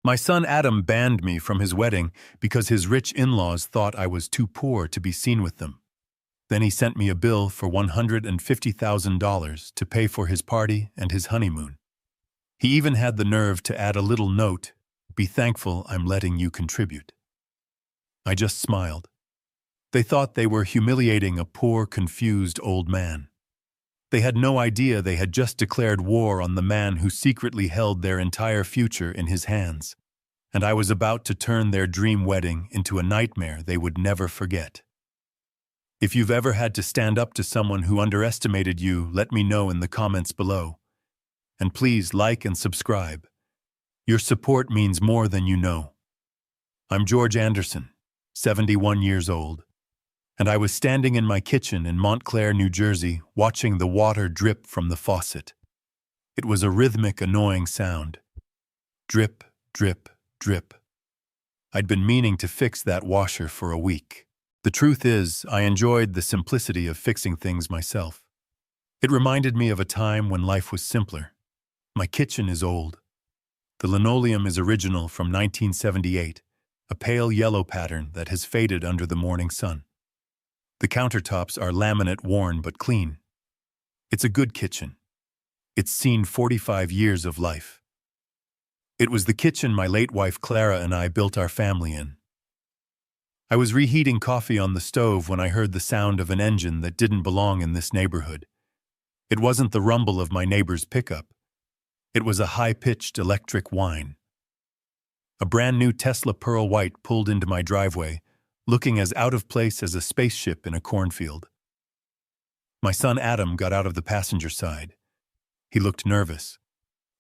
My son Adam banned me from his wedding because his rich in-laws thought I was too poor to be seen with them. Then he sent me a bill for $150,000 to pay for his party and his honeymoon. He even had the nerve to add a little note, "Be thankful I'm letting you contribute." I just smiled. They thought they were humiliating a poor, confused old man. They had no idea they had just declared war on the man who secretly held their entire future in his hands, and I was about to turn their dream wedding into a nightmare they would never forget. If you've ever had to stand up to someone who underestimated you, let me know in the comments below. And please like and subscribe. Your support means more than you know. I'm George Anderson, 71 years old, and I was standing in my kitchen in Montclair, New Jersey, watching the water drip from the faucet. It was a rhythmic, annoying sound. Drip, drip, drip. I'd been meaning to fix that washer for a week. The truth is, I enjoyed the simplicity of fixing things myself. It reminded me of a time when life was simpler. My kitchen is old. The linoleum is original from 1978, a pale yellow pattern that has faded under the morning sun. The countertops are laminate worn but clean. It's a good kitchen. It's seen 45 years of life. It was the kitchen my late wife Clara and I built our family in. I was reheating coffee on the stove when I heard the sound of an engine that didn't belong in this neighborhood. It wasn't the rumble of my neighbor's pickup. It was a high-pitched electric whine. A brand-new Tesla Pearl White pulled into my driveway, looking as out of place as a spaceship in a cornfield. My son Adam got out of the passenger side. He looked nervous.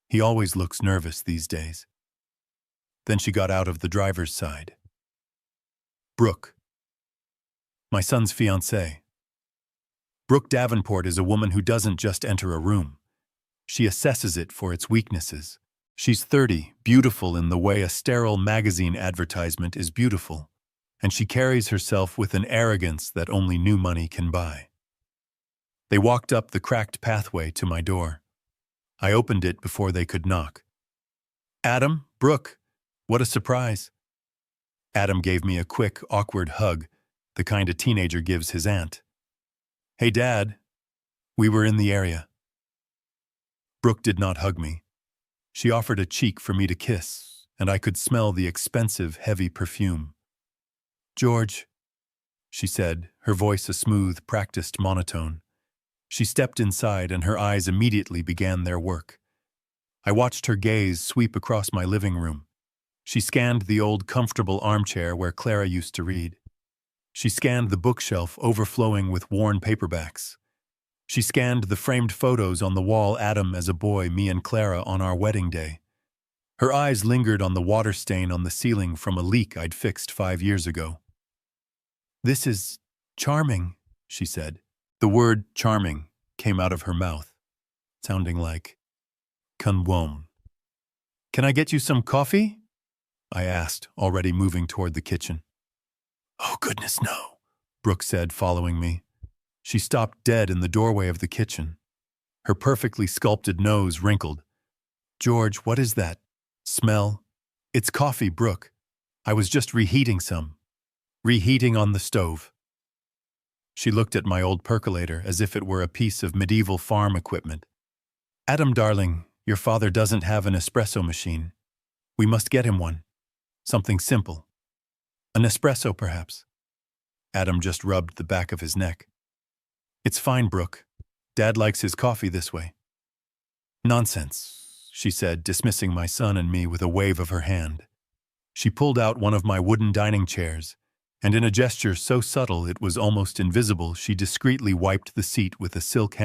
He always looks nervous these days. Then she got out of the driver's side. Brooke. My son's fiancée. Brooke Davenport is a woman who doesn't just enter a room. She assesses it for its weaknesses. She's 30, beautiful in the way a sterile magazine advertisement is beautiful, and she carries herself with an arrogance that only new money can buy. They walked up the cracked pathway to my door. I opened it before they could knock. "Adam, Brooke, what a surprise." Adam gave me a quick, awkward hug, the kind a teenager gives his aunt. "Hey, Dad." We were in the area. Brooke did not hug me. She offered a cheek for me to kiss, and I could smell the expensive, heavy perfume. "George," she said, her voice a smooth, practiced monotone. She stepped inside, and her eyes immediately began their work. I watched her gaze sweep across my living room. She scanned the old, comfortable armchair where Clara used to read. She scanned the bookshelf overflowing with worn paperbacks. She scanned the framed photos on the wall, Adam as a boy, me and Clara on our wedding day. Her eyes lingered on the water stain on the ceiling from a leak I'd fixed 5 years ago. "This is charming," she said. The word charming came out of her mouth, sounding like conwom. "Can I get you some coffee?" I asked, already moving toward the kitchen. "Oh, goodness, no," Brooke said, following me. She stopped dead in the doorway of the kitchen. Her perfectly sculpted nose wrinkled. "George, what is that smell?" "It's coffee, Brooke. I was just reheating some. Reheating on the stove." She looked at my old percolator as if it were a piece of medieval farm equipment. "Adam, darling, your father doesn't have an espresso machine. We must get him one. Something simple. An espresso, perhaps." Adam just rubbed the back of his neck. "It's fine, Brooke. Dad likes his coffee this way." "Nonsense," she said, dismissing my son and me with a wave of her hand. She pulled out one of my wooden dining chairs, and in a gesture so subtle it was almost invisible, she discreetly wiped the seat with a silk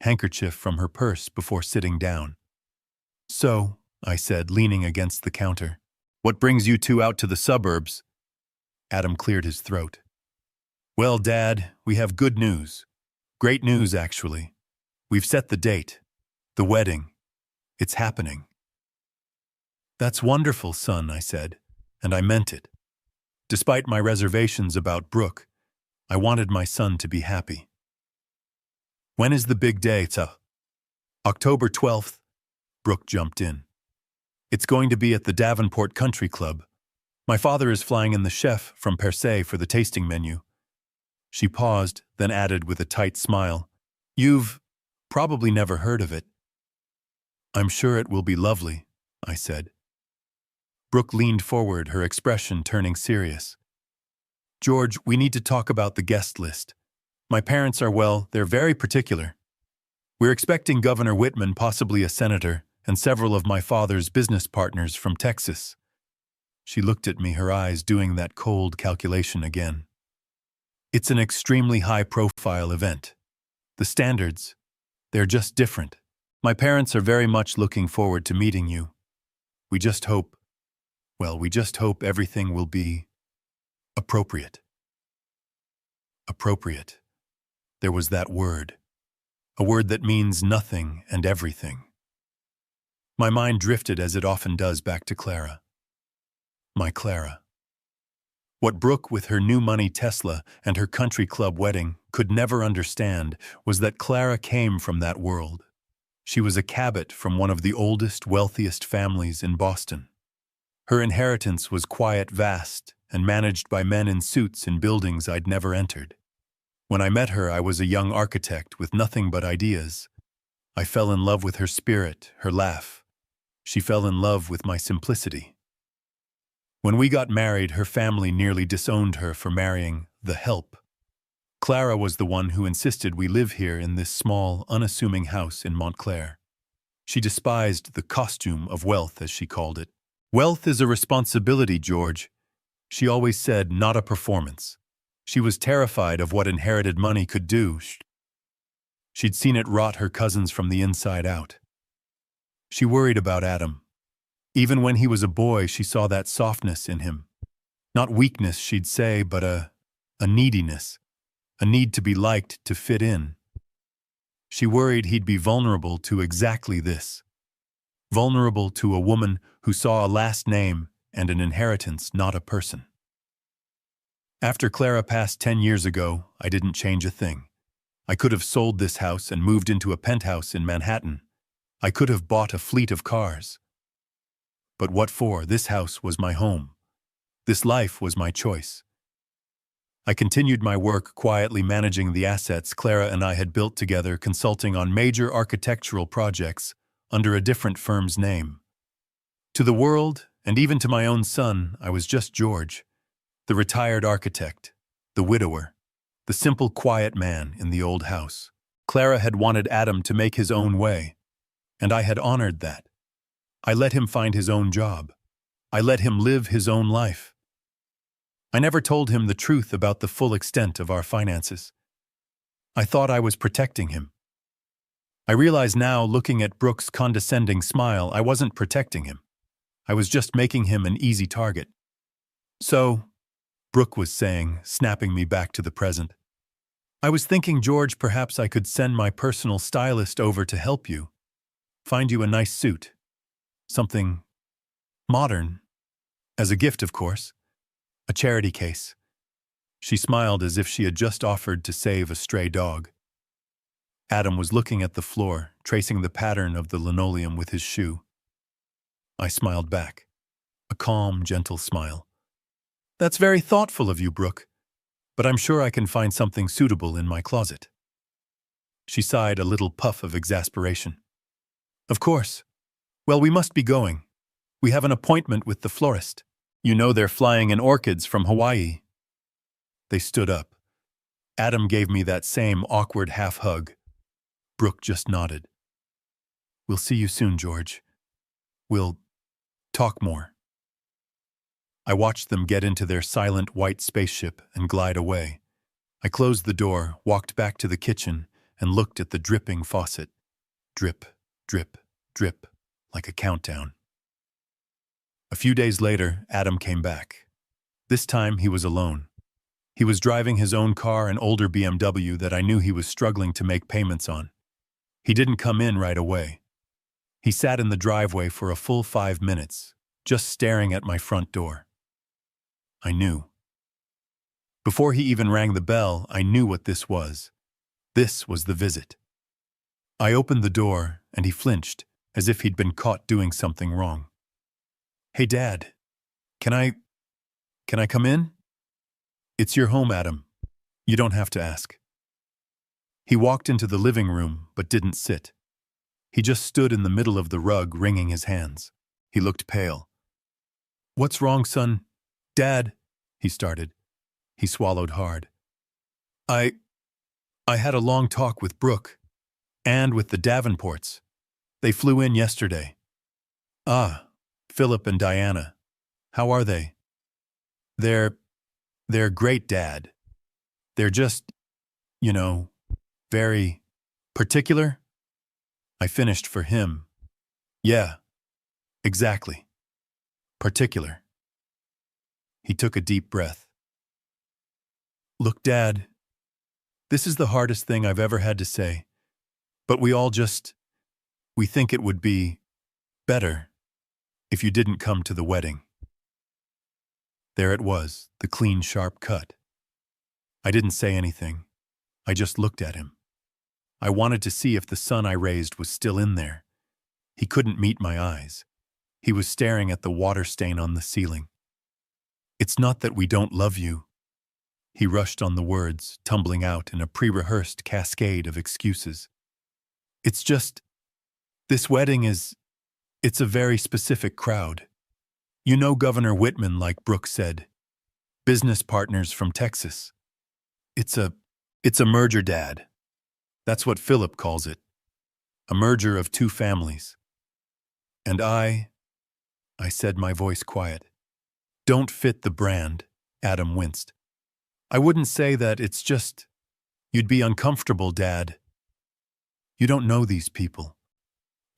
handkerchief from her purse before sitting down. "So," I said, leaning against the counter, "what brings you two out to the suburbs?" Adam cleared his throat. "Well, Dad, we have good news. Great news, actually. We've set the date. The wedding. It's happening." "That's wonderful, son," I said, and I meant it. Despite my reservations about Brooke, I wanted my son to be happy. "When is the big day, October 12th, Brooke jumped in. It's going to be at the Davenport Country Club. My father is flying in the chef from Percé for the tasting menu. She paused, then added with a tight smile, "You've probably never heard of it." "I'm sure it will be lovely," I said. Brooke leaned forward, her expression turning serious. "George, we need to talk about the guest list. My parents are, well, they're very particular. We're expecting Governor Whitman, possibly a senator, and several of my father's business partners from Texas." She looked at me, her eyes doing that cold calculation again. "It's an extremely high-profile event. The standards, they're just different. My parents are very much looking forward to meeting you. We just hope everything will be appropriate." Appropriate. There was that word. A word that means nothing and everything. My mind drifted, as it often does, back to Clara. My Clara. What Brooke, with her new money Tesla and her country club wedding, could never understand was that Clara came from that world. She was a Cabot from one of the oldest, wealthiest families in Boston. Her inheritance was quiet, vast, and managed by men in suits in buildings I'd never entered. When I met her, I was a young architect with nothing but ideas. I fell in love with her spirit, her laugh. She fell in love with my simplicity. When we got married, her family nearly disowned her for marrying the help. Clara was the one who insisted we live here in this small, unassuming house in Montclair. She despised the costume of wealth, as she called it. "Wealth is a responsibility, George," she always said, "not a performance." She was terrified of what inherited money could do. She'd seen it rot her cousins from the inside out. She worried about Adam. Even when he was a boy, she saw that softness in him. Not weakness, she'd say, but a neediness. A need to be liked, to fit in. She worried he'd be vulnerable to exactly this. Vulnerable to a woman who saw a last name and an inheritance, not a person. After Clara passed 10 years ago, I didn't change a thing. I could have sold this house and moved into a penthouse in Manhattan. I could have bought a fleet of cars. But what for? This house was my home. This life was my choice. I continued my work, quietly managing the assets Clara and I had built together, consulting on major architectural projects under a different firm's name. To the world, and even to my own son, I was just George, the retired architect, the widower, the simple, quiet man in the old house. Clara had wanted Adam to make his own way, and I had honored that. I let him find his own job. I let him live his own life. I never told him the truth about the full extent of our finances. I thought I was protecting him. I realize now, looking at Brooke's condescending smile, I wasn't protecting him. I was just making him an easy target. "So," Brooke was saying, snapping me back to the present, "I was thinking, George, perhaps I could send my personal stylist over to help you. Find you a nice suit. Something modern. As a gift, of course. A charity case." She smiled as if she had just offered to save a stray dog. Adam was looking at the floor, tracing the pattern of the linoleum with his shoe. I smiled back. A calm, gentle smile. "That's very thoughtful of you, Brooke, but I'm sure I can find something suitable in my closet." She sighed, a little puff of exasperation. "Of course. Well, we must be going. We have an appointment with the florist. You know they're flying in orchids from Hawaii." They stood up. Adam gave me that same awkward half-hug. Brooke just nodded. "We'll see you soon, George. We'll talk more." I watched them get into their silent white spaceship and glide away. I closed the door, walked back to the kitchen, and looked at the dripping faucet. Drip, drip, drip, like a countdown. A few days later, Adam came back. This time he was alone. He was driving his own car, an older BMW that I knew he was struggling to make payments on. He didn't come in right away. He sat in the driveway for a full 5 minutes, just staring at my front door. I knew. Before he even rang the bell, I knew what this was. This was the visit. I opened the door, and he flinched, as if he'd been caught doing something wrong. Hey, Dad, can I, can I come in? It's your home, Adam. You don't have to ask. He walked into the living room, but didn't sit. He just stood in the middle of the rug, wringing his hands. He looked pale. What's wrong, son? Dad, he started. He swallowed hard. I had a long talk with Brooke, and with the Davenports. They flew in yesterday. Ah, Philip and Diana. How are they? They're great, Dad. They're just, you know, very particular. I finished for him. Yeah, exactly. Particular. He took a deep breath. Look, Dad, this is the hardest thing I've ever had to say, but we think it would be better if you didn't come to the wedding. There it was, the clean, sharp cut. I didn't say anything. I just looked at him. I wanted to see if the son I raised was still in there. He couldn't meet my eyes. He was staring at the water stain on the ceiling. It's not that we don't love you. He rushed on the words, tumbling out in a pre-rehearsed cascade of excuses. It's just, this wedding it's a very specific crowd. You know Governor Whitman, like Brooke said. Business partners from Texas. It's a merger, Dad. That's what Philip calls it. A merger of two families. And I said, my voice quiet. Don't fit the brand, Adam winced. I wouldn't say that, it's just, you'd be uncomfortable, Dad. You don't know these people.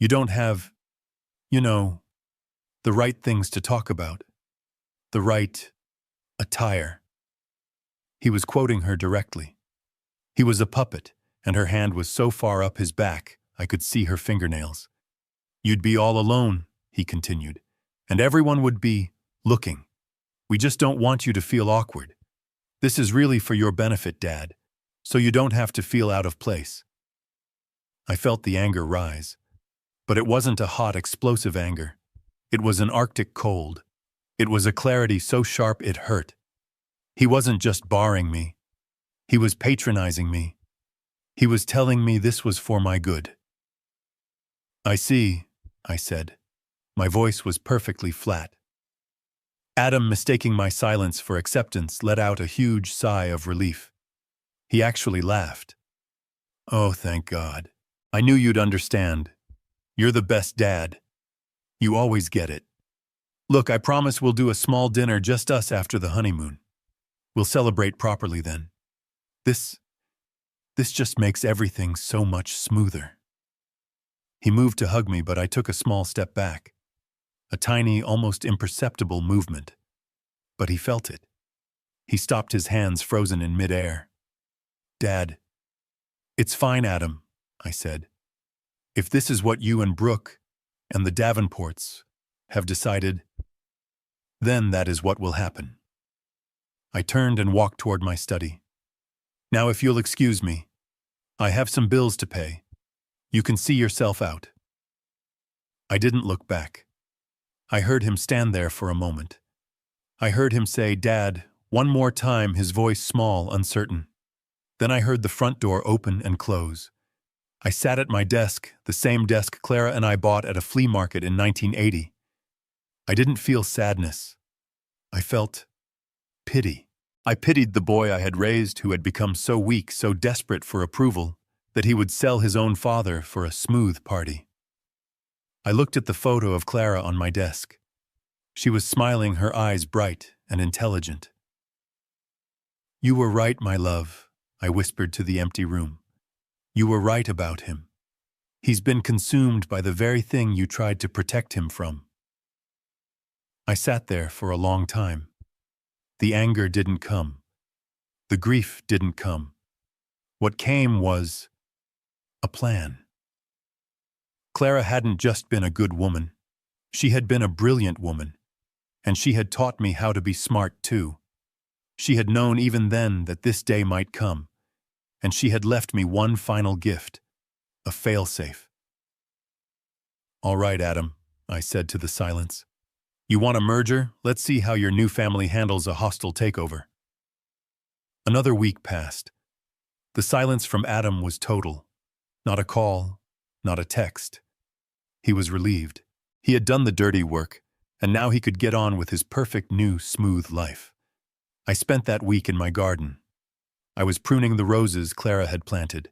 You don't have, the right things to talk about. The right attire. He was quoting her directly. He was a puppet, and her hand was so far up his back, I could see her fingernails. You'd be all alone, he continued, and everyone would be looking. We just don't want you to feel awkward. This is really for your benefit, Dad, so you don't have to feel out of place. I felt the anger rise, but it wasn't a hot, explosive anger. It was an Arctic cold. It was a clarity so sharp it hurt. He wasn't just barring me. He was patronizing me. He was telling me this was for my good. I see, I said. My voice was perfectly flat. Adam, mistaking my silence for acceptance, let out a huge sigh of relief. He actually laughed. Oh, thank God. I knew you'd understand. You're the best dad. You always get it. Look, I promise we'll do a small dinner, just us, after the honeymoon. We'll celebrate properly then. This just makes everything so much smoother. He moved to hug me, but I took a small step back. A tiny, almost imperceptible movement. But he felt it. He stopped, his hands frozen in midair. Dad. It's fine, Adam, I said. If this is what you and Brooke and the Davenports have decided, then that is what will happen. I turned and walked toward my study. Now, if you'll excuse me, I have some bills to pay. You can see yourself out. I didn't look back. I heard him stand there for a moment. I heard him say, Dad, one more time, his voice small, uncertain. Then I heard the front door open and close. I sat at my desk, the same desk Clara and I bought at a flea market in 1980. I didn't feel sadness. I felt pity. I pitied the boy I had raised, who had become so weak, so desperate for approval, that he would sell his own father for a smooth party. I looked at the photo of Clara on my desk. She was smiling, her eyes bright and intelligent. You were right, my love, I whispered to the empty room. You were right about him. He's been consumed by the very thing you tried to protect him from. I sat there for a long time. The anger didn't come. The grief didn't come. What came was a plan. Clara hadn't just been a good woman. She had been a brilliant woman. And she had taught me how to be smart too. She had known even then that this day might come. And she had left me one final gift, a failsafe. All right, Adam, I said to the silence. You want a merger? Let's see how your new family handles a hostile takeover. Another week passed. The silence from Adam was total. Not a call, not a text. He was relieved. He had done the dirty work, and now he could get on with his perfect new, smooth life. I spent that week in my garden. I was pruning the roses Clara had planted.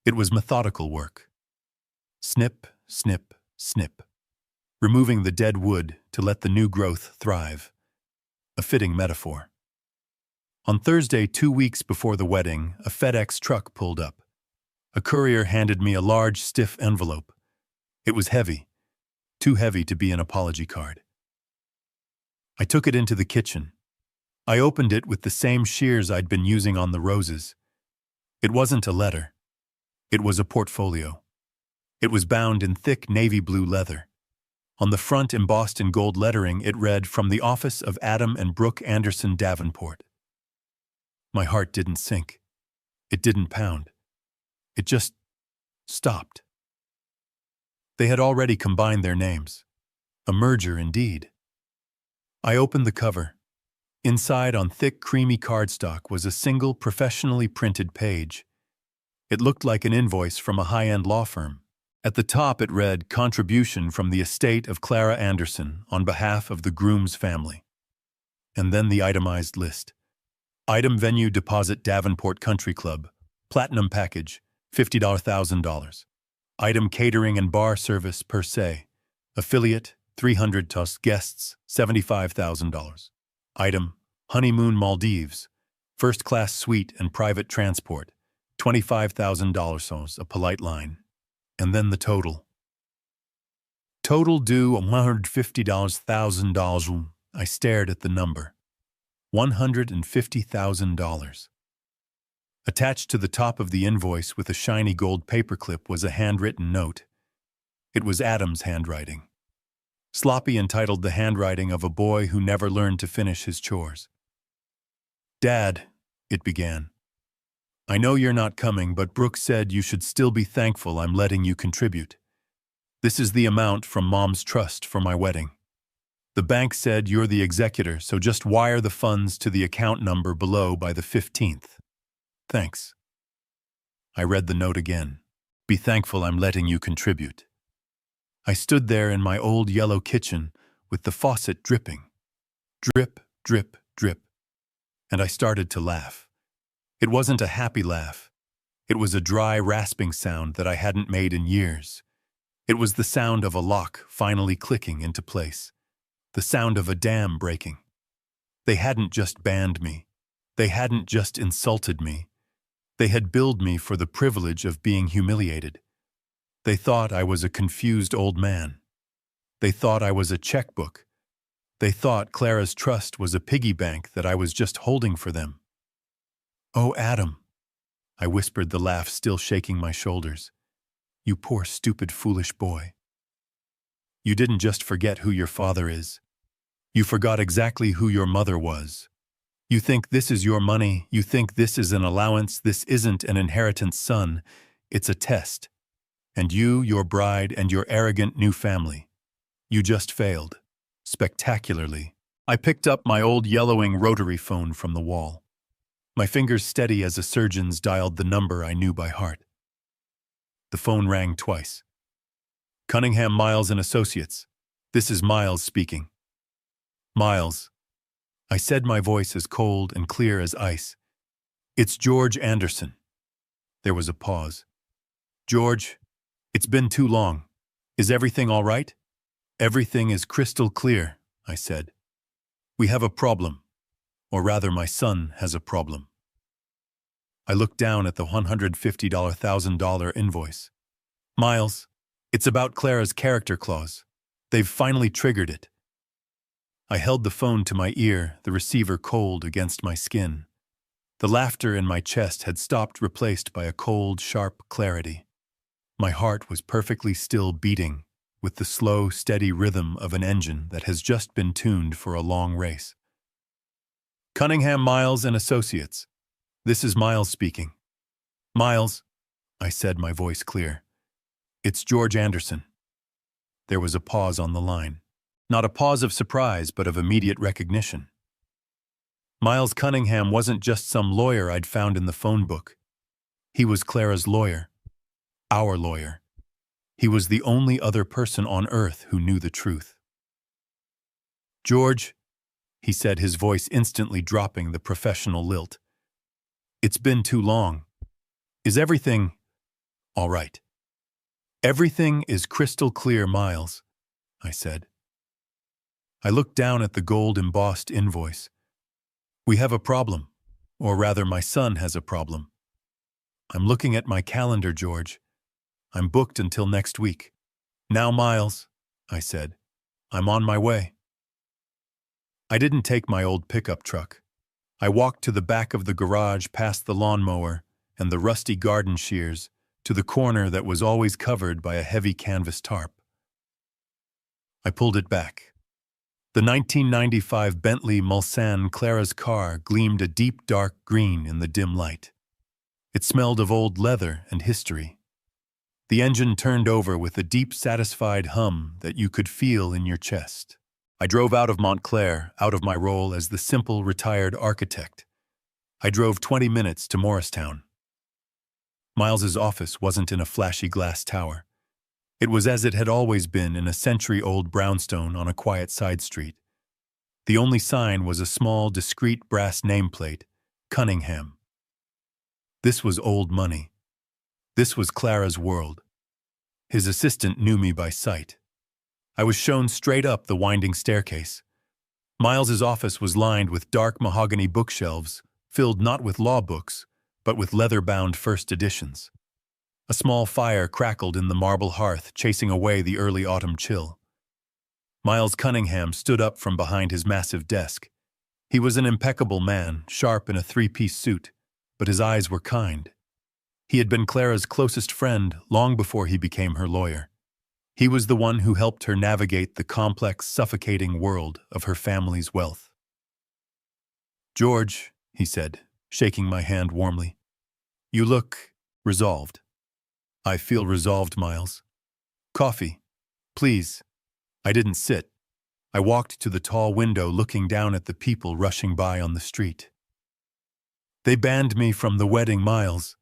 It was methodical work. Snip, snip, snip. Removing the dead wood to let the new growth thrive. A fitting metaphor. On Thursday, 2 weeks before the wedding, a FedEx truck pulled up. A courier handed me a large, stiff envelope. It was heavy, too heavy to be an apology card. I took it into the kitchen. I opened it with the same shears I'd been using on the roses. It wasn't a letter. It was a portfolio. It was bound in thick navy blue leather. On the front, embossed in gold lettering, it read, "From the office of Adam and Brooke Anderson Davenport." My heart didn't sink. It didn't pound. It just stopped. They had already combined their names. A merger indeed. I opened the cover. Inside, on thick, creamy cardstock, was a single, professionally printed page. It looked like an invoice from a high-end law firm. At the top it read, "Contribution from the estate of Clara Anderson on behalf of the groom's family." And then the itemized list. Item venue deposit Davenport Country Club. Platinum package, $50,000. Item catering and bar service per se. Affiliate, 300 TUS guests, $75,000. Item, Honeymoon Maldives. First class suite and private transport, $25,000, a polite line. And then the total. Total due $150,000. I stared at the number. $150,000. Attached to the top of the invoice with a shiny gold paperclip was a handwritten note. It was Adam's handwriting. Sloppy, entitled "The Handwriting of a Boy Who Never Learned to Finish His Chores." "Dad," it began. "I know you're not coming, but Brooke said you should still be thankful I'm letting you contribute. This is the amount from Mom's trust for my wedding. The bank said you're the executor, so just wire the funds to the account number below by the 15th. Thanks." I read the note again. "Be thankful I'm letting you contribute." I stood there in my old yellow kitchen with the faucet dripping. Drip, drip, drip. And I started to laugh. It wasn't a happy laugh. It was a dry, rasping sound that I hadn't made in years. It was the sound of a lock finally clicking into place. The sound of a dam breaking. They hadn't just banned me. They hadn't just insulted me. They had billed me for the privilege of being humiliated. They thought I was a confused old man. They thought I was a checkbook. They thought Clara's trust was a piggy bank that I was just holding for them. "Oh, Adam," I whispered, the laugh still shaking my shoulders. "You poor, stupid, foolish boy. You didn't just forget who your father is. You forgot exactly who your mother was. You think this is your money. You think this is an allowance. This isn't an inheritance, son. It's a test. And you, your bride, and your arrogant new family. You just failed. Spectacularly." I picked up my old yellowing rotary phone from the wall. My fingers steady as a surgeon's dialed the number I knew by heart. The phone rang twice. "Cunningham, Miles and Associates. This is Miles speaking." "Miles." I said, my voice as cold and clear as ice. "It's George Anderson." There was a pause. "George, it's been too long. Is everything all right?" "Everything is crystal clear," I said. "We have a problem. Or rather, my son has a problem." I looked down at the $150,000 invoice. "Miles, it's about Clara's character clause. They've finally triggered it." I held the phone to my ear, the receiver cold against my skin. The laughter in my chest had stopped, replaced by a cold, sharp clarity. My heart was perfectly still, beating with the slow, steady rhythm of an engine that has just been tuned for a long race. "Cunningham, Miles and Associates. This is Miles speaking." "Miles," I said, my voice clear. "It's George Anderson." There was a pause on the line. Not a pause of surprise, but of immediate recognition. Miles Cunningham wasn't just some lawyer I'd found in the phone book. He was Clara's lawyer. Our lawyer. He was the only other person on earth who knew the truth. "George," he said, his voice instantly dropping the professional lilt. "It's been too long. Is everything all right?" "Everything is crystal clear, Miles," I said. I looked down at the gold-embossed invoice. "We have a problem, or rather my son has a problem. I'm looking at my calendar, George. I'm booked until next week. Now, Miles," I said, "I'm on my way." I didn't take my old pickup truck. I walked to the back of the garage past the lawnmower and the rusty garden shears to the corner that was always covered by a heavy canvas tarp. I pulled it back. The 1995 Bentley Mulsanne Clara's car gleamed a deep dark green in the dim light. It smelled of old leather and history. The engine turned over with a deep, satisfied hum that you could feel in your chest. I drove out of Montclair, out of my role as the simple, retired architect. I drove 20 minutes to Morristown. Miles's office wasn't in a flashy glass tower. It was as it had always been in a century-old brownstone on a quiet side street. The only sign was a small, discreet brass nameplate, Cunningham. This was old money. This was Clara's world. His assistant knew me by sight. I was shown straight up the winding staircase. Miles's office was lined with dark mahogany bookshelves, filled not with law books, but with leather-bound first editions. A small fire crackled in the marble hearth, chasing away the early autumn chill. Miles Cunningham stood up from behind his massive desk. He was an impeccable man, sharp in a three-piece suit, but his eyes were kind. He had been Clara's closest friend long before he became her lawyer. He was the one who helped her navigate the complex, suffocating world of her family's wealth. "George," he said, shaking my hand warmly, "you look resolved." "I feel resolved, Miles." "Coffee, please." I didn't sit. I walked to the tall window, looking down at the people rushing by on the street. "They banned me from the wedding, Miles."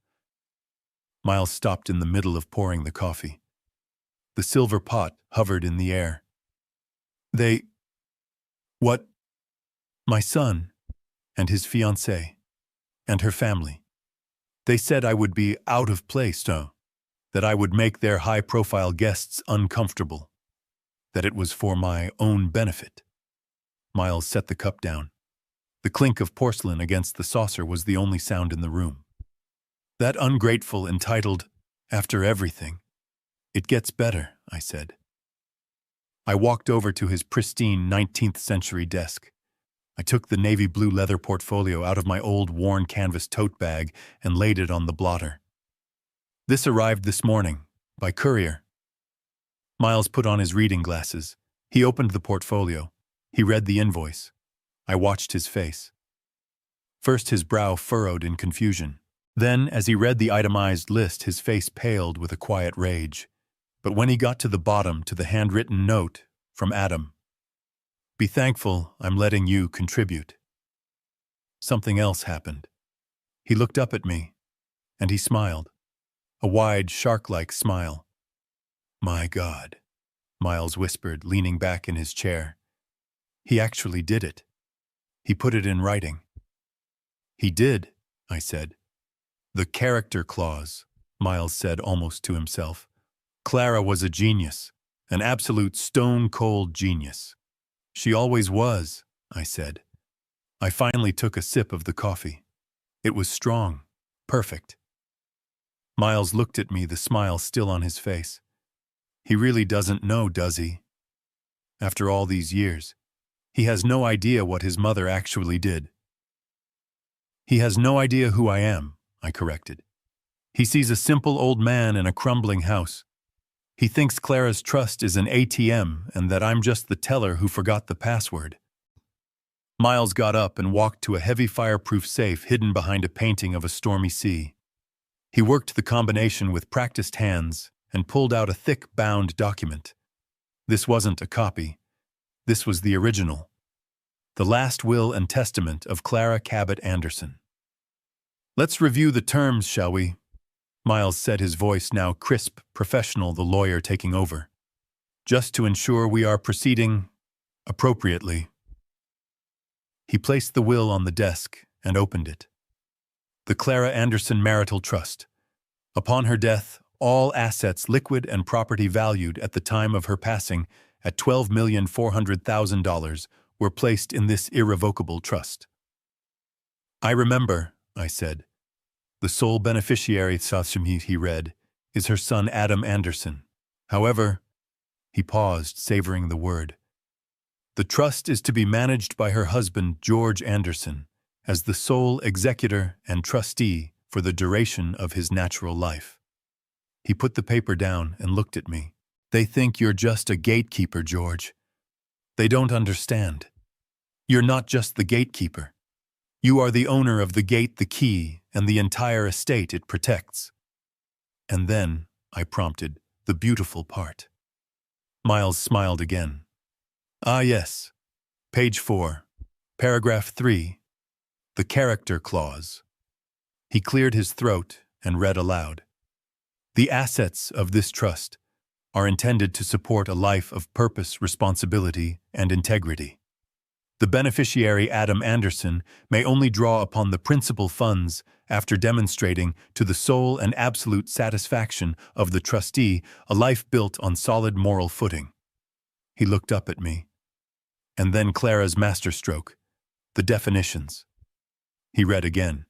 Miles stopped in the middle of pouring the coffee. The silver pot hovered in the air. "They... what?" "My son, and his fiancée, and her family. They said I would be out of place, no, that I would make their high-profile guests uncomfortable, that it was for my own benefit." Miles set the cup down. The clink of porcelain against the saucer was the only sound in the room. "That ungrateful, entitled, after everything." "It gets better," I said. I walked over to his pristine 19th century desk. I took the navy blue leather portfolio out of my old worn canvas tote bag and laid it on the blotter. "This arrived this morning, by courier." Miles put on his reading glasses. He opened the portfolio. He read the invoice. I watched his face. First his brow furrowed in confusion. Then, as he read the itemized list, his face paled with a quiet rage. But when he got to the bottom, to the handwritten note from Adam, "Be thankful I'm letting you contribute," something else happened. He looked up at me, and he smiled. A wide, shark-like smile. "My God," Miles whispered, leaning back in his chair. "He actually did it. He put it in writing." "He did," I said. "The character clause," Miles said almost to himself. "Clara was a genius, an absolute stone-cold genius." "She always was," I said. I finally took a sip of the coffee. It was strong, perfect. Miles looked at me, the smile still on his face. "He really doesn't know, does he? After all these years, he has no idea what his mother actually did." "He has no idea who I am," I corrected. "He sees a simple old man in a crumbling house. He thinks Clara's trust is an ATM and that I'm just the teller who forgot the password." Miles got up and walked to a heavy fireproof safe hidden behind a painting of a stormy sea. He worked the combination with practiced hands and pulled out a thick, bound document. This wasn't a copy. This was the original. The last will and testament of Clara Cabot Anderson. "Let's review the terms, shall we?" Miles said, his voice now crisp, professional, the lawyer taking over. "Just to ensure we are proceeding appropriately." He placed the will on the desk and opened it. The Clara Anderson Marital Trust. Upon her death, all assets, liquid and property valued at the time of her passing at $12,400,000, were placed in this irrevocable trust. "I remember," I said. "The sole beneficiary," he read, "is her son Adam Anderson. However," he paused, savoring the word, "the trust is to be managed by her husband, George Anderson, as the sole executor and trustee for the duration of his natural life." He put the paper down and looked at me. "They think you're just a gatekeeper, George. They don't understand. You're not just the gatekeeper. You are the owner of the gate, the key, and the entire estate it protects." "And then," I prompted, "the beautiful part." Miles smiled again. "Ah, yes. Page 4, paragraph 3, the character clause." He cleared his throat and read aloud. "The assets of this trust are intended to support a life of purpose, responsibility, and integrity. The beneficiary, Adam Anderson, may only draw upon the principal funds after demonstrating to the sole and absolute satisfaction of the trustee a life built on solid moral footing." He looked up at me. "And then Clara's masterstroke, the definitions." He read again.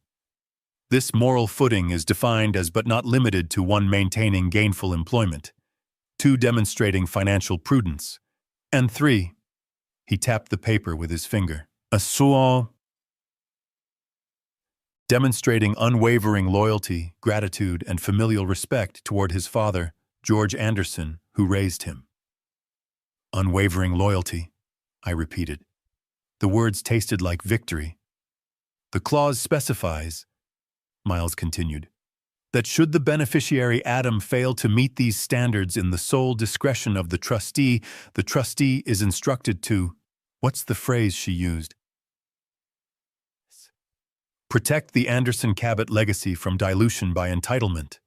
"This moral footing is defined as but not limited to 1 maintaining gainful employment, 2 demonstrating financial prudence, and 3, he tapped the paper with his finger, demonstrating unwavering loyalty, gratitude, and familial respect toward his father, George Anderson, who raised him." "Unwavering loyalty," I repeated. The words tasted like victory. "The clause specifies," Miles continued, "that should the beneficiary Adam fail to meet these standards in the sole discretion of the trustee is instructed to," what's the phrase she used? "Protect the Anderson Cabot legacy from dilution by entitlement."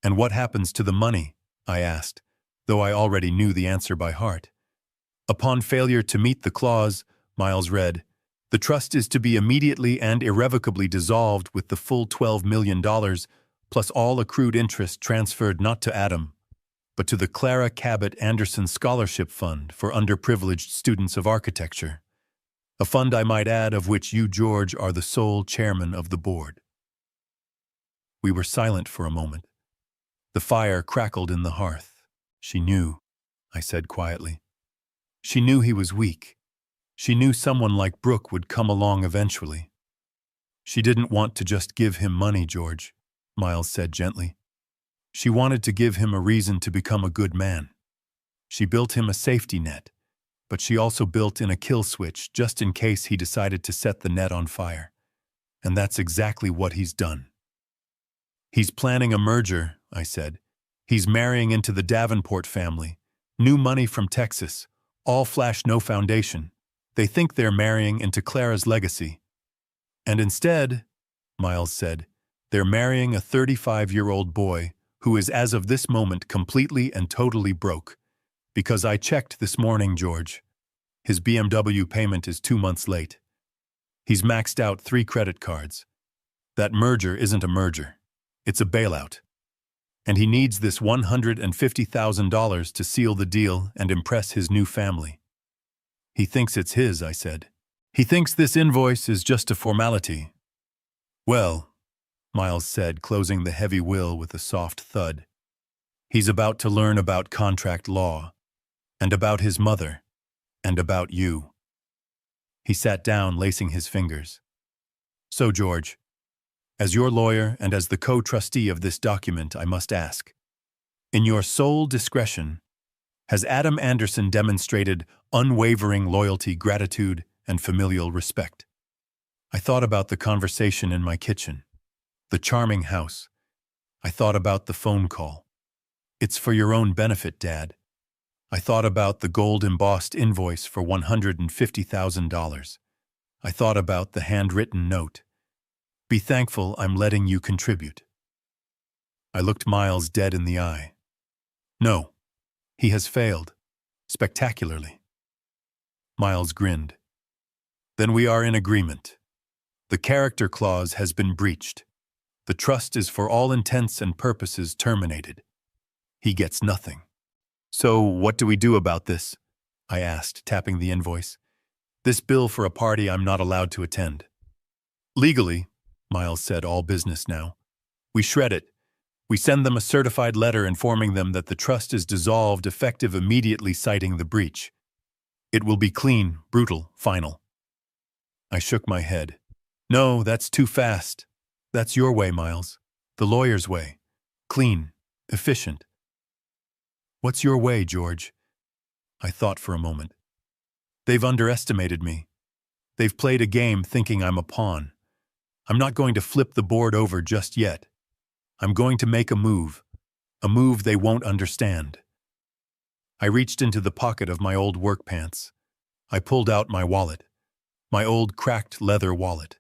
"And what happens to the money?" I asked, though I already knew the answer by heart. "Upon failure to meet the clause," Miles read, "the trust is to be immediately and irrevocably dissolved with the full $12 million, plus all accrued interest transferred not to Adam, but to the Clara Cabot Anderson Scholarship Fund for underprivileged students of architecture. A fund, I might add, of which you, George, are the sole chairman of the board." We were silent for a moment. The fire crackled in the hearth. "She knew," I said quietly. "She knew he was weak. She knew someone like Brooke would come along eventually." "She didn't want to just give him money, George," Miles said gently. "She wanted to give him a reason to become a good man. She built him a safety net, but she also built in a kill switch just in case he decided to set the net on fire. And that's exactly what he's done." "He's planning a merger," I said. "He's marrying into the Davenport family. New money from Texas. All flash, no foundation. They think they're marrying into Clara's legacy. And instead," Miles said, "they're marrying a 35-year-old boy who is as of this moment completely and totally broke. Because I checked this morning, George. His BMW payment is 2 months late. He's maxed out 3 credit cards. That merger isn't a merger. It's a bailout. And he needs this $150,000 to seal the deal and impress his new family. He thinks it's his," I said. "He thinks this invoice is just a formality." "Well," Miles said, closing the heavy will with a soft thud, "he's about to learn about contract law, and about his mother, and about you." He sat down, lacing his fingers. "So, George, as your lawyer and as the co-trustee of this document, I must ask, in your sole discretion, has Adam Anderson demonstrated unwavering loyalty, gratitude, and familial respect?" I thought about the conversation in my kitchen, the charming house. I thought about the phone call. "It's for your own benefit, Dad." I thought about the gold-embossed invoice for $150,000. I thought about the handwritten note. Be thankful I'm letting you contribute. I looked Miles dead in the eye. No, he has failed. Spectacularly. Miles grinned. Then we are in agreement. The character clause has been breached. The trust is for all intents and purposes terminated. He gets nothing. So what do we do about this? I asked, tapping the invoice. This bill for a party I'm not allowed to attend. Legally, Miles said, all business now. We shred it. We send them a certified letter informing them that the trust is dissolved, effective immediately, citing the breach. It will be clean, brutal, final. I shook my head. No, that's too fast. That's your way, Miles. The lawyer's way. Clean, efficient. What's your way, George? I thought for a moment. They've underestimated me. They've played a game thinking I'm a pawn. I'm not going to flip the board over just yet. I'm going to make a move they won't understand. I reached into the pocket of my old work pants. I pulled out my wallet, my old cracked leather wallet,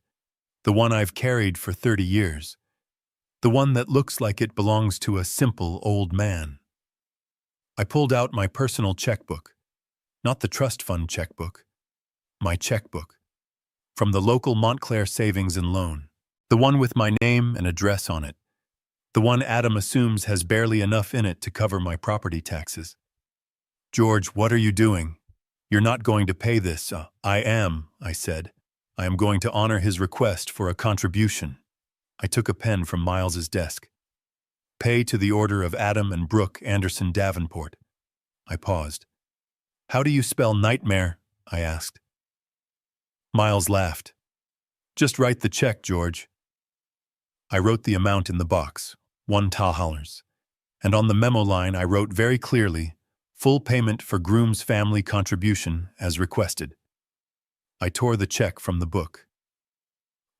the one I've carried for 30 years, the one that looks like it belongs to a simple old man. I pulled out my personal checkbook, not the trust fund checkbook, my checkbook, from the local Montclair savings and loan, the one with my name and address on it, the one Adam assumes has barely enough in it to cover my property taxes. George, what are you doing? You're not going to pay this. I am, I said. I am going to honor his request for a contribution. I took a pen from Miles's desk. Pay to the order of Adam and Brooke Anderson Davenport. I paused. How do you spell nightmare? I asked. Miles laughed. Just write the check, George. I wrote the amount in the box, $1, and on the memo line I wrote very clearly, full payment for groom's family contribution as requested. I tore the check from the book.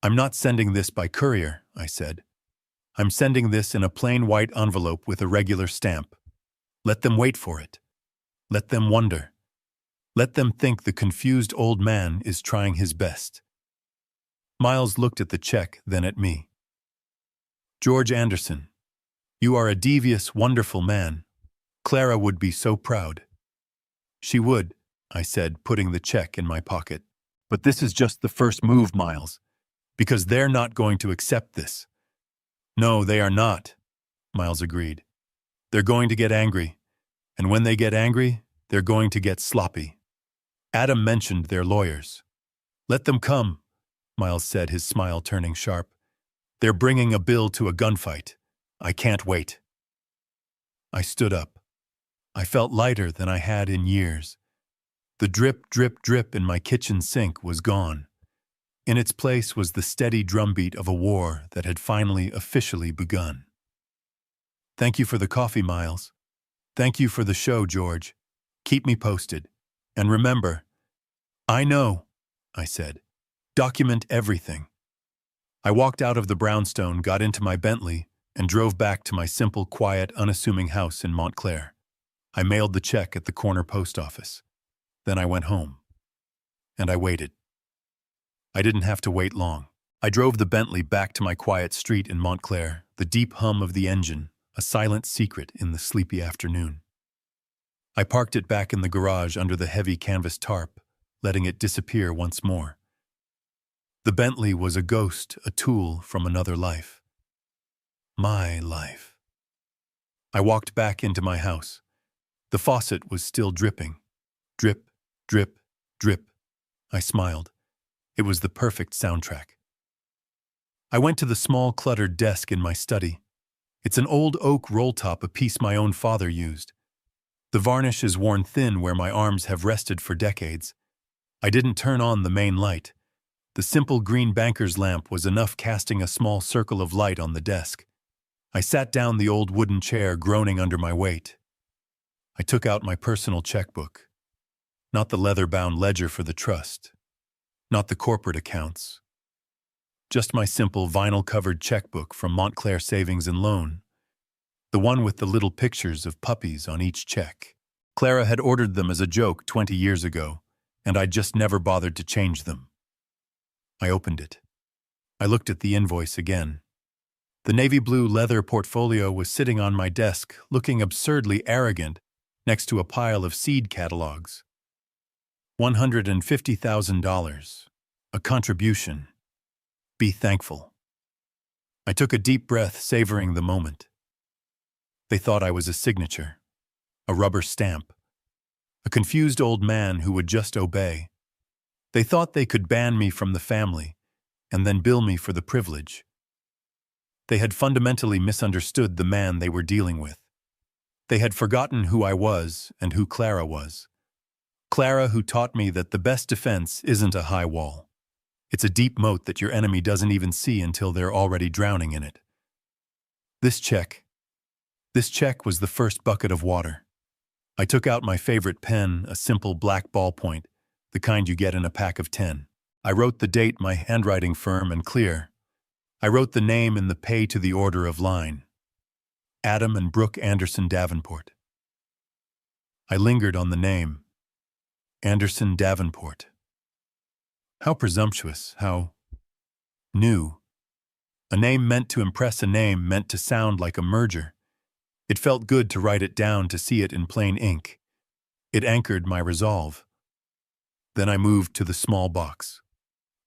I'm not sending this by courier, I said. I'm sending this in a plain white envelope with a regular stamp. Let them wait for it. Let them wonder. Let them think the confused old man is trying his best. Miles looked at the check, then at me. George Anderson, you are a devious, wonderful man. Clara would be so proud. She would, I said, putting the check in my pocket. But this is just the first move, Miles, because they're not going to accept this. No, they are not, Miles agreed. They're going to get angry, and when they get angry, they're going to get sloppy. Adam mentioned their lawyers. Let them come, Miles said, his smile turning sharp. They're bringing a bill to a gunfight. I can't wait. I stood up. I felt lighter than I had in years. The drip, drip, drip in my kitchen sink was gone. In its place was the steady drumbeat of a war that had finally officially begun. Thank you for the coffee, Miles. Thank you for the show, George. Keep me posted. And remember, I know, I said. Document everything. I walked out of the brownstone, got into my Bentley, and drove back to my simple, quiet, unassuming house in Montclair. I mailed the check at the corner post office. Then I went home. And I waited. I didn't have to wait long. I drove the Bentley back to my quiet street in Montclair, the deep hum of the engine, a silent secret in the sleepy afternoon. I parked it back in the garage under the heavy canvas tarp, letting it disappear once more. The Bentley was a ghost, a tool from another life. My life. I walked back into my house. The faucet was still dripping. Drip, drip, drip. I smiled. It was the perfect soundtrack. I went to the small, cluttered desk in my study. It's an old oak roll-top, a piece my own father used. The varnish is worn thin where my arms have rested for decades. I didn't turn on the main light. The simple green banker's lamp was enough, casting a small circle of light on the desk. I sat down the old wooden chair, groaning under my weight. I took out my personal checkbook. Not the leather-bound ledger for the trust. Not the corporate accounts. Just my simple vinyl-covered checkbook from Montclair Savings and Loan. The one with the little pictures of puppies on each check. Clara had ordered them as a joke 20 years ago, and I'd just never bothered to change them. I opened it. I looked at the invoice again. The navy blue leather portfolio was sitting on my desk, looking absurdly arrogant, next to a pile of seed catalogs. $150,000. A contribution. Be thankful. I took a deep breath, savoring the moment. They thought I was a signature, a rubber stamp, a confused old man who would just obey. They thought they could ban me from the family and then bill me for the privilege. They had fundamentally misunderstood the man they were dealing with. They had forgotten who I was and who Clara was. Clara, who taught me that the best defense isn't a high wall. It's a deep moat that your enemy doesn't even see until they're already drowning in it. This check was the first bucket of water. I took out my favorite pen, a simple black ballpoint, the kind you get in a pack of 10. I wrote the date, my handwriting firm and clear. I wrote the name in the pay to the order of line. Adam and Brooke Anderson Davenport. I lingered on the name. Anderson Davenport. How presumptuous, how new. A name meant to impress, a name meant to sound like a merger. It felt good to write it down, to see it in plain ink. It anchored my resolve. Then I moved to the small box,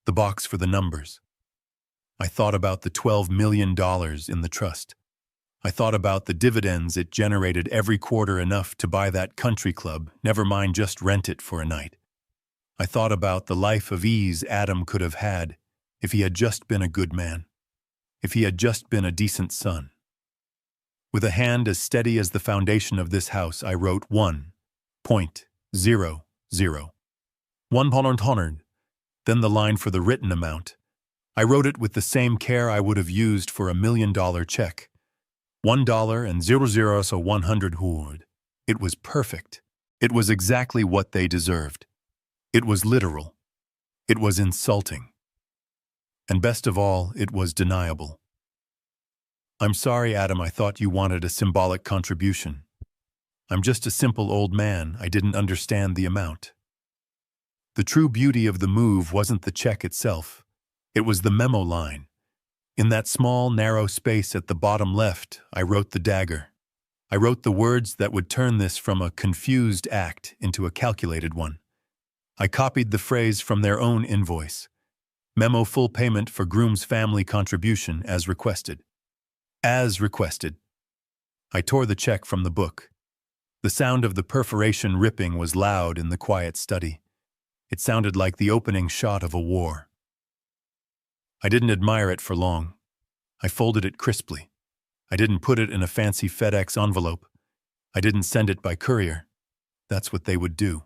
the box for the numbers. I thought about the $12 million in the trust. I thought about the dividends it generated every quarter, enough to buy that country club, never mind just rent it for a night. I thought about the life of ease Adam could have had if he had just been a good man, if he had just been a decent son. With a hand as steady as the foundation of this house, I wrote 1.00. 100. Then the line for the written amount. I wrote it with the same care I would have used for $1 million check. $1.00, so 100 hood. It was perfect. It was exactly what they deserved. It was literal. It was insulting. And best of all, it was deniable. I'm sorry, Adam, I thought you wanted a symbolic contribution. I'm just a simple old man, I didn't understand the amount. The true beauty of the move wasn't the check itself. It was the memo line. In that small, narrow space at the bottom left, I wrote the dagger. I wrote the words that would turn this from a confused act into a calculated one. I copied the phrase from their own invoice. Memo, full payment for groom's family contribution as requested. As requested. I tore the check from the book. The sound of the perforation ripping was loud in the quiet study. It sounded like the opening shot of a war. I didn't admire it for long. I folded it crisply. I didn't put it in a fancy FedEx envelope. I didn't send it by courier. That's what they would do.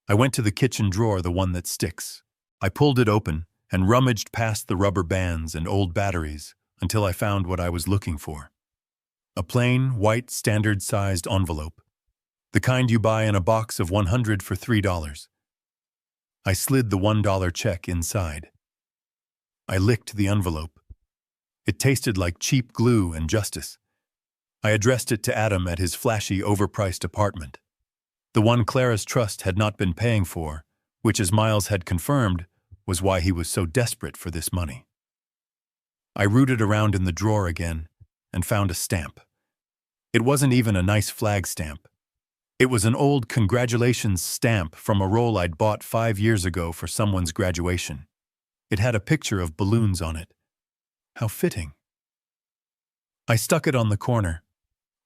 I went to the kitchen drawer, the one that sticks. I pulled it open and rummaged past the rubber bands and old batteries until I found what I was looking for. A plain, white, standard-sized envelope. The kind you buy in a box of 100 for $3. I slid the $1 check inside. I licked the envelope. It tasted like cheap glue and justice. I addressed it to Adam at his flashy, overpriced apartment. The one Clara's trust had not been paying for, which, as Miles had confirmed, was why he was so desperate for this money. I rooted around in the drawer again and found a stamp. It wasn't even a nice flag stamp. It was an old congratulations stamp from a roll I'd bought 5 years ago for someone's graduation. It had a picture of balloons on it. How fitting. I stuck it on the corner.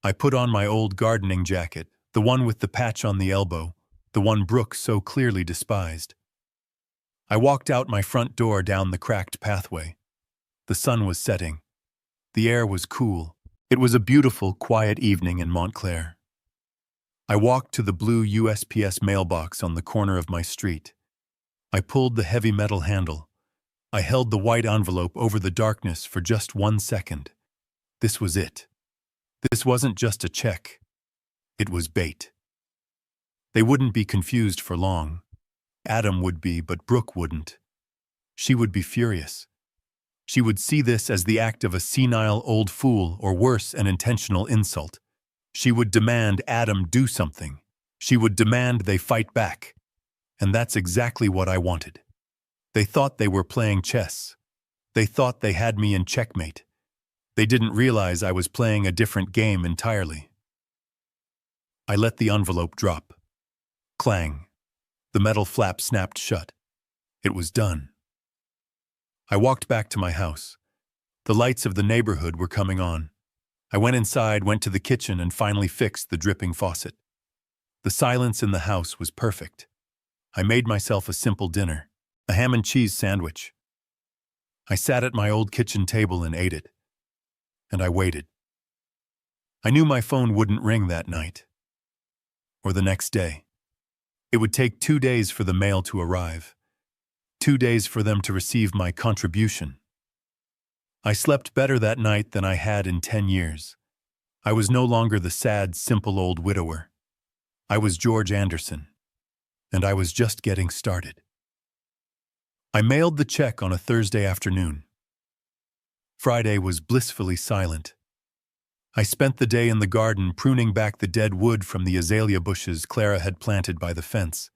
I put on my old gardening jacket, the one with the patch on the elbow, the one Brooke so clearly despised. I walked out my front door down the cracked pathway. The sun was setting. The air was cool. It was a beautiful, quiet evening in Montclair. I walked to the blue USPS mailbox on the corner of my street. I pulled the heavy metal handle. I held the white envelope over the darkness for just 1 second. This was it. This wasn't just a check. It was bait. They wouldn't be confused for long. Adam would be, but Brooke wouldn't. She would be furious. She would see this as the act of a senile old fool, or worse, an intentional insult. She would demand Adam do something. She would demand they fight back. And that's exactly what I wanted. They thought they were playing chess. They thought they had me in checkmate. They didn't realize I was playing a different game entirely. I let the envelope drop. Clang. The metal flap snapped shut. It was done. I walked back to my house. The lights of the neighborhood were coming on. I went inside, went to the kitchen, and finally fixed the dripping faucet. The silence in the house was perfect. I made myself a simple dinner, a ham and cheese sandwich. I sat at my old kitchen table and ate it. And I waited. I knew my phone wouldn't ring that night. Or the next day. It would take 2 days for the mail to arrive. 2 days for them to receive my contribution. I slept better that night than I had in 10 years. I was no longer the sad, simple old widower. I was George Anderson. And I was just getting started. I mailed the check on a Thursday afternoon. Friday was blissfully silent. I spent the day in the garden pruning back the dead wood from the azalea bushes Clara had planted by the fence.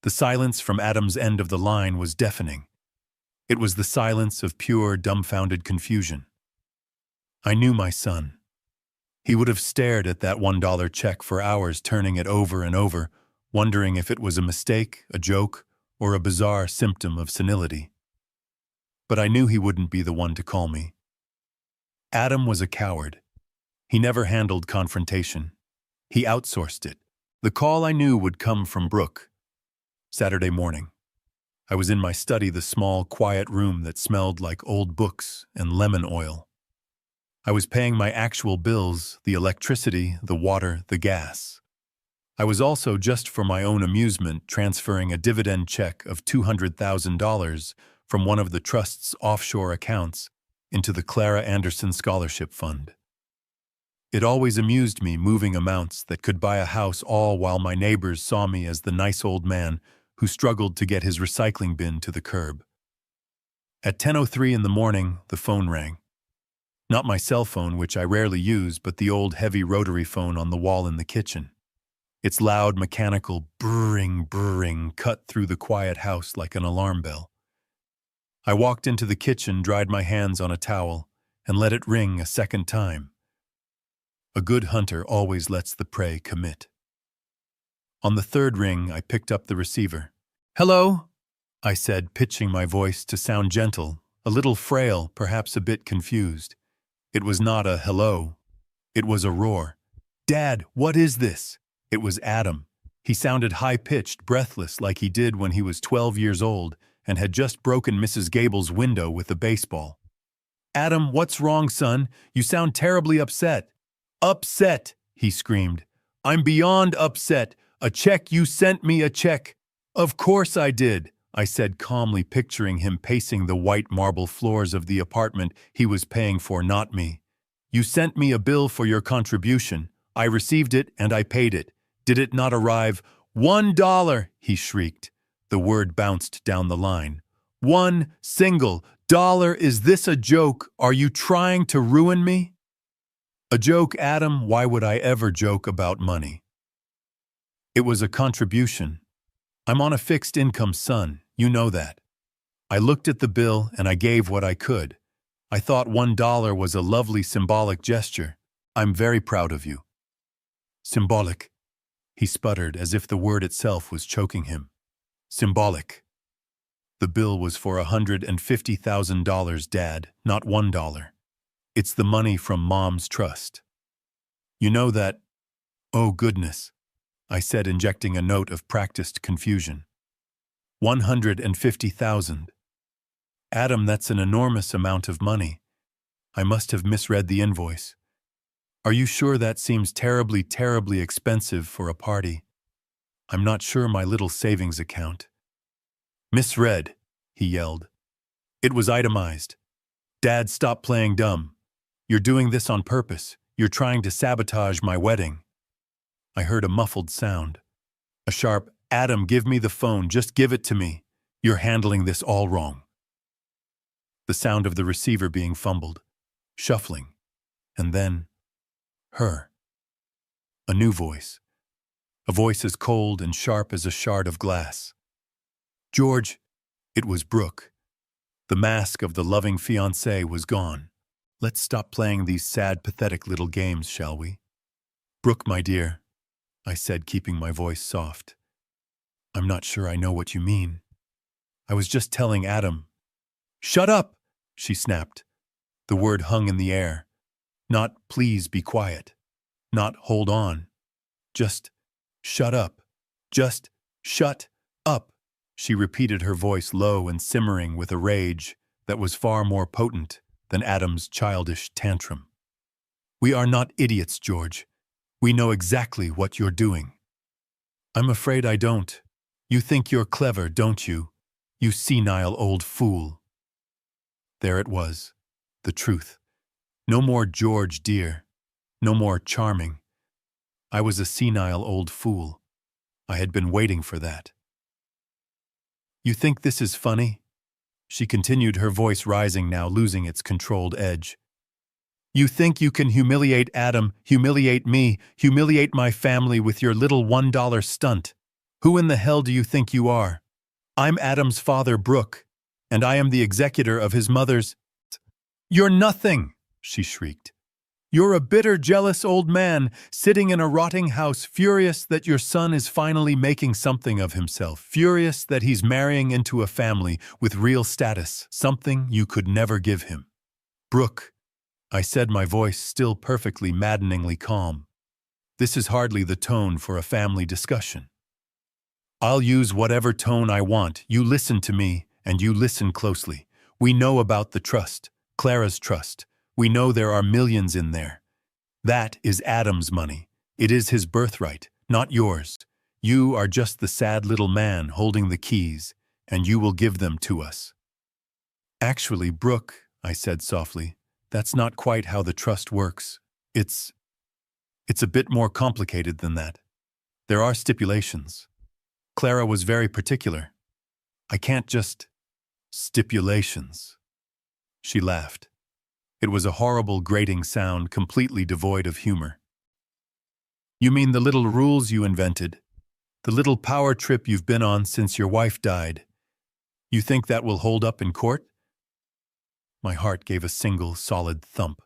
The silence from Adam's end of the line was deafening. It was the silence of pure, dumbfounded confusion. I knew my son. He would have stared at that $1 check for hours, turning it over and over, wondering if it was a mistake, a joke, or a bizarre symptom of senility. But I knew he wouldn't be the one to call me. Adam was a coward. He never handled confrontation. He outsourced it. The call I knew would come from Brooke. Saturday morning. I was in my study, the small, quiet room that smelled like old books and lemon oil. I was paying my actual bills, the electricity, the water, the gas. I was also, just for my own amusement, transferring a dividend check of $200,000 from one of the trust's offshore accounts into the Clara Anderson Scholarship Fund. It always amused me moving amounts that could buy a house, all while my neighbors saw me as the nice old man who struggled to get his recycling bin to the curb. At 10:03 in the morning, the phone rang. Not my cell phone, which I rarely use, but the old heavy rotary phone on the wall in the kitchen. Its loud mechanical brrring cut through the quiet house like an alarm bell. I walked into the kitchen, dried my hands on a towel, and let it ring a second time. A good hunter always lets the prey commit. On the third ring, I picked up the receiver. "Hello?" I said, pitching my voice to sound gentle, a little frail, perhaps a bit confused. It was not a hello. It was a roar. "Dad, what is this?" It was Adam. He sounded high-pitched, breathless, like he did when he was 12 years old and had just broken Mrs. Gable's window with a baseball. "Adam, what's wrong, son? You sound terribly upset." "Upset!" he screamed. "I'm beyond upset. A check, you sent me a check." "Of course I did," I said calmly, picturing him pacing the white marble floors of the apartment he was paying for, not me. "You sent me a bill for your contribution. I received it and I paid it. Did it not arrive?" $1, he shrieked. The word bounced down the line. $1 Is this a joke? Are you trying to ruin me? A joke, Adam? Why would I ever joke about money? It was a contribution. I'm on a fixed income, son. You know that. I looked at the bill and I gave what I could. I thought $1 was a lovely symbolic gesture. I'm very proud of you. Symbolic. He sputtered as if the word itself was choking him. Symbolic. The bill was for $150,000, Dad, not $1. It's the money from Mom's trust. You know that? Oh, goodness, I said, injecting a note of practiced confusion. 150,000. Adam, that's an enormous amount of money. I must have misread the invoice. Are you sure that seems terribly, terribly expensive for a party? I'm not sure my little savings account. Misread, he yelled. It was itemized. Dad, stop playing dumb. You're doing this on purpose. You're trying to sabotage my wedding. I heard a muffled sound. A sharp, Adam, give me the phone. Just give it to me. You're handling this all wrong. The sound of the receiver being fumbled, shuffling, and then her. A new voice. A voice as cold and sharp as a shard of glass. George, it was Brooke. The mask of the loving fiancé was gone. Let's stop playing these sad, pathetic little games, shall we? Brooke, my dear, I said, keeping my voice soft. I'm not sure I know what you mean. I was just telling Adam. Shut up, she snapped. The word hung in the air. Not please be quiet. Not hold on. Just shut up. Just shut up. She repeated, her voice low and simmering with a rage that was far more potent than Adam's childish tantrum. We are not idiots, George. We know exactly what you're doing. I'm afraid I don't. You think you're clever, don't you? You senile old fool. There it was, the truth. No more George, dear. No more charming. I was a senile old fool. I had been waiting for that. You think this is funny? She continued, her voice rising now, losing its controlled edge. You think you can humiliate Adam, humiliate me, humiliate my family with your little $1 stunt? Who in the hell do you think you are? I'm Adam's father, Brooke, and I am the executor of his mother's— You're nothing, she shrieked. You're a bitter, jealous old man sitting in a rotting house, furious that your son is finally making something of himself, furious that he's marrying into a family with real status, something you could never give him. Brooke, I said, my voice still perfectly, maddeningly calm. This is hardly the tone for a family discussion. I'll use whatever tone I want. You listen to me, and you listen closely. We know about the trust, Clara's trust. We know there are millions in there. That is Adam's money. It is his birthright, not yours. You are just the sad little man holding the keys, and you will give them to us. Actually, Brooke, I said softly, that's not quite how the trust works. It's a bit more complicated than that. There are stipulations. Clara was very particular. I can't just— Stipulations. She laughed. It was a horrible, grating sound, completely devoid of humor. You mean the little rules you invented? The little power trip you've been on since your wife died? You think that will hold up in court? My heart gave a single, solid thump.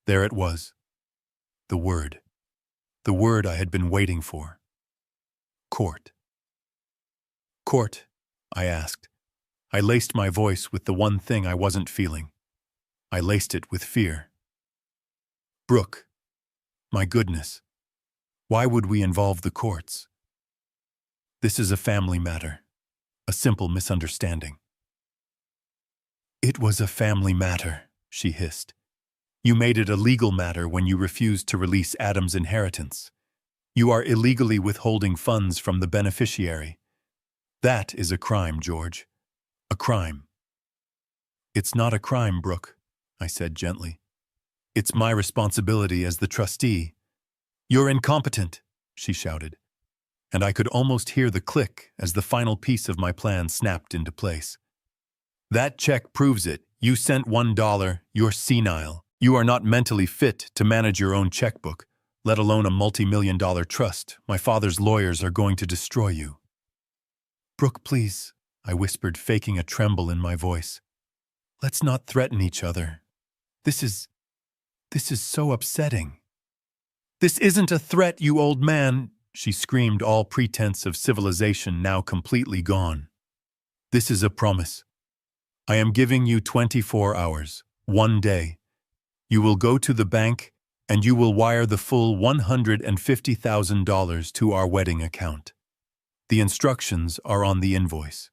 There it was. The word. The word I had been waiting for. Court. Court, I asked. I laced my voice with the one thing I wasn't feeling. I laced it with fear. Brooke, my goodness, why would we involve the courts? This is a family matter, a simple misunderstanding. It was a family matter, she hissed. You made it a legal matter when you refused to release Adam's inheritance. You are illegally withholding funds from the beneficiary. That is a crime, George. A crime. It's not a crime, Brooke, I said gently. It's my responsibility as the trustee. You're incompetent, she shouted, and I could almost hear the click as the final piece of my plan snapped into place. That check proves it. You sent $1. You're senile. You are not mentally fit to manage your own checkbook, let alone a multi-million-dollar trust. My father's lawyers are going to destroy you. Brooke, please, I whispered, faking a tremble in my voice. Let's not threaten each other. This is so upsetting. This isn't a threat, you old man, she screamed, all pretense of civilization now completely gone. This is a promise. I am giving you 24 hours, 1 day. You will go to the bank and you will wire the full $150,000 to our wedding account. The instructions are on the invoice.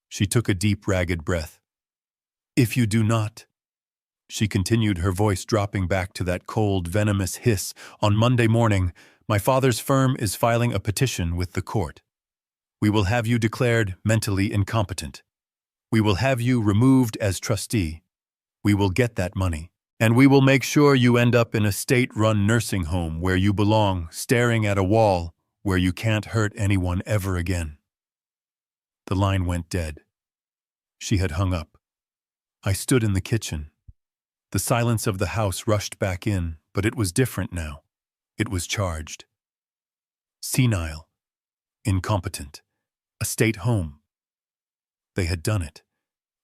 She took a deep, ragged breath. If you do not, she continued, her voice dropping back to that cold, venomous hiss, on Monday morning, my father's firm is filing a petition with the court. We will have you declared mentally incompetent. We will have you removed as trustee. We will get that money. And we will make sure you end up in a state-run nursing home where you belong, staring at a wall where you can't hurt anyone ever again. The line went dead. She had hung up. I stood in the kitchen. The silence of the house rushed back in, but it was different now. It was charged. Senile, incompetent, a state home. They had done it.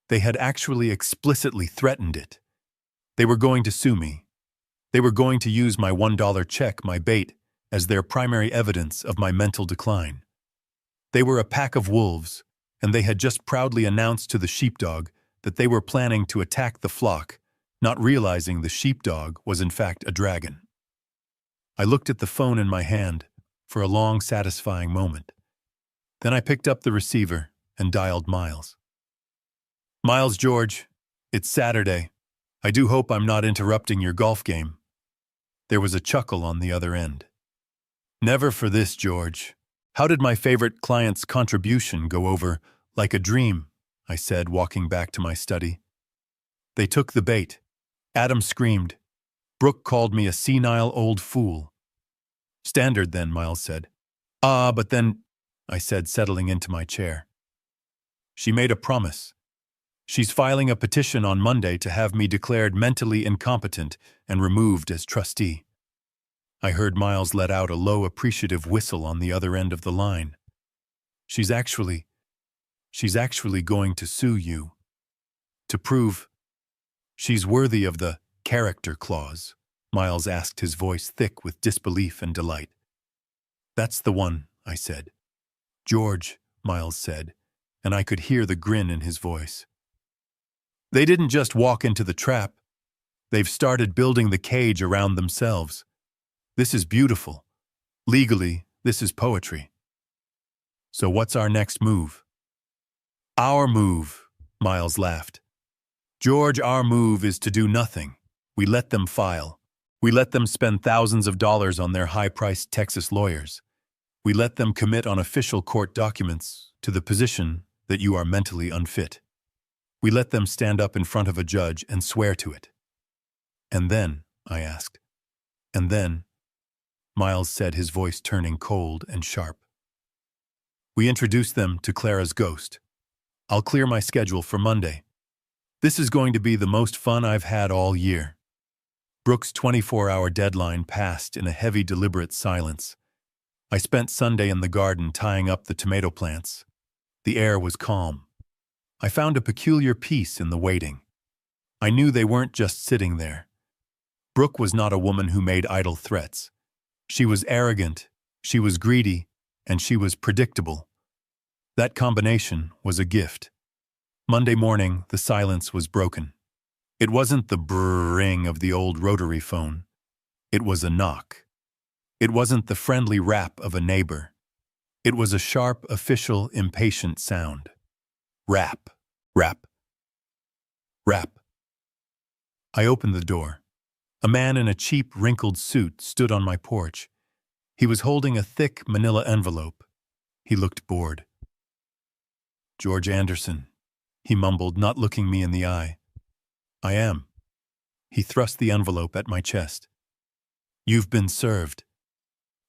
They had actually explicitly threatened it. They were going to sue me. They were going to use my $1 check, my bait, as their primary evidence of my mental decline. They were a pack of wolves, and they had just proudly announced to the sheepdog that they were planning to attack the flock, not realizing the sheepdog was in fact a dragon. I looked at the phone in my hand for a long, satisfying moment. Then I picked up the receiver and dialed Miles. "Miles, George, it's Saturday. I do hope I'm not interrupting your golf game." There was a chuckle on the other end. "Never for this, George. How did my favorite client's contribution go over like a dream?" I said, walking back to my study. "They took the bait." Adam screamed. "Brooke called me a senile old fool." "Standard then," Miles said. But then," I said, settling into my chair. "She made a promise. She's filing a petition on Monday to have me declared mentally incompetent and removed as trustee." I heard Miles let out a low, appreciative whistle on the other end of the line. She's actually going to sue you. To prove she's worthy of the character clause," Miles asked, his voice thick with disbelief and delight. "That's the one," I said. "George," Miles said, and I could hear the grin in his voice. "They didn't just walk into the trap. They've started building the cage around themselves. This is beautiful. Legally, this is poetry. So what's our next move?" "Our move," Miles laughed. "George, our move is to do nothing. We let them file. We let them spend thousands of dollars on their high-priced Texas lawyers. We let them commit on official court documents to the position that you are mentally unfit. We let them stand up in front of a judge and swear to it." "And then?" I asked. "And then," Miles said, his voice turning cold and sharp, "we introduce them to Clara's ghost. I'll clear my schedule for Monday. This is going to be the most fun I've had all year." Brooke's 24-hour deadline passed in a heavy, deliberate silence. I spent Sunday in the garden tying up the tomato plants. The air was calm. I found a peculiar peace in the waiting. I knew they weren't just sitting there. Brooke was not a woman who made idle threats. She was arrogant, she was greedy, and she was predictable. That combination was a gift. Monday morning, the silence was broken. It wasn't the brrring of the old rotary phone. It was a knock. It wasn't the friendly rap of a neighbor. It was a sharp, official, impatient sound. Rap, rap, rap. I opened the door. A man in a cheap, wrinkled suit stood on my porch. He was holding a thick manila envelope. He looked bored. "George Anderson," he mumbled, not looking me in the eye. "I am." He thrust the envelope at my chest. "You've been served."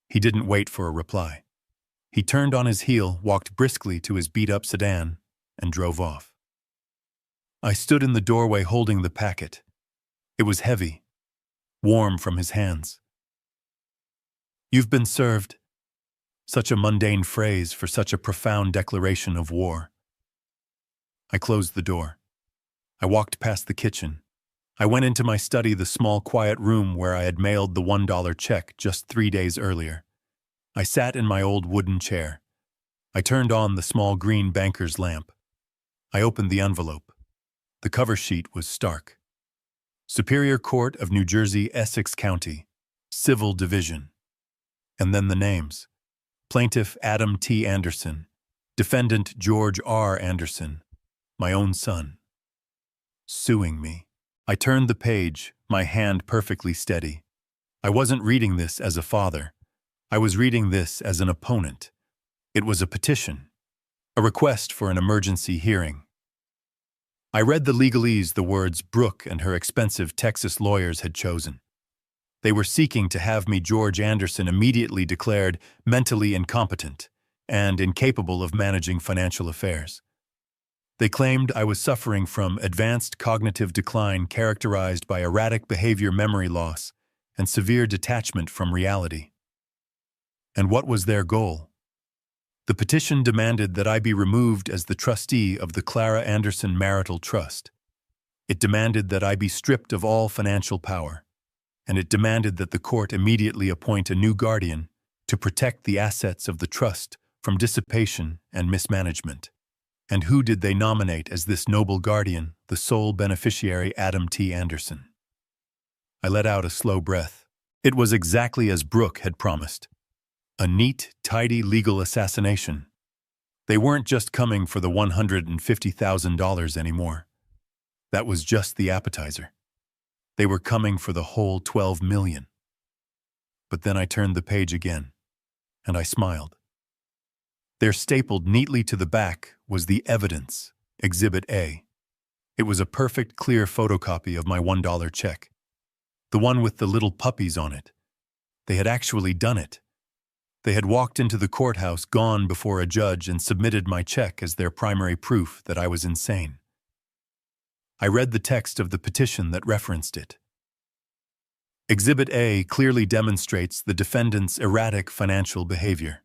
He didn't wait for a reply. He turned on his heel, walked briskly to his beat-up sedan, and drove off. I stood in the doorway holding the packet. It was heavy, warm from his hands. "You've been served." Such a mundane phrase for such a profound declaration of war. I closed the door. I walked past the kitchen. I went into my study, the small, quiet room where I had mailed the $1 check just 3 days earlier. I sat in my old wooden chair. I turned on the small green banker's lamp. I opened the envelope. The cover sheet was stark. Superior Court of New Jersey, Essex County, Civil Division. And then the names. Plaintiff Adam T. Anderson. Defendant George R. Anderson. My own son. Suing me. I turned the page, my hand perfectly steady. I wasn't reading this as a father. I was reading this as an opponent. It was a petition. A request for an emergency hearing. I read the legalese the words Brooke and her expensive Texas lawyers had chosen. They were seeking to have me, George Anderson, immediately declared mentally incompetent and incapable of managing financial affairs. They claimed I was suffering from advanced cognitive decline characterized by erratic behavior, memory loss, and severe detachment from reality. And what was their goal? The petition demanded that I be removed as the trustee of the Clara Anderson Marital Trust. It demanded that I be stripped of all financial power, and it demanded that the court immediately appoint a new guardian to protect the assets of the trust from dissipation and mismanagement. And who did they nominate as this noble guardian, the sole beneficiary Adam T. Anderson? I let out a slow breath. It was exactly as Brooke had promised. A neat, tidy legal assassination. They weren't just coming for the $150,000 anymore. That was just the appetizer. They were coming for the whole $12 million. But then I turned the page again, and I smiled. There, stapled neatly to the back, was the evidence, Exhibit A. It was a perfect, clear photocopy of my $1 check. The one with the little puppies on it. They had actually done it. They had walked into the courthouse, gone before a judge, and submitted my check as their primary proof that I was insane. I read the text of the petition that referenced it. Exhibit A clearly demonstrates the defendant's erratic financial behavior.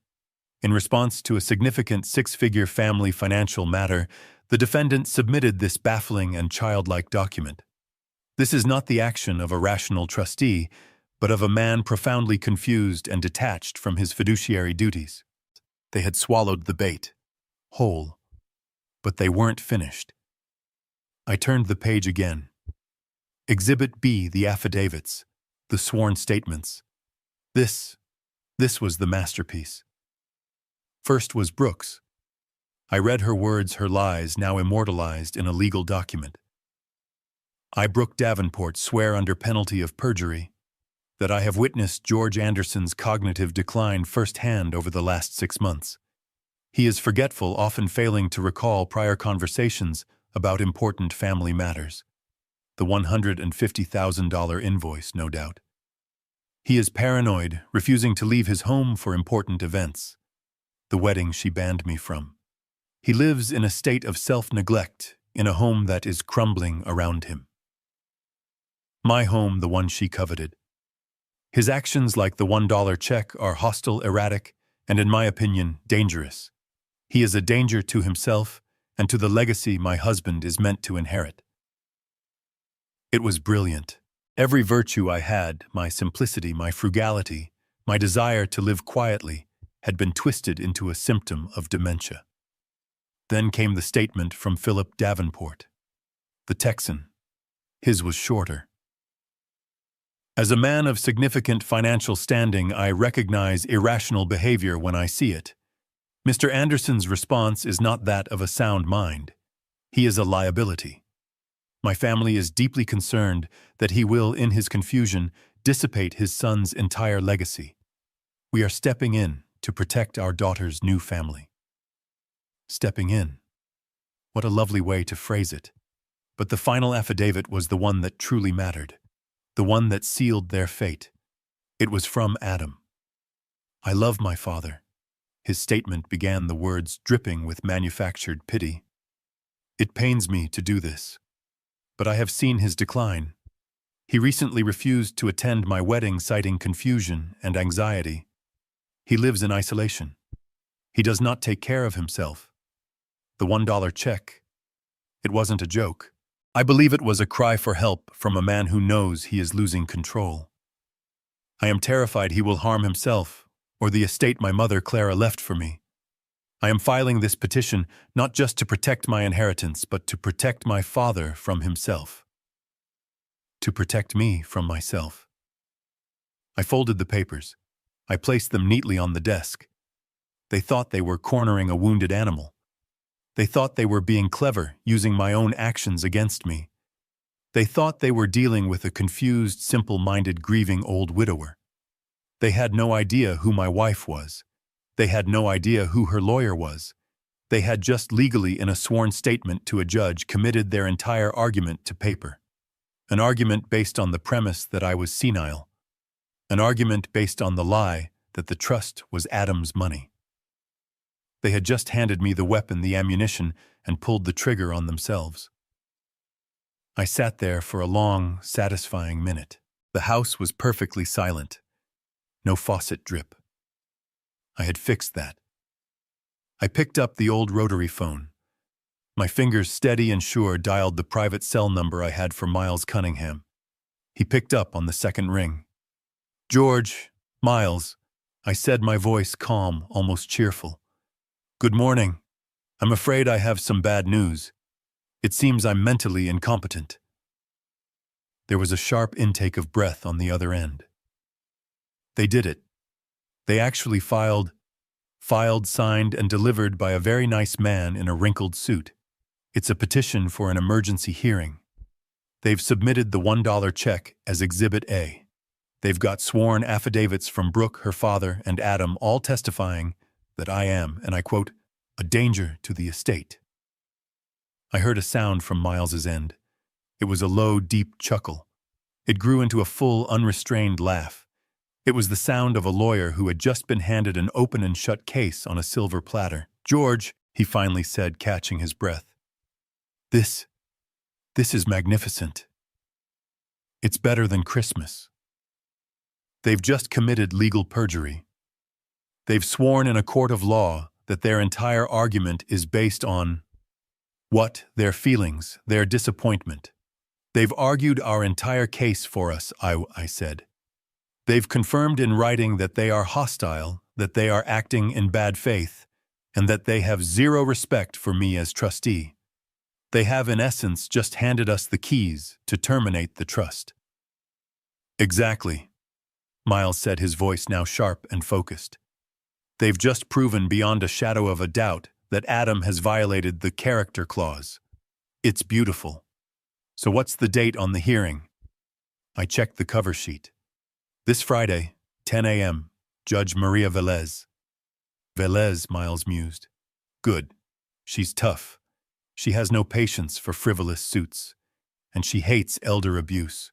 In response to a significant six-figure family financial matter, the defendant submitted this baffling and childlike document. This is not the action of a rational trustee, but of a man profoundly confused and detached from his fiduciary duties. They had swallowed the bait, whole, but they weren't finished. I turned the page again. Exhibit B, the affidavits, the sworn statements. This was the masterpiece. First was Brooke's. I read her words, her lies, now immortalized in a legal document. I, Brooke Davenport, swear under penalty of perjury that I have witnessed George Anderson's cognitive decline firsthand over the last 6 months. He is forgetful, often failing to recall prior conversations about important family matters. The $150,000 invoice, no doubt. He is paranoid, refusing to leave his home for important events. The wedding she banned me from. He lives in a state of self-neglect, in a home that is crumbling around him. My home, the one she coveted. His actions, like the $1 check, are hostile, erratic, and, in my opinion, dangerous. He is a danger to himself and to the legacy my husband is meant to inherit. It was brilliant. Every virtue I had, my simplicity, my frugality, my desire to live quietly, had been twisted into a symptom of dementia. Then came the statement from Philip Davenport, the Texan. His was shorter. As a man of significant financial standing, I recognize irrational behavior when I see it. Mr. Anderson's response is not that of a sound mind. He is a liability. My family is deeply concerned that he will, in his confusion, dissipate his son's entire legacy. We are stepping in to protect our daughter's new family. Stepping in. What a lovely way to phrase it. But the final affidavit was the one that truly mattered, the one that sealed their fate. It was from Adam. I love my father. His statement began, the words dripping with manufactured pity. It pains me to do this, but I have seen his decline. He recently refused to attend my wedding, citing confusion and anxiety. He lives in isolation. He does not take care of himself. The $1 check, it wasn't a joke. I believe it was a cry for help from a man who knows he is losing control. I am terrified he will harm himself or the estate my mother Clara left for me. I am filing this petition not just to protect my inheritance, but to protect my father from himself. To protect me from myself. I folded the papers. I placed them neatly on the desk. They thought they were cornering a wounded animal. They thought they were being clever, using my own actions against me. They thought they were dealing with a confused, simple-minded, grieving old widower. They had no idea who my wife was. They had no idea who her lawyer was. They had just legally, in a sworn statement to a judge, committed their entire argument to paper. An argument based on the premise that I was senile. An argument based on the lie that the trust was Adam's money. They had just handed me the weapon, the ammunition, and pulled the trigger on themselves. I sat there for a long, satisfying minute. The house was perfectly silent. No faucet drip. I had fixed that. I picked up the old rotary phone. My fingers, steady and sure, dialed the private cell number I had for Miles Cunningham. He picked up on the second ring. "George, Miles," I said, my voice calm, almost cheerful. "Good morning. I'm afraid I have some bad news. It seems I'm mentally incompetent." There was a sharp intake of breath on the other end. They did it. They actually filed, signed, and delivered by a very nice man in a wrinkled suit. It's a petition for an emergency hearing. They've submitted the $1 check as Exhibit A. They've got sworn affidavits from Brooke, her father, and Adam, all testifying that I am, and I quote, "a danger to the estate." I heard a sound from Miles's end. It was a low, deep chuckle. It grew into a full, unrestrained laugh. It was the sound of a lawyer who had just been handed an open and shut case on a silver platter. "George," he finally said, catching his breath. This is magnificent. It's better than Christmas. They've just committed legal perjury. They've sworn in a court of law that their entire argument is based on what? Their feelings, their disappointment. They've argued our entire case for us, I said. They've confirmed in writing that they are hostile, that they are acting in bad faith, and that they have zero respect for me as trustee. They have, in essence, just handed us the keys to terminate the trust. Exactly, Miles said, his voice now sharp and focused. They've just proven beyond a shadow of a doubt that Adam has violated the character clause. It's beautiful. So what's the date on the hearing? I checked the cover sheet. This Friday, 10 a.m., Judge Maria Velez. Velez, Miles mused. Good. She's tough. She has no patience for frivolous suits, and she hates elder abuse.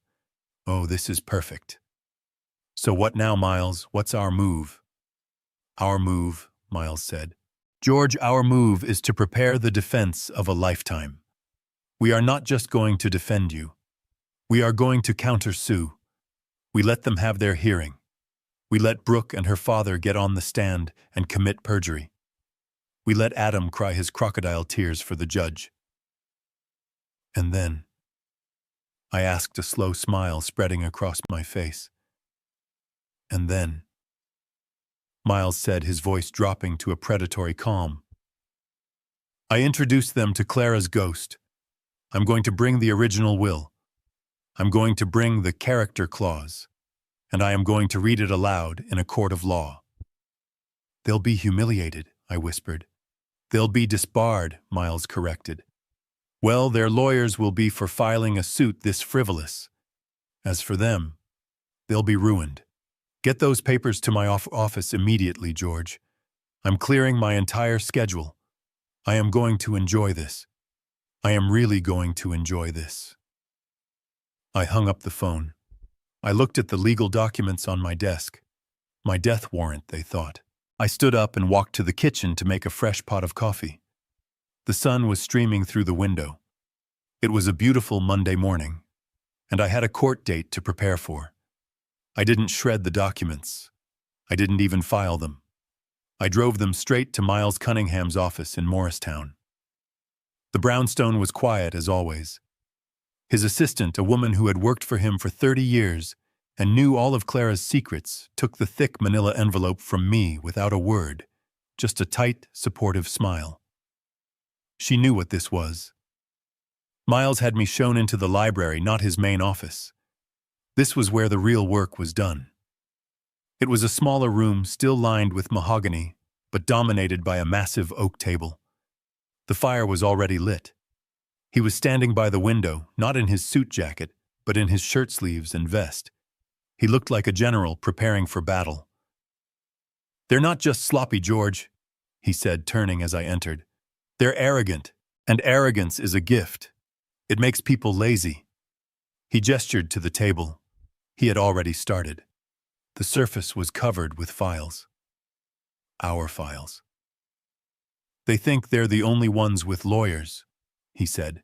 Oh, this is perfect. So what now, Miles? What's our move? Our move, Miles said. George, our move is to prepare the defense of a lifetime. We are not just going to defend you. We are going to countersue. We let them have their hearing. We let Brooke and her father get on the stand and commit perjury. We let Adam cry his crocodile tears for the judge. And then, I asked, a slow smile spreading across my face. And then, Miles said, his voice dropping to a predatory calm, I introduced them to Clara's ghost. I'm going to bring the original will. I'm going to bring the character clause. And I am going to read it aloud in a court of law. They'll be humiliated, I whispered. They'll be disbarred, Miles corrected. Well, their lawyers will be for filing a suit this frivolous. As for them, they'll be ruined. Get those papers to my office immediately, George. I'm clearing my entire schedule. I am going to enjoy this. I am really going to enjoy this. I hung up the phone. I looked at the legal documents on my desk. My death warrant, they thought. I stood up and walked to the kitchen to make a fresh pot of coffee. The sun was streaming through the window. It was a beautiful Monday morning, and I had a court date to prepare for. I didn't shred the documents. I didn't even file them. I drove them straight to Miles Cunningham's office in Morristown. The brownstone was quiet as always. His assistant, a woman who had worked for him for 30 years and knew all of Clara's secrets, took the thick manila envelope from me without a word, just a tight, supportive smile. She knew what this was. Miles had me shown into the library, not his main office. This was where the real work was done. It was a smaller room, still lined with mahogany, but dominated by a massive oak table. The fire was already lit. He was standing by the window, not in his suit jacket, but in his shirt sleeves and vest. He looked like a general preparing for battle. They're not just sloppy, George, he said, turning as I entered. They're arrogant, and arrogance is a gift. It makes people lazy. He gestured to the table. He had already started. The surface was covered with files. Our files. They think they're the only ones with lawyers, he said.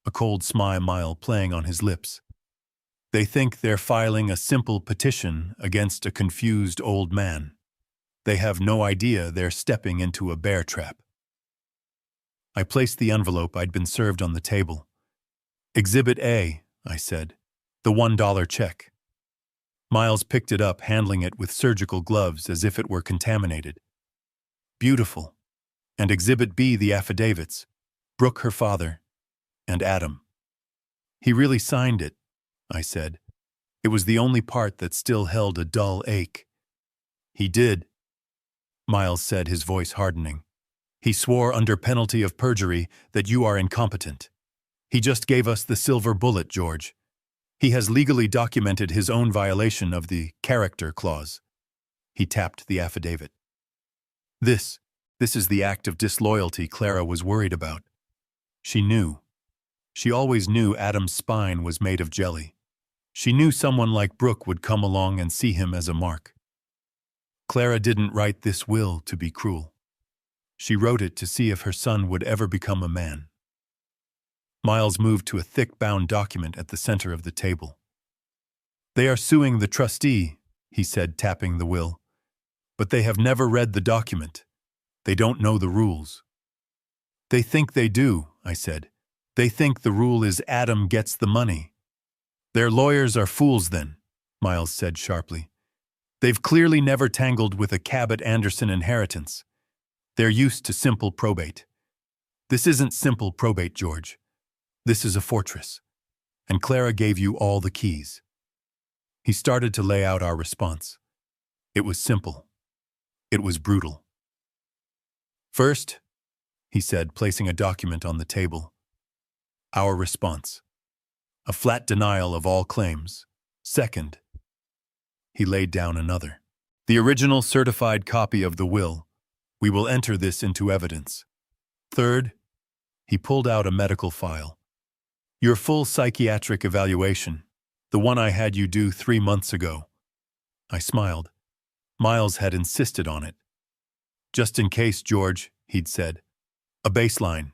A cold smile playing on his lips. They think they're filing a simple petition against a confused old man. They have no idea they're stepping into a bear trap. I placed the envelope I'd been served on the table. "Exhibit A," I said, "the $1 check." Miles picked it up, handling it with surgical gloves as if it were contaminated. "Beautiful. And Exhibit B, the affidavits. Brooke, her father, and Adam." "He really signed it," I said. It was the only part that still held a dull ache. "He did," Miles said, his voice hardening. "He swore under penalty of perjury that you are incompetent. He just gave us the silver bullet, George. He has legally documented his own violation of the character clause." He tapped the affidavit. This is the act of disloyalty Clara was worried about. She knew. She always knew Adam's spine was made of jelly. She knew someone like Brooke would come along and see him as a mark. Clara didn't write this will to be cruel. She wrote it to see if her son would ever become a man. Miles moved to a thick bound document at the center of the table. "They are suing the trustee," he said, tapping the will. "But they have never read the document. They don't know the rules." "They think they do," I said. "They think the rule is Adam gets the money." "Their lawyers are fools then," Miles said sharply. "They've clearly never tangled with a Cabot-Anderson inheritance. They're used to simple probate. This isn't simple probate, George. This is a fortress. And Clara gave you all the keys." He started to lay out our response. It was simple. It was brutal. "First," he said, placing a document on the table, "our response. A flat denial of all claims. Second," he laid down another, "the original certified copy of the will. We will enter this into evidence. Third," he pulled out a medical file. "Your full psychiatric evaluation, the one I had you do 3 months ago." I smiled. Miles had insisted on it. "Just in case, George," he'd said. "A baseline."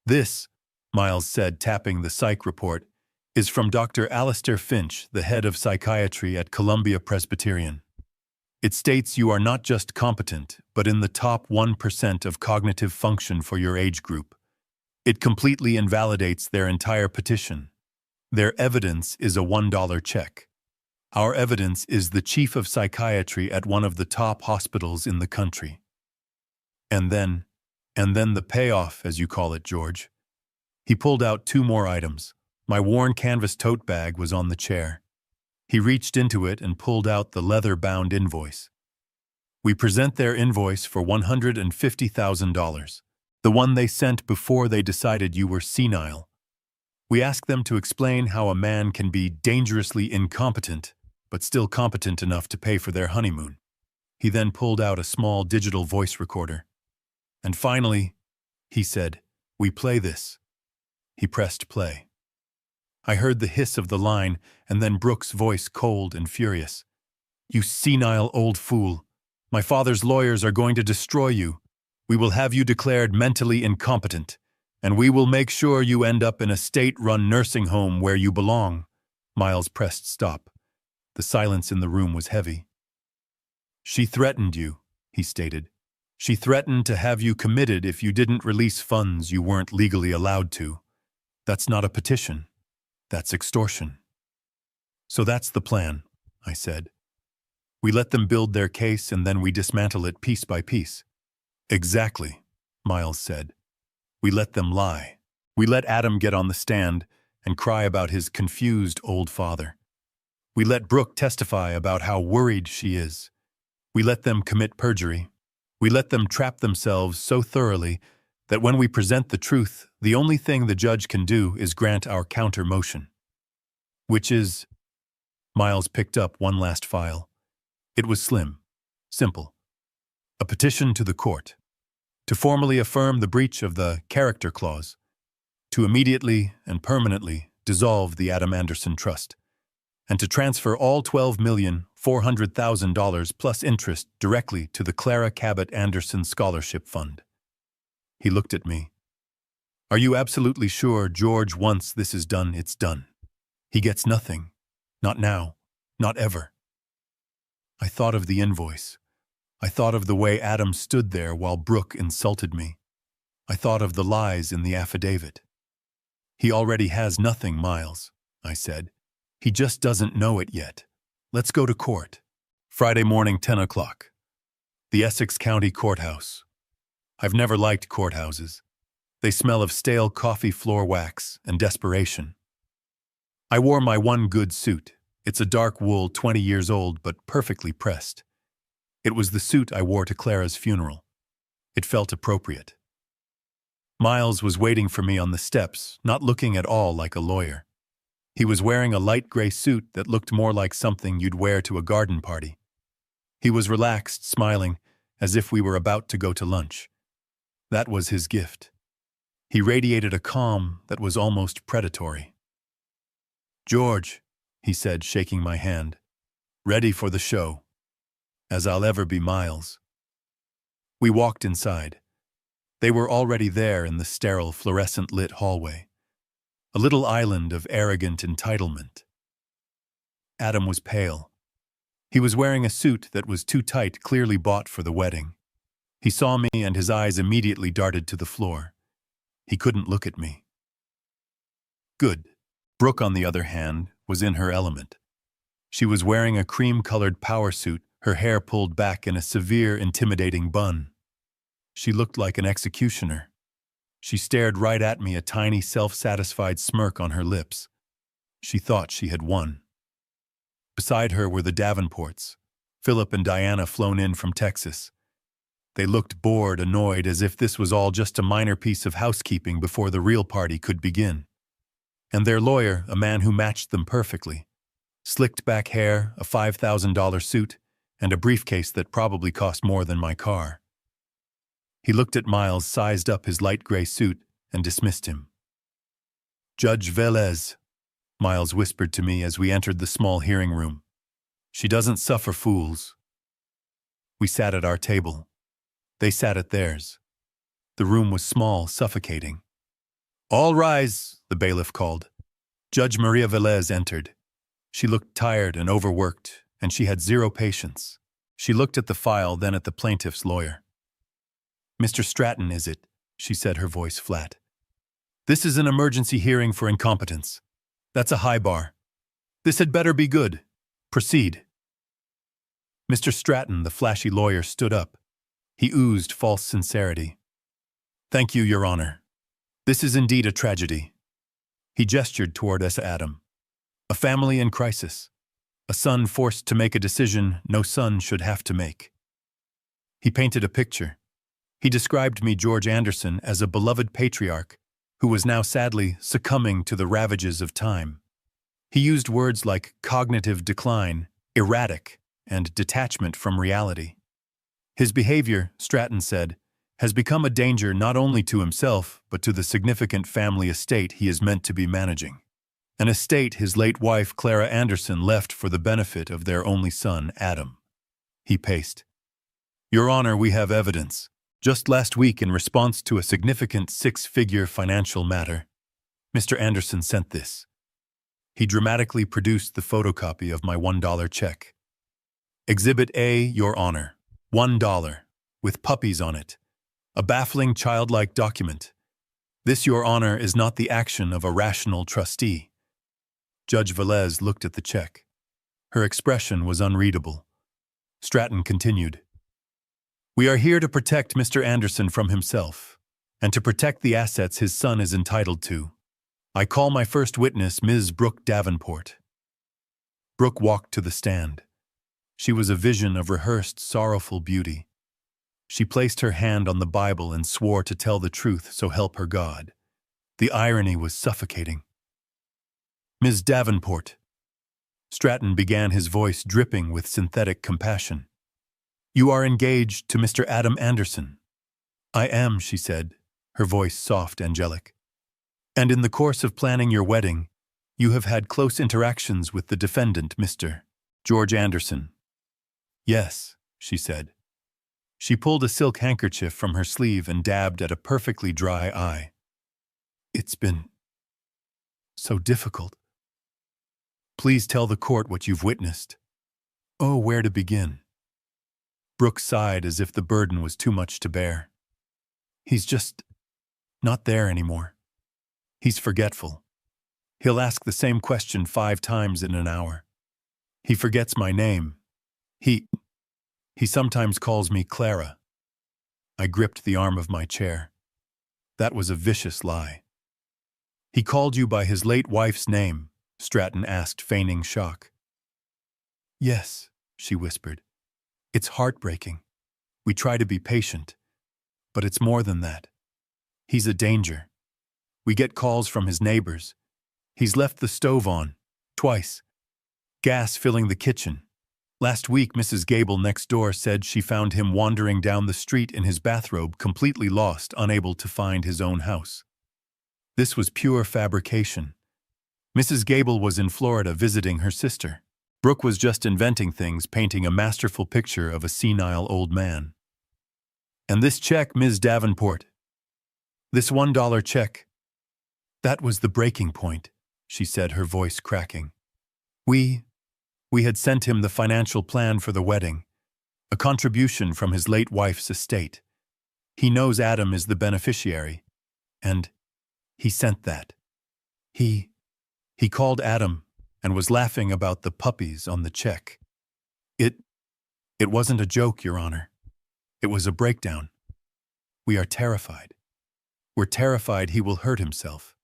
"This," Miles said, tapping the psych report, "is from Dr. Alistair Finch, the head of psychiatry at Columbia Presbyterian. It states you are not just competent, but in the top 1% of cognitive function for your age group. It completely invalidates their entire petition. Their evidence is a $1 check. Our evidence is the chief of psychiatry at one of the top hospitals in the country. And then the payoff, as you call it, George." He pulled out 2 more items. My worn canvas tote bag was on the chair. He reached into it and pulled out the leather-bound invoice. "We present their invoice for $150,000, the one they sent before they decided you were senile. We ask them to explain how a man can be dangerously incompetent, but still competent enough to pay for their honeymoon." He then pulled out a small digital voice recorder. "And finally," he said, "we play this." He pressed play. I heard the hiss of the line, and then Brooke's voice, cold and furious. "You senile old fool. My father's lawyers are going to destroy you. We will have you declared mentally incompetent, and we will make sure you end up in a state-run nursing home where you belong." Miles pressed stop. The silence in the room was heavy. "She threatened you," he stated. "She threatened to have you committed if you didn't release funds you weren't legally allowed to. That's not a petition. That's extortion." "So that's the plan," I said. "We let them build their case and then we dismantle it piece by piece." "Exactly," Miles said. "We let them lie. We let Adam get on the stand and cry about his confused old father. We let Brooke testify about how worried she is. We let them commit perjury. We let them trap themselves so thoroughly that when we present the truth, the only thing the judge can do is grant our counter motion. Which is..." Miles picked up one last file. It was slim, simple. A petition to the court, to formally affirm the breach of the character clause, to immediately and permanently dissolve the Adam Anderson Trust, and to transfer all $12,400,000 plus interest directly to the Clara Cabot Anderson Scholarship Fund. He looked at me. "Are you absolutely sure, George, once this is done, it's done? He gets nothing. Not now. Not ever. I thought of the invoice. I thought of the way Adam stood there while Brooke insulted me. I thought of the lies in the affidavit. He already has nothing, Miles, I said. He just doesn't know it yet. Let's go to court. Friday morning, 10 o'clock. The Essex County Courthouse. I've never liked courthouses. They smell of stale coffee floor wax and desperation. I wore my one good suit. It's a dark wool, 20 years old, but perfectly pressed. It was the suit I wore to Clara's funeral. It felt appropriate. Miles was waiting for me on the steps, not looking at all like a lawyer. He was wearing a light gray suit that looked more like something you'd wear to a garden party. He was relaxed, smiling, as if we were about to go to lunch. That was his gift. He radiated a calm that was almost predatory. "George," he said, shaking my hand, "ready for the show. As I'll ever be, Miles." We walked inside. They were already there in the sterile, fluorescent-lit hallway. A little island of arrogant entitlement. Adam was pale. He was wearing a suit that was too tight, clearly bought for the wedding. He saw me and his eyes immediately darted to the floor. He couldn't look at me. Good. Brooke, on the other hand, was in her element. She was wearing a cream-colored power suit, her hair pulled back in a severe, intimidating bun. She looked like an executioner. She stared right at me, a tiny, self-satisfied smirk on her lips. She thought she had won. Beside her were the Davenports, Philip and Diana, flown in from Texas. They looked bored, annoyed, as if this was all just a minor piece of housekeeping before the real party could begin. And their lawyer, a man who matched them perfectly. Slicked back hair, a $5,000 suit, and a briefcase that probably cost more than my car. He looked at Miles, sized up his light gray suit, and dismissed him. "Judge Velez," Miles whispered to me as we entered the small hearing room. "She doesn't suffer fools." We sat at our table. They sat at theirs. The room was small, suffocating. "All rise," the bailiff called. Judge Maria Velez entered. She looked tired and overworked, and she had zero patience. She looked at the file, then at the plaintiff's lawyer. "Mr. Stratton, is it?" she said, her voice flat. "This is an emergency hearing for incompetence. That's a high bar. This had better be good. Proceed." Mr. Stratton, the flashy lawyer, stood up. He oozed false sincerity. "Thank you, Your Honor. This is indeed a tragedy." He gestured toward us, Adam. "A family in crisis. A son forced to make a decision no son should have to make." He painted a picture. He described me, George Anderson, as a beloved patriarch who was now sadly succumbing to the ravages of time. He used words like cognitive decline, erratic, and detachment from reality. His behavior, Stratton said, has become a danger not only to himself, but to the significant family estate he is meant to be managing. An estate his late wife, Clara Anderson, left for the benefit of their only son, Adam. He paced. "Your Honor, we have evidence. Just last week, in response to a significant six-figure financial matter, Mr. Anderson sent this." He dramatically produced the photocopy of my $1 check. "Exhibit A, Your Honor. $1, with puppies on it. A baffling, childlike document. This, Your Honor, is not the action of a rational trustee." Judge Velez looked at the check. Her expression was unreadable. Stratton continued. "We are here to protect Mr. Anderson from himself, and to protect the assets his son is entitled to. I call my first witness, Ms. Brooke Davenport." Brooke walked to the stand. She was a vision of rehearsed, sorrowful beauty. She placed her hand on the Bible and swore to tell the truth, so help her God. The irony was suffocating. "Ms. Davenport." Stratton began, his voice dripping with synthetic compassion. "You are engaged to Mr. Adam Anderson." "I am," she said, her voice soft, angelic. "And in the course of planning your wedding, you have had close interactions with the defendant, Mr. George Anderson." "Yes," she said. She pulled a silk handkerchief from her sleeve and dabbed at a perfectly dry eye. "It's been so difficult. Please tell the court what you've witnessed. Oh, where to begin? Brooke sighed as if the burden was too much to bear. He's just not there anymore. He's forgetful. He'll ask the same question 5 times in an hour. He forgets my name. He sometimes calls me Clara. I gripped the arm of my chair. That was a vicious lie. He called you by his late wife's name, Stratton asked, feigning shock. Yes, she whispered. It's heartbreaking. We try to be patient, but it's more than that. He's a danger. We get calls from his neighbors. He's left the stove on, twice. Gas filling the kitchen. Last week, Mrs. Gable next door said she found him wandering down the street in his bathrobe, completely lost, unable to find his own house. This was pure fabrication. Mrs. Gable was in Florida visiting her sister. Brooke was just inventing things, painting a masterful picture of a senile old man. And this check, Ms. Davenport. This $1 check. That was the breaking point, she said, her voice cracking. We had sent him the financial plan for the wedding, a contribution from his late wife's estate. He knows Adam is the beneficiary, and he sent that. He called Adam and was laughing about the puppies on the check. It wasn't a joke, Your Honor. It was a breakdown. We are terrified. We're terrified he will hurt himself.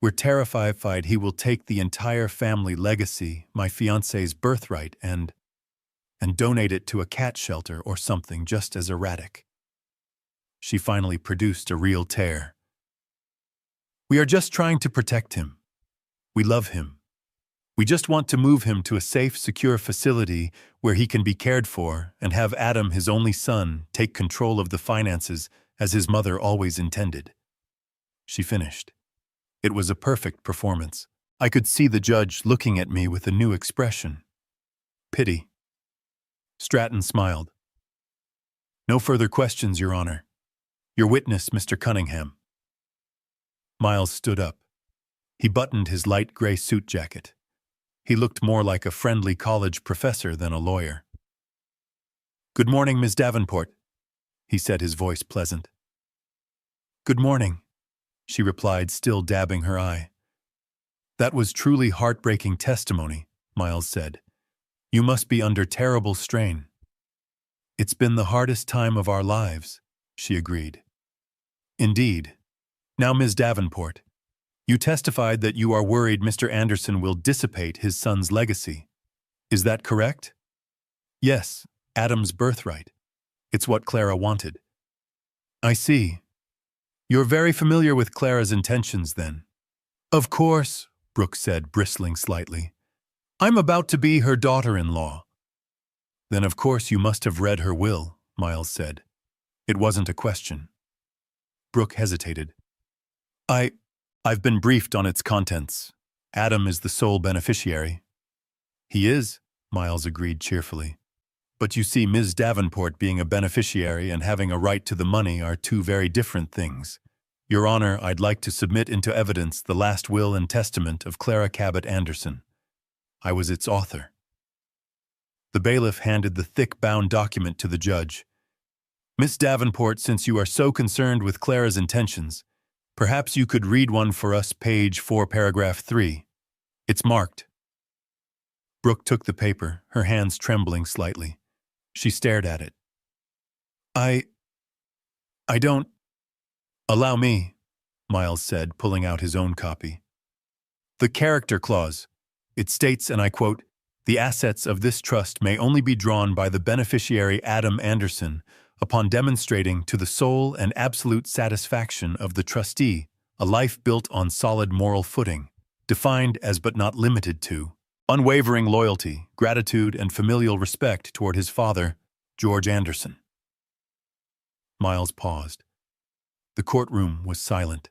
We're terrified he will take the entire family legacy, my fiancé's birthright, and donate it to a cat shelter or something just as erratic. She finally produced a real tear. We are just trying to protect him. We love him. We just want to move him to a safe, secure facility where he can be cared for and have Adam, his only son, take control of the finances as his mother always intended. She finished. It was a perfect performance. I could see the judge looking at me with a new expression. Pity. Stratton smiled. No further questions, Your Honor. Your witness, Mr. Cunningham. Miles stood up. He buttoned his light gray suit jacket. He looked more like a friendly college professor than a lawyer. Good morning, Ms. Davenport, he said, his voice pleasant. Good morning, she replied, still dabbing her eye. That was truly heartbreaking testimony, Miles said. You must be under terrible strain. It's been the hardest time of our lives, she agreed. Indeed. Now, Ms. Davenport, you testified that you are worried Mr. Anderson will dissipate his son's legacy. Is that correct? Yes, Adam's birthright. It's what Clara wanted. I see. You're very familiar with Clara's intentions, then. Of course, Brooke said, bristling slightly. I'm about to be her daughter-in-law. Then of course you must have read her will, Miles said. It wasn't a question. Brooke hesitated. I've been briefed on its contents. Adam is the sole beneficiary. He is, Miles agreed cheerfully. But you see, Ms. Davenport being a beneficiary and having a right to the money are two very different things. Your Honor, I'd like to submit into evidence the last will and testament of Clara Cabot Anderson. I was its author. The bailiff handed the thick bound document to the judge. Miss Davenport, since you are so concerned with Clara's intentions, perhaps you could read one for us, page 4, paragraph 3. It's marked. Brooke took the paper, her hands trembling slightly. She stared at it. I don't... Allow me, Miles said, pulling out his own copy. The character clause. It states, and I quote, "The assets of this trust may only be drawn by the beneficiary Adam Anderson upon demonstrating to the sole and absolute satisfaction of the trustee a life built on solid moral footing, defined as but not limited to unwavering loyalty, gratitude, and familial respect toward his father, George Anderson." Miles paused. The courtroom was silent.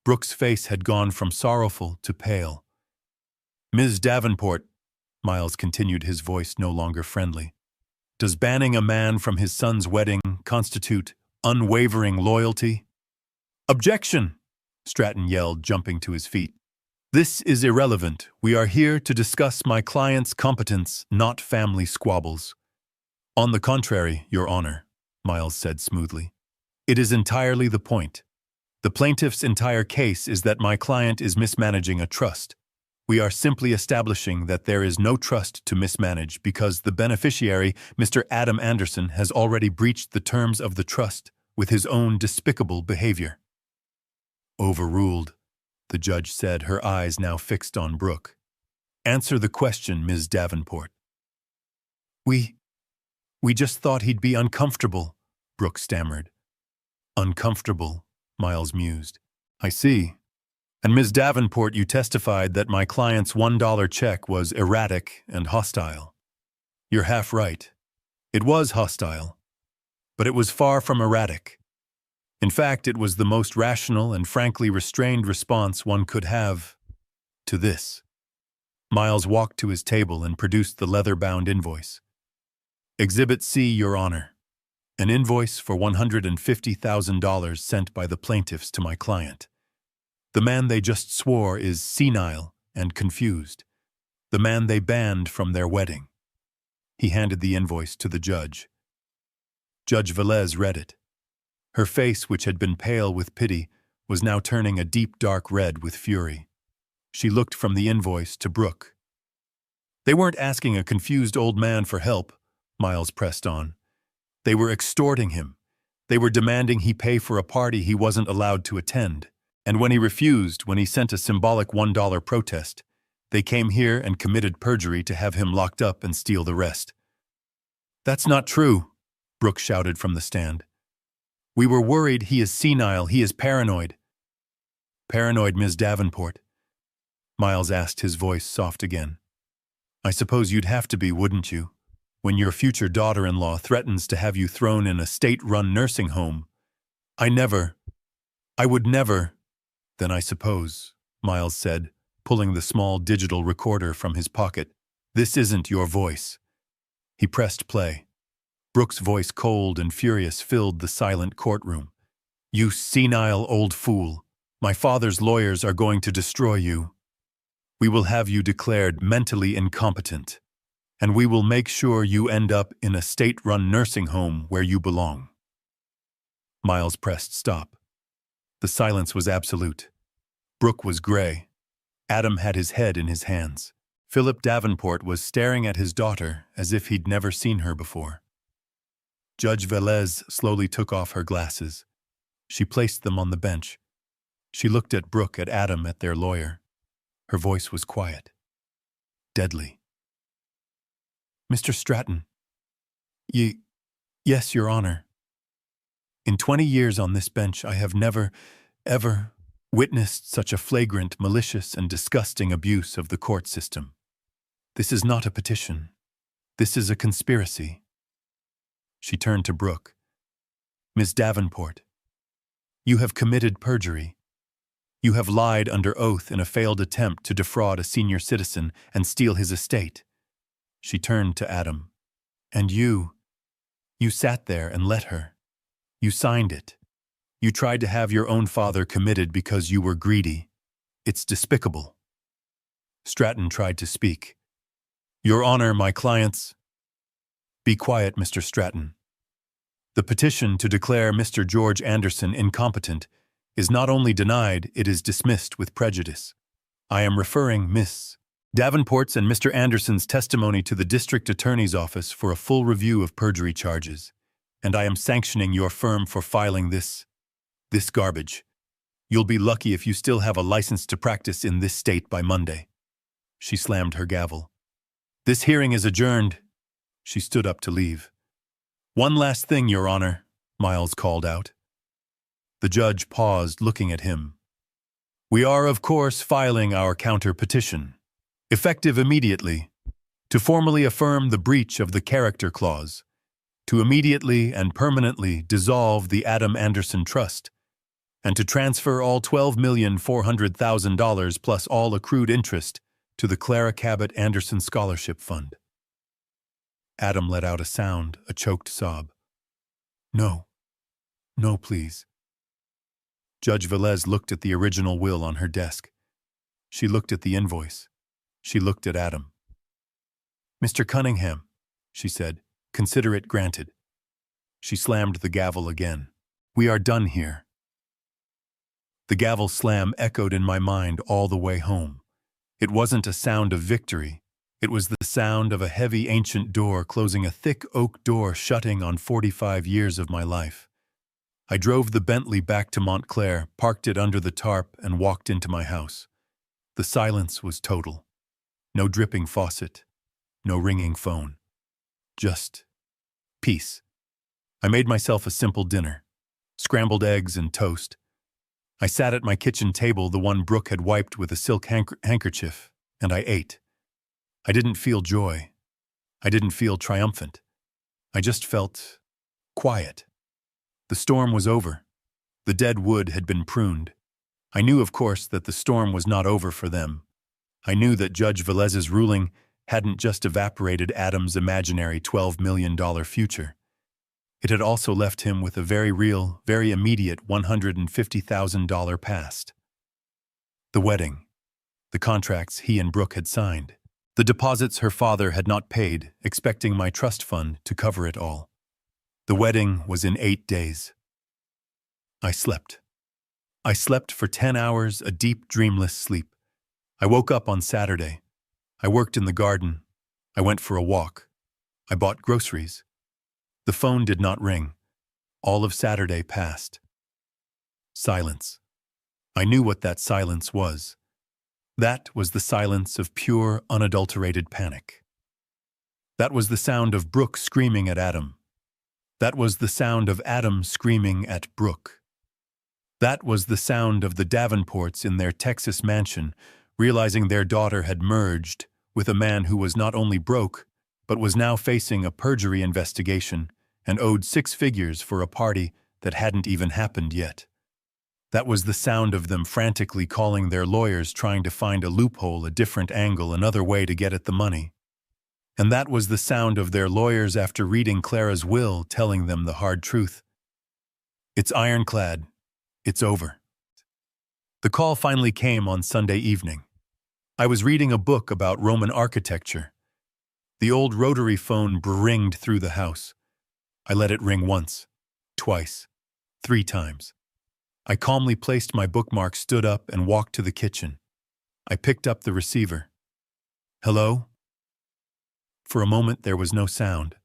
Brooke's face had gone from sorrowful to pale. Ms. Davenport, Miles continued, his voice no longer friendly, does banning a man from his son's wedding constitute unwavering loyalty? Objection! Stratton yelled, jumping to his feet. This is irrelevant. We are here to discuss my client's competence, not family squabbles. On the contrary, Your Honor, Miles said smoothly. It is entirely the point. The plaintiff's entire case is that my client is mismanaging a trust. We are simply establishing that there is no trust to mismanage because the beneficiary, Mr. Adam Anderson, has already breached the terms of the trust with his own despicable behavior. Overruled, the judge said, her eyes now fixed on Brooke. Answer the question, Ms. Davenport. We just thought he'd be uncomfortable, Brooke stammered. Uncomfortable, Miles mused. I see. And Ms. Davenport, you testified that my client's $1 check was erratic and hostile. You're half right. It was hostile, but it was far from erratic. In fact, it was the most rational and frankly restrained response one could have to this. Miles walked to his table and produced the leather-bound invoice. Exhibit C, Your Honor. An invoice for $150,000 sent by the plaintiffs to my client. The man they just swore is senile and confused. The man they banned from their wedding. He handed the invoice to the judge. Judge Velez read it. Her face, which had been pale with pity, was now turning a deep dark red with fury. She looked from the invoice to Brooke. They weren't asking a confused old man for help, Miles pressed on. They were extorting him. They were demanding he pay for a party he wasn't allowed to attend. And when he refused, when he sent a symbolic $1 protest, they came here and committed perjury to have him locked up and steal the rest. That's not true, Brooke shouted from the stand. We were worried. He is senile. He is paranoid. Paranoid, Ms. Davenport? Miles asked, his voice soft again. I suppose you'd have to be, wouldn't you, when your future daughter-in-law threatens to have you thrown in a state-run nursing home? I would never. Then I suppose, Miles said, pulling the small digital recorder from his pocket. This isn't your voice. He pressed play. Brooke's voice, cold and furious, filled the silent courtroom. You senile old fool. My father's lawyers are going to destroy you. We will have you declared mentally incompetent, and we will make sure you end up in a state-run nursing home where you belong. Miles pressed stop. The silence was absolute. Brooke was gray. Adam had his head in his hands. Philip Davenport was staring at his daughter as if he'd never seen her before. Judge Velez slowly took off her glasses. She placed them on the bench. She looked at Brooke, at Adam, at their lawyer. Her voice was quiet. Deadly. Mr. Stratton. Yes, Your Honor. In 20 years on this bench, I have never, ever witnessed such a flagrant, malicious, and disgusting abuse of the court system. This is not a petition. This is a conspiracy. She turned to Brooke. Ms. Davenport, you have committed perjury. You have lied under oath in a failed attempt to defraud a senior citizen and steal his estate. She turned to Adam. And you sat there and let her. You signed it. You tried to have your own father committed because you were greedy. It's despicable. Stratton tried to speak. Your Honor, my clients. Be quiet, Mr. Stratton. The petition to declare Mr. George Anderson incompetent is not only denied, it is dismissed with prejudice. I am referring Miss Davenport's and Mr. Anderson's testimony to the District Attorney's Office for a full review of perjury charges, and I am sanctioning your firm for filing this garbage. You'll be lucky if you still have a license to practice in this state by Monday. She slammed her gavel. This hearing is adjourned. She stood up to leave. One last thing, Your Honor, Miles called out. The judge paused, looking at him. We are, of course, filing our counter-petition, effective immediately, to formally affirm the breach of the character clause, to immediately and permanently dissolve the Adam Anderson Trust, and to transfer all $12,400,000 plus all accrued interest to the Clara Cabot Anderson Scholarship Fund. Adam let out a sound, a choked sob. No, please. Judge Velez looked at the original will on her desk. She looked at the invoice. She looked at Adam. "Mr. Cunningham," she said, "consider it granted." She slammed the gavel again. "We are done here." The gavel slam echoed in my mind all the way home. It wasn't a sound of victory. It was the sound of a heavy ancient door closing, a thick oak door shutting on 45 years of my life. I drove the Bentley back to Montclair, parked it under the tarp, and walked into my house. The silence was total. No dripping faucet. No ringing phone. Just peace. I made myself a simple dinner. Scrambled eggs and toast. I sat at my kitchen table, the one Brooke had wiped with a silk handkerchief, and I ate. I didn't feel joy. I didn't feel triumphant. I just felt quiet. The storm was over. The dead wood had been pruned. I knew, of course, that the storm was not over for them. I knew that Judge Velez's ruling hadn't just evaporated Adam's imaginary $12 million future. It had also left him with a very real, very immediate $150,000 past. The wedding. The contracts he and Brooke had signed. The deposits her father had not paid, expecting my trust fund to cover it all. The wedding was in 8 days. I slept. I slept for 10 hours, a deep, dreamless sleep. I woke up on Saturday. I worked in the garden. I went for a walk. I bought groceries. The phone did not ring. All of Saturday passed. Silence. I knew what that silence was. That was the silence of pure, unadulterated panic. That was the sound of Brooke screaming at Adam. That was the sound of Adam screaming at Brooke. That was the sound of the Davenports in their Texas mansion, realizing their daughter had merged with a man who was not only broke, but was now facing a perjury investigation and owed 6 figures for a party that hadn't even happened yet. That was the sound of them frantically calling their lawyers, trying to find a loophole, a different angle, another way to get at the money. And that was the sound of their lawyers after reading Clara's will, telling them the hard truth. It's ironclad. It's over. The call finally came on Sunday evening. I was reading a book about Roman architecture. The old rotary phone ringed through the house. I let it ring once, twice, 3 times. I calmly placed my bookmark, stood up, and walked to the kitchen. I picked up the receiver. "Hello?" For a moment there was no sound,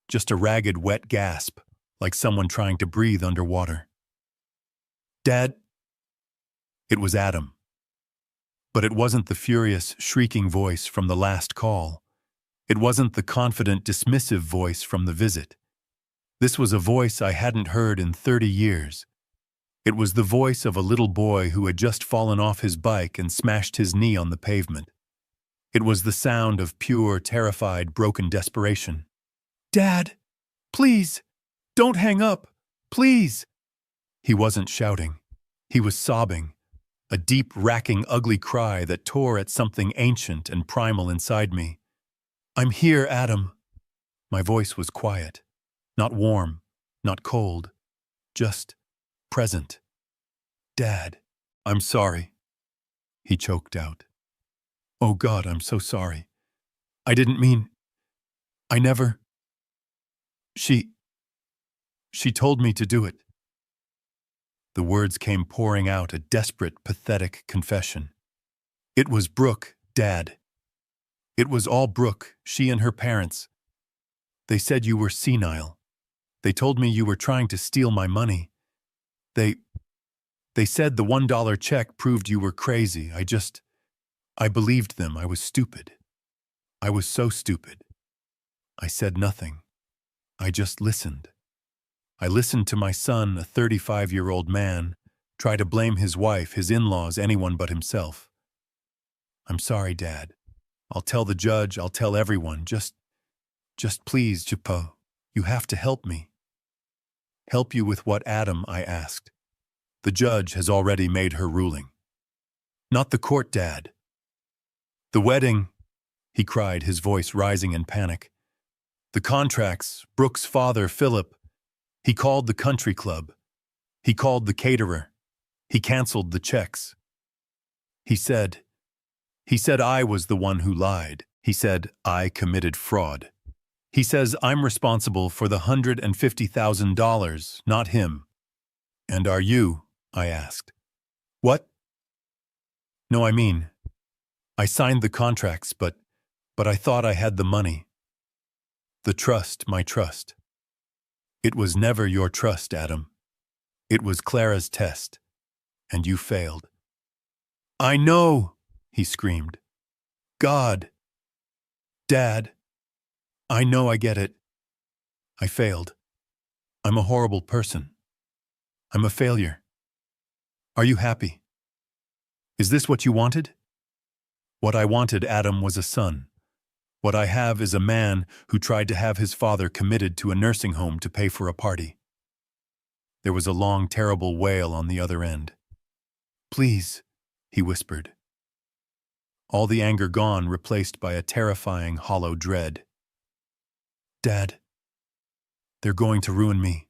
just a ragged, wet gasp, like someone trying to breathe underwater. "Dad?" It was Adam. But it wasn't the furious, shrieking voice from the last call. It wasn't the confident, dismissive voice from the visit. This was a voice I hadn't heard in 30 years. It was the voice of a little boy who had just fallen off his bike and smashed his knee on the pavement. It was the sound of pure, terrified, broken desperation. "Dad, please, don't hang up, please." He wasn't shouting. He was sobbing, a deep, racking, ugly cry that tore at something ancient and primal inside me. "I'm here, Adam." My voice was quiet, not warm, not cold, just present. "Dad, I'm sorry," he choked out. "Oh God, I'm so sorry. I didn't mean... I never... She told me to do it." The words came pouring out, a desperate, pathetic confession. "It was Brooke, Dad. It was all Brooke, she and her parents. They said you were senile. They told me you were trying to steal my money. They said the $1 check proved you were crazy. I believed them. I was stupid. I was so stupid. I said nothing. I just listened. I listened to my son, a 35-year-old man, try to blame his wife, his in-laws, anyone but himself. I'm sorry, Dad. I'll tell the judge, I'll tell everyone. Just please, Japo, you have to help me." "Help you with what, Adam?" I asked. "The judge has already made her ruling." "Not the court, Dad." "The wedding," he cried, his voice rising in panic. "The contracts, Brooke's father, Philip, he called the country club. He called the caterer. He canceled the checks. He said, He said I was the one who lied. He said I committed fraud. He says I'm responsible for the $150,000, not him. And are you? I asked. What? No, I mean, I signed the contracts, but I thought I had the money. The trust, my trust. It was never your trust, Adam. It was Clara's test, and you failed. I know, he screamed. God. Dad. I know I get it. I failed. I'm a horrible person. I'm a failure. Are you happy? Is this what you wanted? What I wanted, Adam, was a son. What I have is a man who tried to have his father committed to a nursing home to pay for a party. There was a long, terrible wail on the other end. Please, he whispered. All the anger gone, replaced by a terrifying, hollow dread. Dad, they're going to ruin me.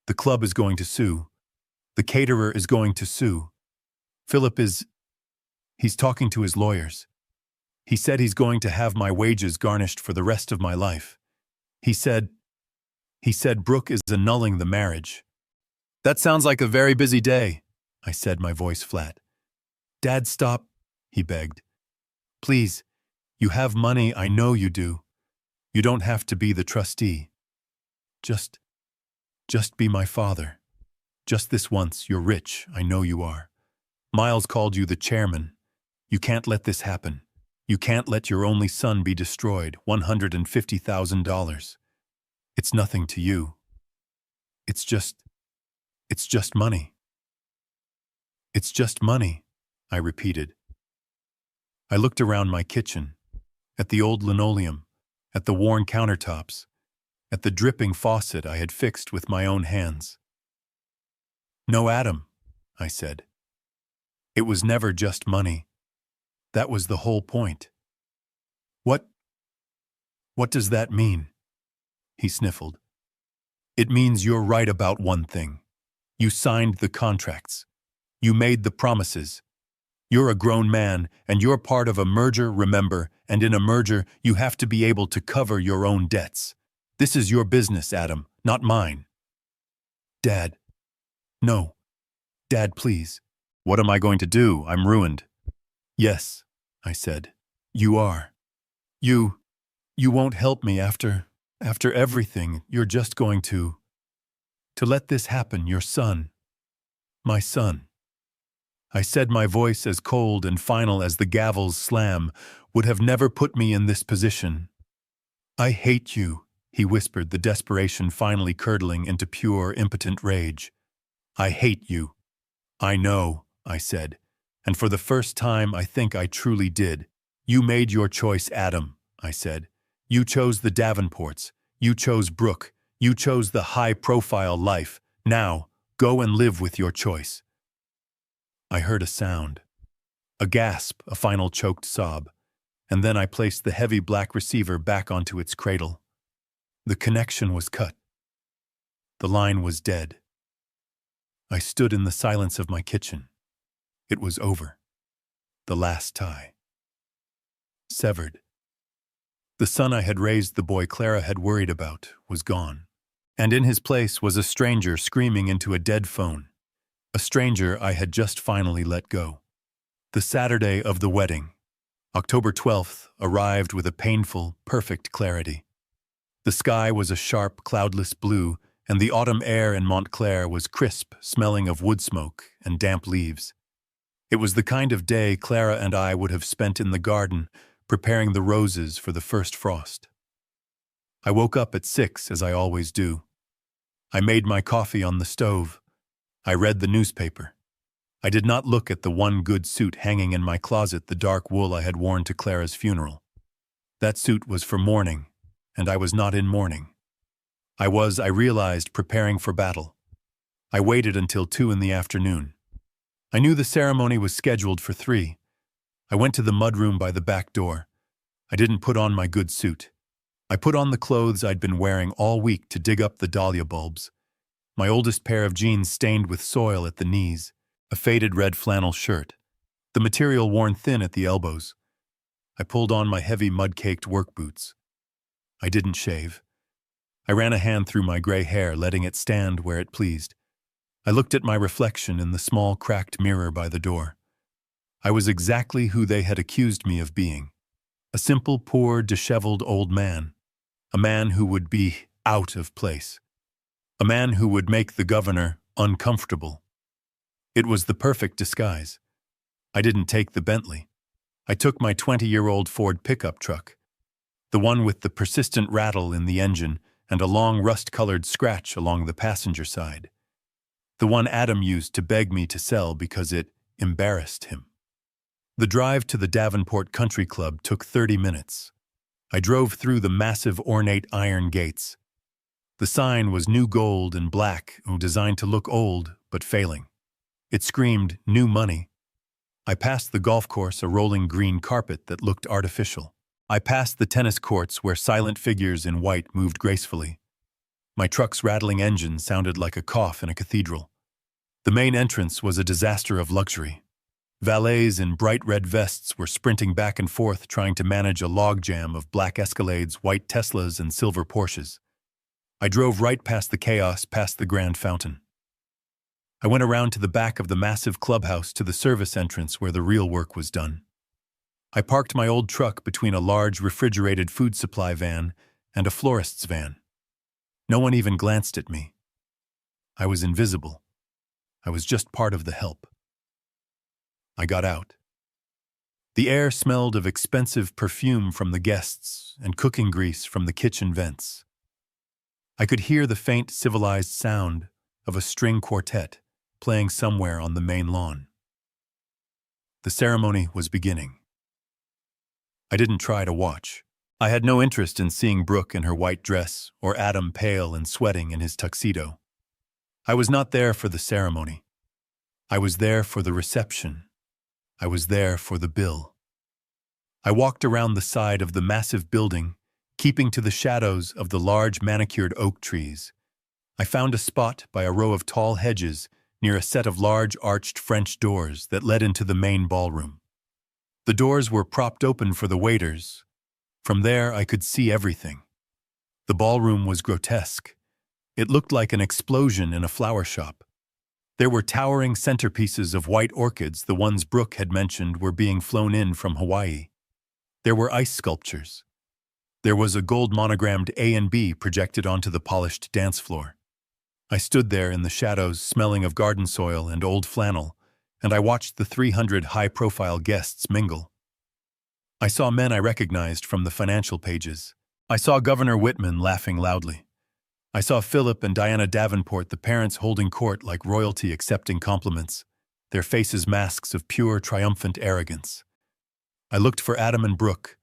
The club is going to sue. The caterer is going to sue. Philip is... He's talking to his lawyers. He said he's going to have my wages garnished for the rest of my life. He said Brooke is annulling the marriage. That sounds like a very busy day, I said, my voice flat. Dad, stop, he begged. Please, you have money, I know you do. You don't have to be the trustee. Just be my father. Just this once, you're rich, I know you are. Miles called you the chairman. You can't let this happen. You can't let your only son be destroyed, $150,000. It's nothing to you. It's just money. It's just money, I repeated. I looked around my kitchen, at the old linoleum, at the worn countertops, at the dripping faucet I had fixed with my own hands. No, Adam, I said. It was never just money. That was the whole point. What does that mean? He sniffled. It means you're right about one thing. You signed the contracts. You made the promises. You're a grown man, and you're part of a merger, remember, and in a merger, you have to be able to cover your own debts. This is your business, Adam, not mine. Dad. No. Dad, please. What am I going to do? I'm ruined. Yes, I said. You are. You won't help me after everything. You're just going to let this happen, your son. My son. I said, my voice as cold and final as the gavel's slam would have never put me in this position. I hate you, he whispered, the desperation finally curdling into pure, impotent rage. I hate you. I know, I said, and for the first time I think I truly did. You made your choice, Adam, I said. You chose the Davenports. You chose Brooke. You chose the high-profile life. Now, go and live with your choice. I heard a sound. A gasp, a final choked sob, and then I placed the heavy black receiver back onto its cradle. The connection was cut. The line was dead. I stood in the silence of my kitchen. It was over. The last tie. Severed. The son I had raised, the boy Clara had worried about, was gone. And in his place was a stranger screaming into a dead phone. A stranger I had just finally let go. The Saturday of the wedding, October 12th, arrived with a painful, perfect clarity. The sky was a sharp, cloudless blue, and the autumn air in Montclair was crisp, smelling of wood smoke and damp leaves. It was the kind of day Clara and I would have spent in the garden, preparing the roses for the first frost. I woke up at 6, as I always do. I made my coffee on the stove. I read the newspaper. I did not look at the one good suit hanging in my closet, the dark wool I had worn to Clara's funeral. That suit was for mourning, and I was not in mourning. I realized, preparing for battle. I waited until 2 in the afternoon. I knew the ceremony was scheduled for 3. I went to the mudroom by the back door. I didn't put on my good suit. I put on the clothes I'd been wearing all week to dig up the dahlia bulbs. My oldest pair of jeans stained with soil at the knees, a faded red flannel shirt, the material worn thin at the elbows. I pulled on my heavy mud-caked work boots. I didn't shave. I ran a hand through my gray hair, letting it stand where it pleased. I looked at my reflection in the small, cracked mirror by the door. I was exactly who they had accused me of being. A simple, poor, disheveled old man. A man who would be out of place. A man who would make the governor uncomfortable. It was the perfect disguise. I didn't take the Bentley. I took my 20-year-old Ford pickup truck, the one with the persistent rattle in the engine and a long rust-colored scratch along the passenger side. The one Adam used to beg me to sell because it embarrassed him. The drive to the Davenport Country Club took 30 minutes. I drove through the massive ornate iron gates. The sign was new gold and black, designed to look old but failing. It screamed, "New money." I passed the golf course, a rolling green carpet that looked artificial. I passed the tennis courts where silent figures in white moved gracefully. My truck's rattling engine sounded like a cough in a cathedral. The main entrance was a disaster of luxury. Valets in bright red vests were sprinting back and forth trying to manage a logjam of black Escalades, white Teslas, and silver Porsches. I drove right past the chaos, past the grand fountain. I went around to the back of the massive clubhouse to the service entrance where the real work was done. I parked my old truck between a large refrigerated food supply van and a florist's van. No one even glanced at me. I was invisible. I was just part of the help. I got out. The air smelled of expensive perfume from the guests and cooking grease from the kitchen vents. I could hear the faint, civilized sound of a string quartet playing somewhere on the main lawn. The ceremony was beginning. I didn't try to watch. I had no interest in seeing Brooke in her white dress or Adam pale and sweating in his tuxedo. I was not there for the ceremony. I was there for the reception. I was there for the bill. I walked around the side of the massive building, keeping to the shadows of the large manicured oak trees. I found a spot by a row of tall hedges near a set of large arched French doors that led into the main ballroom. The doors were propped open for the waiters. From there, I could see everything. The ballroom was grotesque. It looked like an explosion in a flower shop. There were towering centerpieces of white orchids, the ones Brooke had mentioned were being flown in from Hawaii. There were ice sculptures. There was a gold monogrammed A and B projected onto the polished dance floor. I stood there in the shadows, smelling of garden soil and old flannel, and I watched the 300 high-profile guests mingle. I saw men I recognized from the financial pages. I saw Governor Whitman laughing loudly. I saw Philip and Diana Davenport, the parents holding court like royalty accepting compliments, their faces masks of pure, triumphant arrogance. I looked for Adam and Brooke.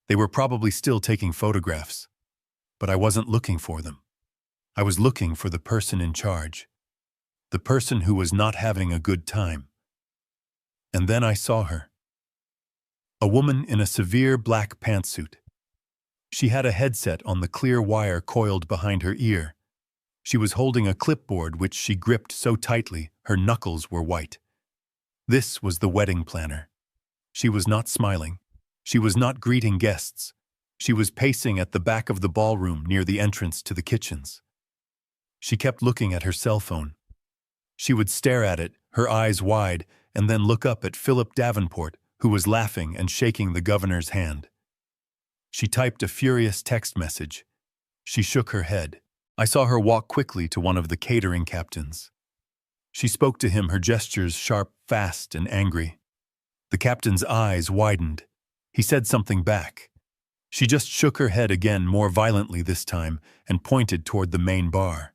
They were probably still taking photographs. But I wasn't looking for them. I was looking for the person in charge. The person who was not having a good time. And then I saw her. A woman in a severe black pantsuit. She had a headset on the clear wire coiled behind her ear. She was holding a clipboard which she gripped so tightly her knuckles were white. This was the wedding planner. She was not smiling. She was not greeting guests. She was pacing at the back of the ballroom near the entrance to the kitchens. She kept looking at her cell phone. She would stare at it, her eyes wide, and then look up at Philip Davenport, who was laughing and shaking the governor's hand. She typed a furious text message. She shook her head. I saw her walk quickly to one of the catering captains. She spoke to him, her gestures sharp, fast, and angry. The captain's eyes widened. He said something back. She just shook her head again, more violently this time, and pointed toward the main bar.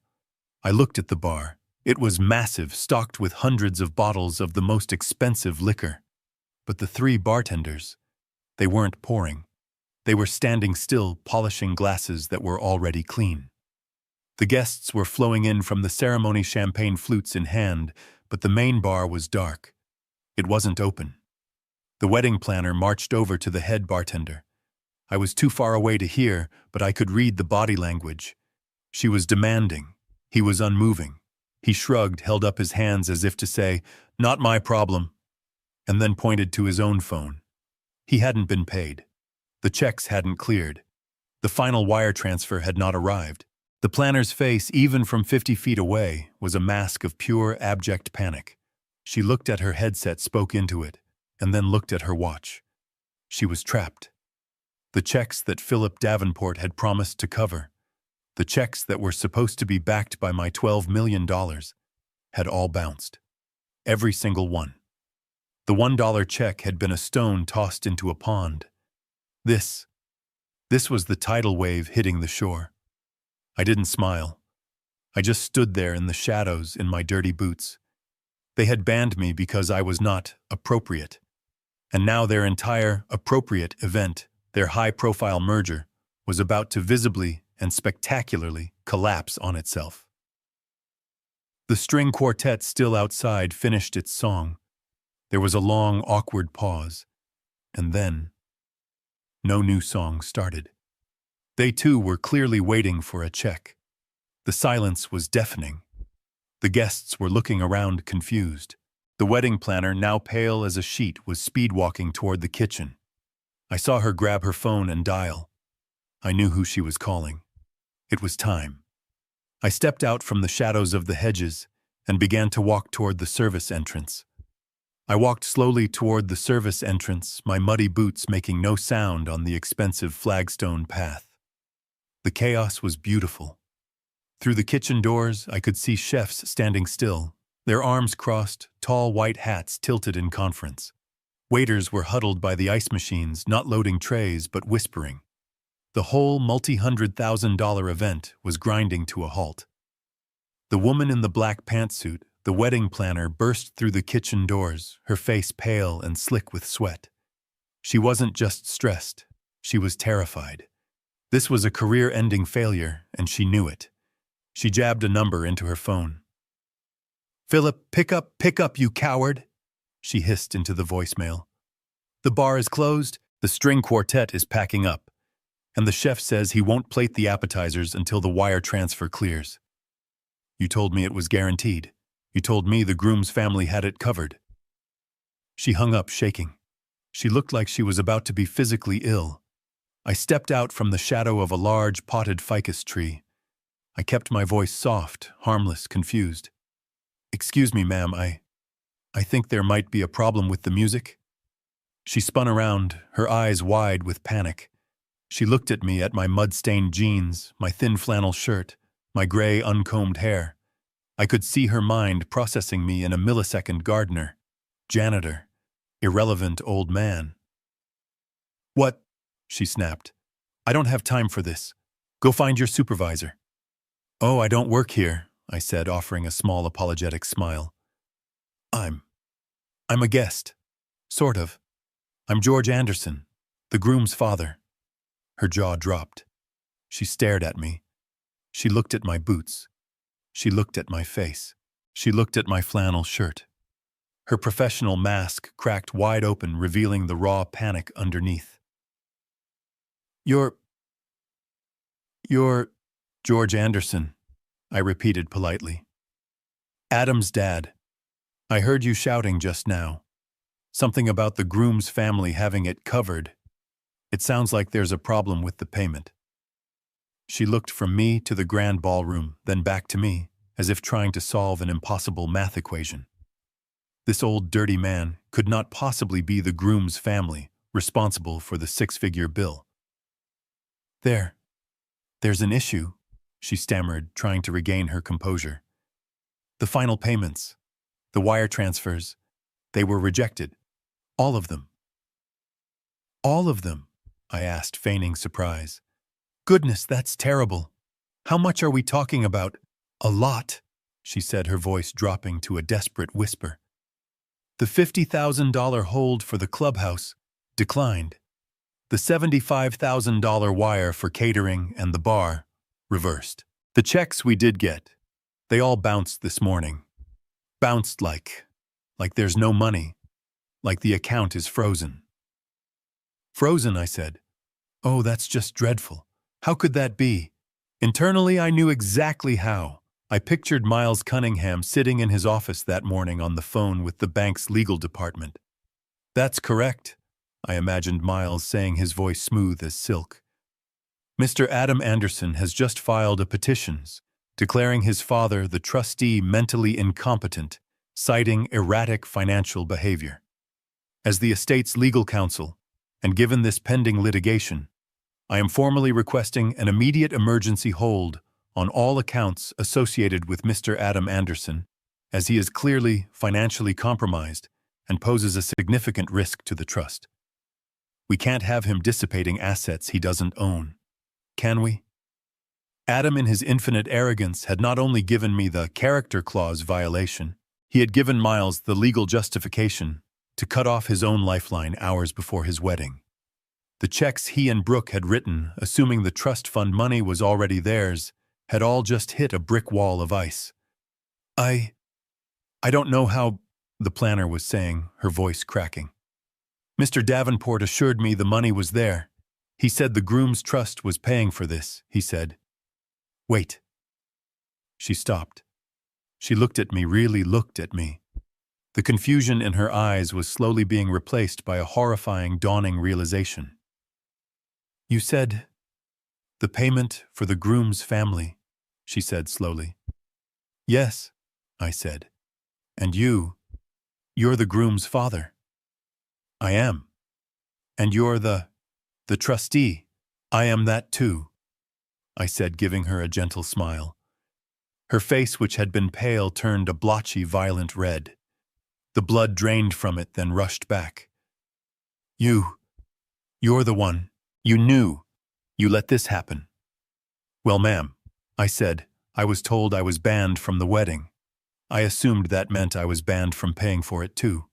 I looked at the bar. It was massive, stocked with hundreds of bottles of the most expensive liquor. But the three bartenders, they weren't pouring. They were standing still, polishing glasses that were already clean. The guests were flowing in from the ceremony, champagne flutes in hand, but the main bar was dark. It wasn't open. The wedding planner marched over to the head bartender. I was too far away to hear, but I could read the body language. She was demanding. He was unmoving. He shrugged, held up his hands as if to say, "Not my problem." and then pointed to his own phone. He hadn't been paid. The checks hadn't cleared. The final wire transfer had not arrived. The planner's face, even from 50 feet away, was a mask of pure, abject panic. She looked at her headset, spoke into it, and then looked at her watch. She was trapped. The checks that Philip Davenport had promised to cover, the checks that were supposed to be backed by my $12 million, had all bounced. Every single one. The $1 check had been a stone tossed into a pond. This was the tidal wave hitting the shore. I didn't smile. I just stood there in the shadows in my dirty boots. They had banned me because I was not appropriate. And now their entire appropriate event, their high-profile merger, was about to visibly and spectacularly collapse on itself. The string quartet still outside finished its song. There was a long, awkward pause, and then no new song started. They too were clearly waiting for a check. The silence was deafening. The guests were looking around confused. The wedding planner, now pale as a sheet, was speed-walking toward the kitchen. I saw her grab her phone and dial. I knew who she was calling. It was time. I stepped out from the shadows of the hedges and began to walk toward the service entrance. I walked slowly toward the service entrance, my muddy boots making no sound on the expensive flagstone path. The chaos was beautiful. Through the kitchen doors, I could see chefs standing still, their arms crossed, tall white hats tilted in conference. Waiters were huddled by the ice machines, not loading trays but whispering. The whole multi-$100,000 event was grinding to a halt. The woman in the black pantsuit, the wedding planner, burst through the kitchen doors, her face pale and slick with sweat. She wasn't just stressed, she was terrified. This was a career-ending failure, and she knew it. She jabbed a number into her phone. "Philip, pick up, you coward!" she hissed into the voicemail. "The bar is closed, the string quartet is packing up, and the chef says he won't plate the appetizers until the wire transfer clears. You told me it was guaranteed. You told me the groom's family had it covered." She hung up, shaking. She looked like she was about to be physically ill. I stepped out from the shadow of a large potted ficus tree. I kept my voice soft, harmless, confused. "Excuse me, ma'am, I think there might be a problem with the music." She spun around, her eyes wide with panic. She looked at me, at my mud-stained jeans, my thin flannel shirt, my gray, uncombed hair. I could see her mind processing me in a millisecond: gardener, janitor, irrelevant old man. "What?" she snapped. "I don't have time for this. Go find your supervisor." "Oh, I don't work here," I said, offering a small apologetic smile. I'm a guest. Sort of. I'm George Anderson, the groom's father." Her jaw dropped. She stared at me. She looked at my boots. She looked at my face. She looked at my flannel shirt. Her professional mask cracked wide open, revealing the raw panic underneath. You're George Anderson," I repeated politely. "Adam's dad. I heard you shouting just now. Something about the groom's family having it covered. It sounds like there's a problem with the payment." She looked from me to the grand ballroom, then back to me, as if trying to solve an impossible math equation. This old dirty man could not possibly be the groom's family responsible for the six-figure bill. There's an issue," she stammered, trying to regain her composure. "The final payments, the wire transfers, they were rejected. All of them." "All of them?" I asked, feigning surprise. "Goodness, that's terrible. How much are we talking about?" "A lot," she said, her voice dropping to a desperate whisper. "The $50,000 hold for the clubhouse declined. The $75,000 wire for catering and the bar reversed. The checks we did get, they all bounced this morning. Bounced like there's no money, like the account is frozen." "Frozen," I said. "Oh, that's just dreadful. How could that be?" Internally, I knew exactly how. I pictured Miles Cunningham sitting in his office that morning on the phone with the bank's legal department. That's correct, I imagined Miles saying, his voice smooth as silk. Mr. Adam Anderson has just filed a petition declaring his father the trustee mentally incompetent, citing erratic financial behavior. As the estate's legal counsel, and given this pending litigation, I am formally requesting an immediate emergency hold on all accounts associated with Mr. Adam Anderson, as he is clearly financially compromised and poses a significant risk to the trust. We can't have him dissipating assets he doesn't own, can we? Adam, in his infinite arrogance, had not only given me the character clause violation, he had given Miles the legal justification to cut off his own lifeline hours before his wedding. The checks he and Brooke had written, assuming the trust fund money was already theirs, had all just hit a brick wall of ice. I don't know how, the planner was saying, her voice cracking. Mr. Davenport assured me the money was there. He said the groom's trust was paying for this, he said. Wait. She stopped. She looked at me, really looked at me. The confusion in her eyes was slowly being replaced by a horrifying, dawning realization. You said, the payment for the groom's family, she said slowly. Yes, I said. And you're the groom's father. I am. And you're the trustee. I am that too, I said, giving her a gentle smile. Her face, which had been pale, turned a blotchy, violent red. The blood drained from it, then rushed back. You're the one. You knew. You let this happen. Well, ma'am, I said, I was told I was banned from the wedding. I assumed that meant I was banned from paying for it too.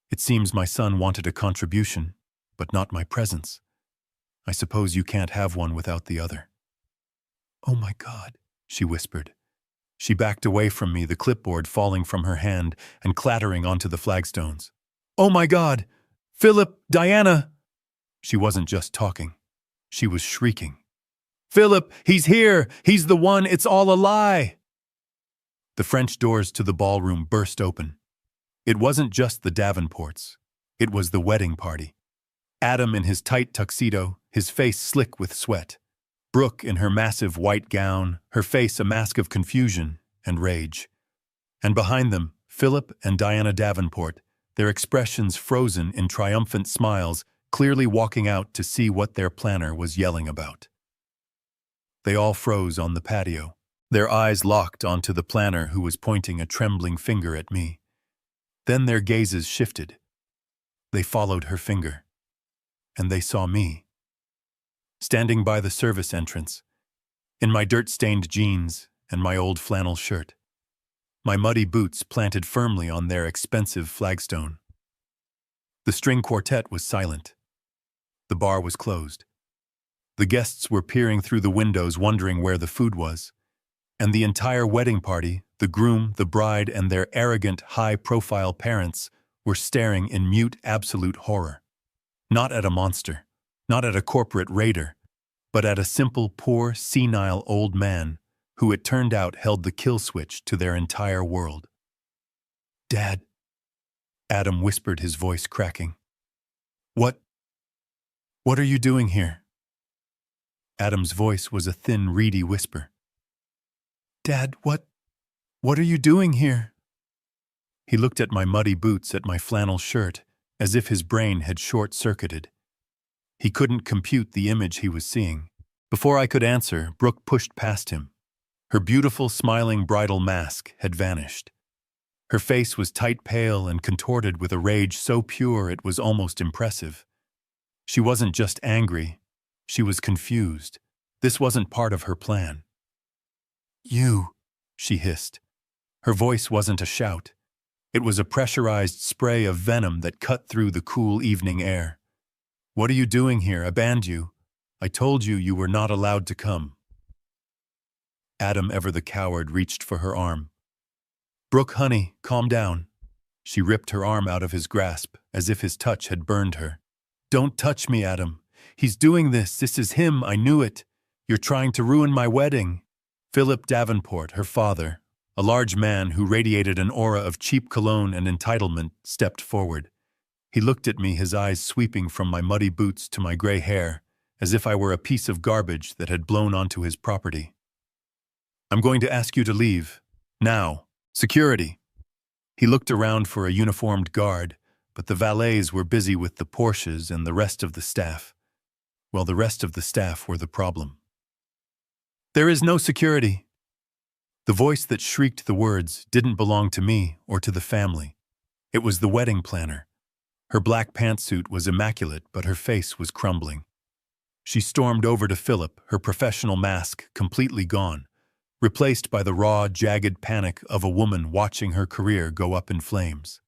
It seems my son wanted a contribution, but not my presence. I suppose you can't have one without the other. Oh my God, she whispered. She backed away from me, the clipboard falling from her hand and clattering onto the flagstones. Oh my God! Philip! Diana! She wasn't just talking. She was shrieking. Philip! He's here! He's the one! It's all a lie! The French doors to the ballroom burst open. It wasn't just the Davenports. It was the wedding party. Adam in his tight tuxedo, his face slick with sweat. Brooke in her massive white gown, her face a mask of confusion and rage. And behind them, Philip and Diana Davenport, their expressions frozen in triumphant smiles, clearly walking out to see what their planner was yelling about. They all froze on the patio, their eyes locked onto the planner who was pointing a trembling finger at me. Then their gazes shifted. They followed her finger, and they saw me. Standing by the service entrance, in my dirt-stained jeans and my old flannel shirt, my muddy boots planted firmly on their expensive flagstone. The string quartet was silent. The bar was closed. The guests were peering through the windows, wondering where the food was, and the entire wedding party, the groom, the bride, and their arrogant, high-profile parents were staring in mute, absolute horror. Not at a monster, not at a corporate raider, but at a simple, poor, senile old man who it turned out held the kill switch to their entire world. Dad, Adam whispered, his voice cracking. What are you doing here? Adam's voice was a thin, reedy whisper. Dad, what are you doing here? He looked at my muddy boots, at my flannel shirt, as if his brain had short-circuited. He couldn't compute the image he was seeing. Before I could answer, Brooke pushed past him. Her beautiful, smiling bridal mask had vanished. Her face was tight, pale, and contorted with a rage so pure it was almost impressive. She wasn't just angry. She was confused. This wasn't part of her plan. You, she hissed. Her voice wasn't a shout. It was a pressurized spray of venom that cut through the cool evening air. What are you doing here? I banned you. I told you you were not allowed to come. Adam, ever the coward, reached for her arm. Brooke, honey, calm down. She ripped her arm out of his grasp, as if his touch had burned her. Don't touch me, Adam. He's doing this. This is him. I knew it. You're trying to ruin my wedding. Philip Davenport, her father, a large man who radiated an aura of cheap cologne and entitlement, stepped forward. He looked at me, his eyes sweeping from my muddy boots to my gray hair, as if I were a piece of garbage that had blown onto his property. I'm going to ask you to leave. Now. Security. He looked around for a uniformed guard, but the valets were busy with the Porsches and the rest of the staff. Well, the rest of the staff were the problem. There is no security. The voice that shrieked the words didn't belong to me or to the family. It was the wedding planner. Her black pantsuit was immaculate, but her face was crumbling. She stormed over to Philip, her professional mask completely gone, replaced by the raw, jagged panic of a woman watching her career go up in flames.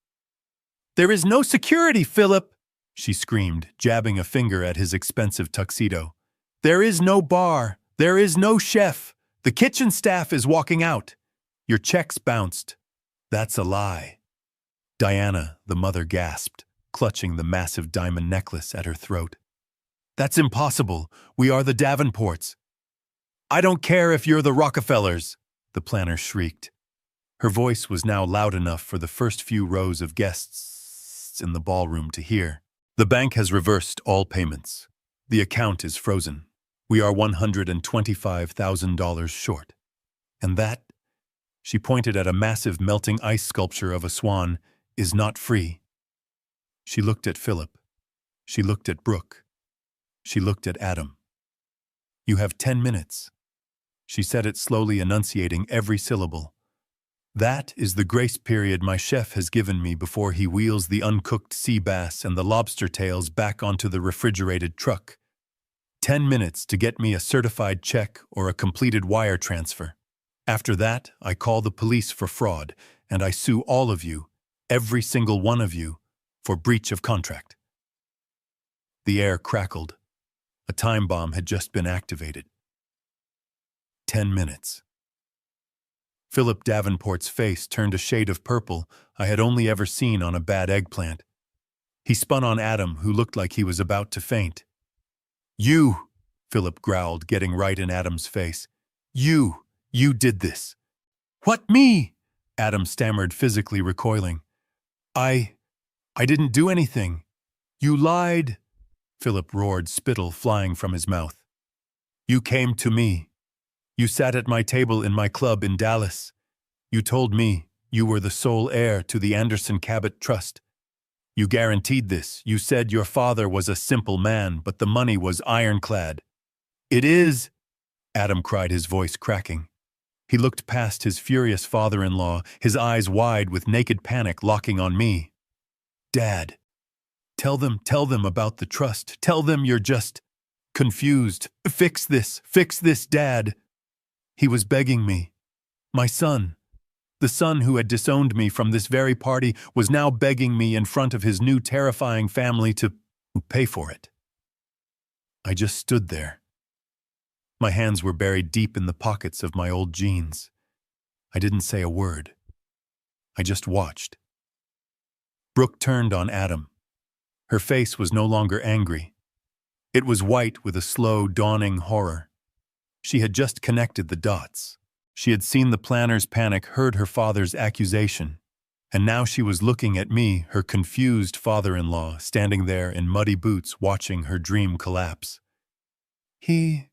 "There is no security, Philip!" she screamed, jabbing a finger at his expensive tuxedo. "There is no bar. There is no chef. The kitchen staff is walking out. Your checks bounced." "That's a lie." Diana, the mother, gasped, clutching the massive diamond necklace at her throat. "That's impossible. We are the Davenports." "I don't care if you're the Rockefellers," the planner shrieked. Her voice was now loud enough for the first few rows of guests in the ballroom to hear. "The bank has reversed all payments. The account is frozen. We are $125,000 short. And that," she pointed at a massive melting ice sculpture of a swan, "is not free." She looked at Philip. She looked at Brooke. She looked at Adam. "You have 10 minutes." She said it slowly, enunciating every syllable. "That is the grace period my chef has given me before he wheels the uncooked sea bass and the lobster tails back onto the refrigerated truck. 10 minutes to get me a certified check or a completed wire transfer. After that, I call the police for fraud, and I sue all of you, every single one of you, for breach of contract." The air crackled. A time bomb had just been activated. 10 minutes. Philip Davenport's face turned a shade of purple I had only ever seen on a bad eggplant. He spun on Adam, who looked like he was about to faint. "You," Philip growled, getting right in Adam's face. You did this." "What, me?" Adam stammered, physically recoiling. I didn't do anything." "You lied," Philip roared, spittle flying from his mouth. "You came to me. You sat at my table in my club in Dallas. You told me you were the sole heir to the Anderson Cabot Trust. You guaranteed this. You said your father was a simple man, but the money was ironclad." "It is," Adam cried, his voice cracking. He looked past his furious father-in-law, his eyes wide with naked panic locking on me. "Dad, tell them about the trust. Tell them you're just confused. Fix this, Dad." He was begging me. My son, the son who had disowned me from this very party, was now begging me in front of his new terrifying family to pay for it. I just stood there. My hands were buried deep in the pockets of my old jeans. I didn't say a word. I just watched. Brooke turned on Adam. Her face was no longer angry. It was white with a slow, dawning horror. She had just connected the dots. She had seen the planner's panic, heard her father's accusation, and now she was looking at me, her confused father-in-law, standing there in muddy boots watching her dream collapse. He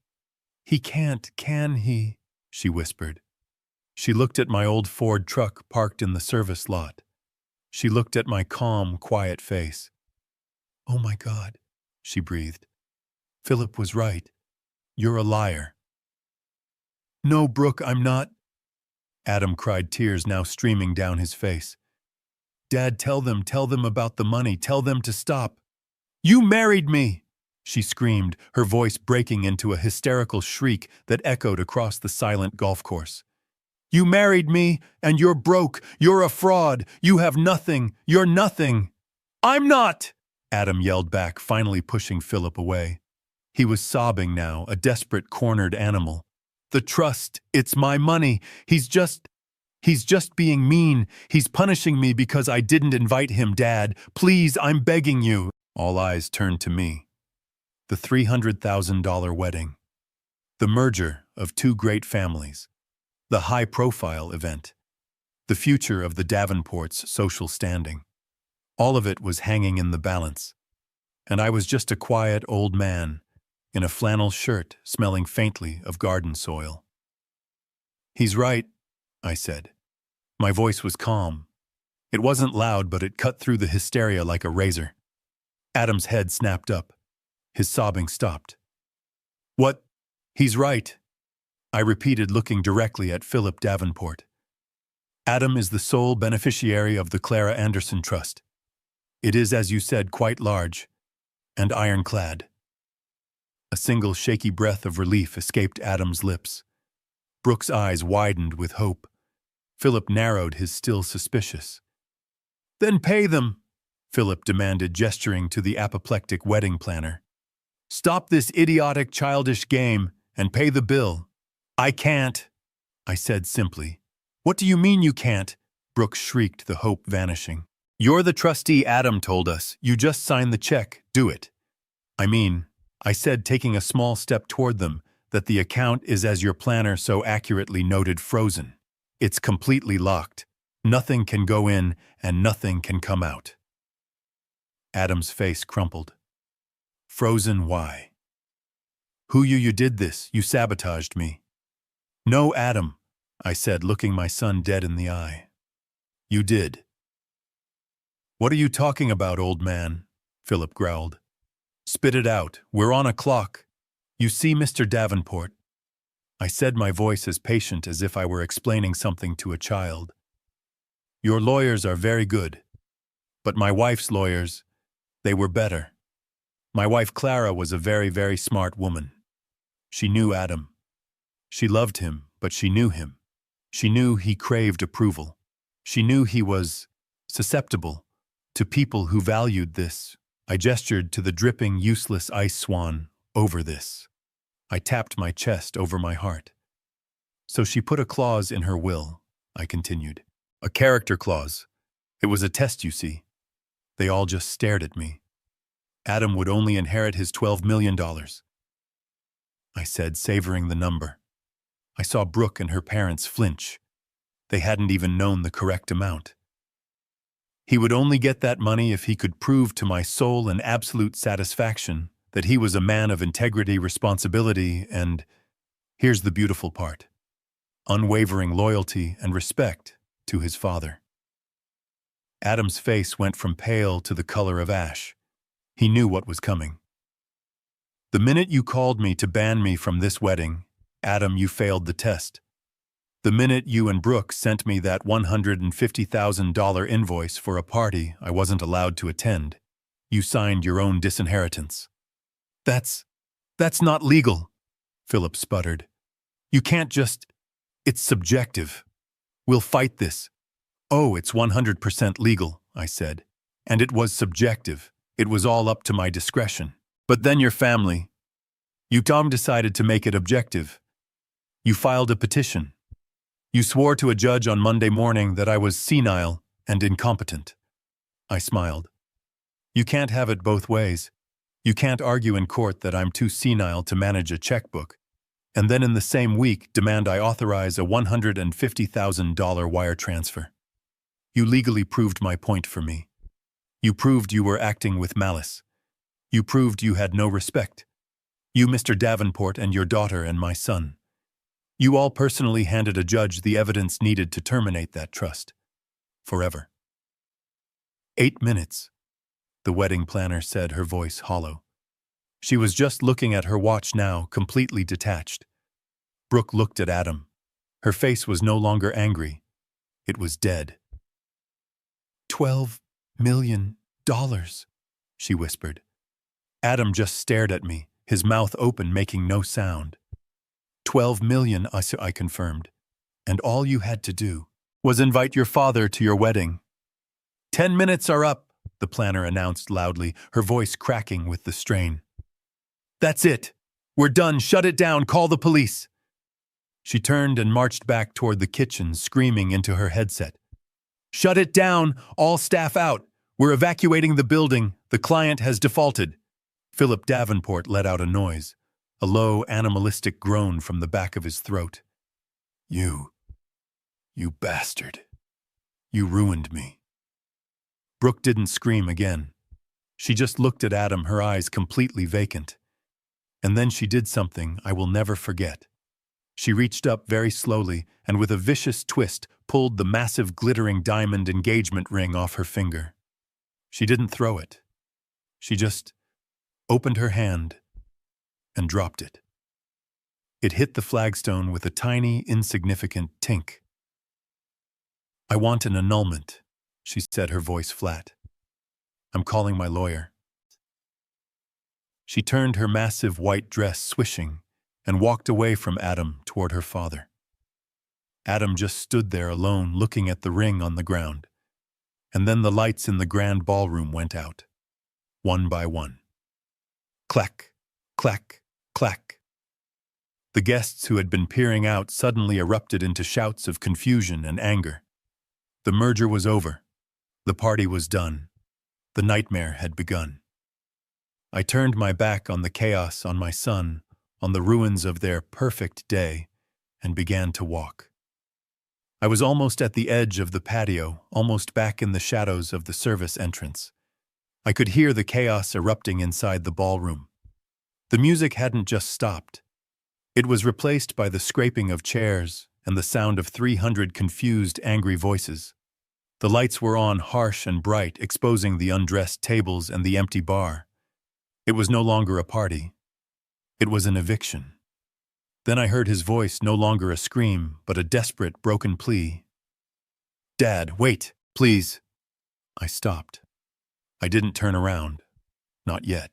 can't, can he?" she whispered. She looked at my old Ford truck parked in the service lot. She looked at my calm, quiet face. "Oh my God," she breathed. "Philip was right. You're a liar." "No, Brooke, I'm not," Adam cried, tears now streaming down his face. "Dad, tell them about the money. Tell them to stop." "You married me!" she screamed, her voice breaking into a hysterical shriek that echoed across the silent golf course. "You married me, and you're broke. You're a fraud. You have nothing. You're nothing." "I'm not!" Adam yelled back, finally pushing Philip away. He was sobbing now, a desperate, cornered animal. "The trust, it's my money. He's just being mean. He's punishing me because I didn't invite him, Dad. Please, I'm begging you." All eyes turned to me. The $300,000 wedding. The merger of two great families. The high-profile event. The future of the Davenports' social standing. All of it was hanging in the balance, and I was just a quiet old man in a flannel shirt smelling faintly of garden soil. "He's right," I said. My voice was calm. It wasn't loud, but it cut through the hysteria like a razor. Adam's head snapped up. His sobbing stopped. "What? He's right," I repeated, looking directly at Philip Davenport. "Adam is the sole beneficiary of the Clara Anderson Trust. It is, as you said, quite large and ironclad." A single shaky breath of relief escaped Adam's lips. Brooke's eyes widened with hope. Philip narrowed his still suspicious. "Then pay them," Philip demanded, gesturing to the apoplectic wedding planner. "Stop this idiotic, childish game and pay the bill." "I can't," I said simply. "What do you mean you can't?" Brooke shrieked, the hope vanishing. "You're the trustee Adam told us. You just sign the check. Do it." I said, taking a small step toward them, "that the account is, as your planner so accurately noted, frozen. It's completely locked. Nothing can go in and nothing can come out." Adam's face crumpled. "Frozen why?" "Who you did this? You sabotaged me." "No, Adam," I said, looking my son dead in the eye. "You did." "What are you talking about, old man?" Philip growled. "Spit it out. We're on a clock. You see, Mr. Davenport," I said, my voice as patient as if I were explaining something to a child. "Your lawyers are very good. But my wife's lawyers, they were better. My wife Clara was a very, very smart woman. She knew Adam. She loved him, but she knew him. She knew he craved approval. She knew he was susceptible to people who valued this." I gestured to the dripping, useless ice swan over this. I tapped my chest over my heart. "So she put a clause in her will," I continued. "A character clause. It was a test, you see." They all just stared at me. "Adam would only inherit his $12 million, I said, savoring the number. I saw Brooke and her parents flinch. They hadn't even known the correct amount. "He would only get that money if he could prove to my soul and absolute satisfaction that he was a man of integrity, responsibility, and, here's the beautiful part, unwavering loyalty and respect to his father." Adam's face went from pale to the color of ash. He knew what was coming. "The minute you called me to ban me from this wedding, Adam, you failed the test. The minute you and Brooke sent me that $150,000 invoice for a party I wasn't allowed to attend, you signed your own disinheritance." That's not legal," Philip sputtered. "You can't just... It's subjective. We'll fight this." "Oh, it's 100% legal," I said. "And it was subjective. It was all up to my discretion. But then your family... You Tom decided to make it objective. You filed a petition. You swore to a judge on Monday morning that I was senile and incompetent." I smiled. "You can't have it both ways. You can't argue in court that I'm too senile to manage a checkbook, and then in the same week demand I authorize a $150,000 wire transfer. You legally proved my point for me. You proved you were acting with malice. You proved you had no respect. You, Mr. Davenport, and your daughter and my son. You all personally handed a judge the evidence needed to terminate that trust. Forever." 8 minutes, the wedding planner said, her voice hollow. She was just looking at her watch now, completely detached. Brooke looked at Adam. Her face was no longer angry. It was dead. $12 million, she whispered. Adam just stared at me, his mouth open, making no sound. 12 million, I confirmed. And all you had to do was invite your father to your wedding. 10 minutes are up, the planner announced loudly, her voice cracking with the strain. That's it. We're done. Shut it down. Call the police. She turned and marched back toward the kitchen, screaming into her headset. Shut it down. All staff out. We're evacuating the building. The client has defaulted. Philip Davenport let out a noise, a low, animalistic groan from the back of his throat. You bastard. You ruined me. Brooke didn't scream again. She just looked at Adam, her eyes completely vacant. And then she did something I will never forget. She reached up very slowly and with a vicious twist pulled the massive glittering diamond engagement ring off her finger. She didn't throw it. She just opened her hand and dropped it. It hit the flagstone with a tiny, insignificant tink. "I want an annulment," she said, her voice flat. "I'm calling my lawyer." She turned her massive white dress swishing and walked away from Adam toward her father. Adam just stood there alone looking at the ring on the ground. And then the lights in the grand ballroom went out, one by one. Clack, clack, clack. The guests who had been peering out suddenly erupted into shouts of confusion and anger. The merger was over. The party was done. The nightmare had begun. I turned my back on the chaos, on my son, on the ruins of their perfect day, and began to walk. I was almost at the edge of the patio, almost back in the shadows of the service entrance. I could hear the chaos erupting inside the ballroom. The music hadn't just stopped. It was replaced by the scraping of chairs and the sound of 300 confused, angry voices. The lights were on, harsh and bright, exposing the undressed tables and the empty bar. It was no longer a party. It was an eviction. Then I heard his voice, no longer a scream, but a desperate, broken plea. "Dad, wait, please." I stopped. I didn't turn around. Not yet.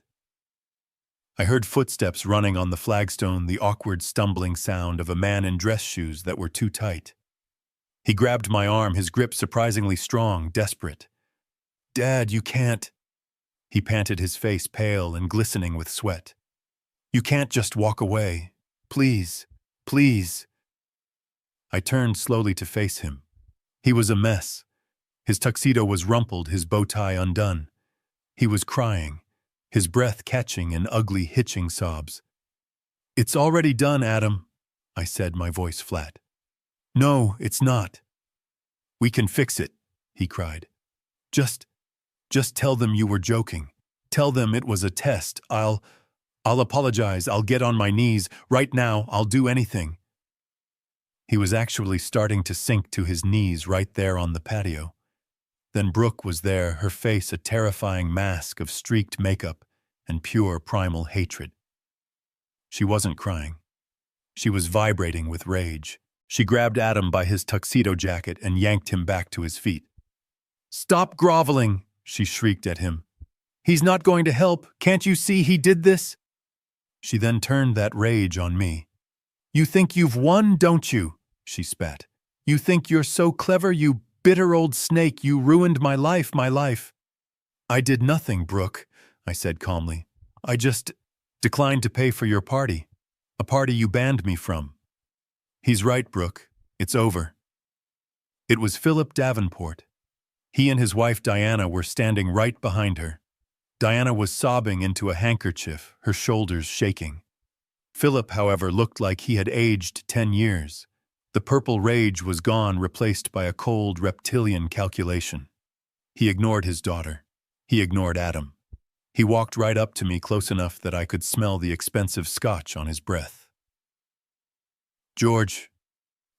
I heard footsteps running on the flagstone, the awkward, stumbling sound of a man in dress shoes that were too tight. He grabbed my arm, his grip surprisingly strong, desperate. "Dad, you can't." He panted, his face pale and glistening with sweat. "You can't just walk away. Please, please." I turned slowly to face him. He was a mess. His tuxedo was rumpled, his bow tie undone. He was crying, his breath catching in ugly, hitching sobs. "It's already done, Adam," I said, my voice flat. "No, it's not." "We can fix it," he cried. Just tell them you were joking. Tell them it was a test. I'll apologize. I'll get on my knees. Right now, I'll do anything." He was actually starting to sink to his knees right there on the patio. Then Brooke was there, her face a terrifying mask of streaked makeup and pure primal hatred. She wasn't crying. She was vibrating with rage. She grabbed Adam by his tuxedo jacket and yanked him back to his feet. "Stop groveling," she shrieked at him. "He's not going to help. Can't you see he did this?" She then turned that rage on me. "You think you've won, don't you?" she spat. "You think you're so clever, you bitter old snake. You ruined my life, my life." "I did nothing, Brooke," I said calmly. "I just declined to pay for your party, a party you banned me from." "He's right, Brooke. It's over." It was Philip Davenport. He and his wife Diana were standing right behind her. Diana was sobbing into a handkerchief, her shoulders shaking. Philip, however, looked like he had aged 10 years. The purple rage was gone, replaced by a cold, reptilian calculation. He ignored his daughter. He ignored Adam. He walked right up to me, close enough that I could smell the expensive scotch on his breath. "George,"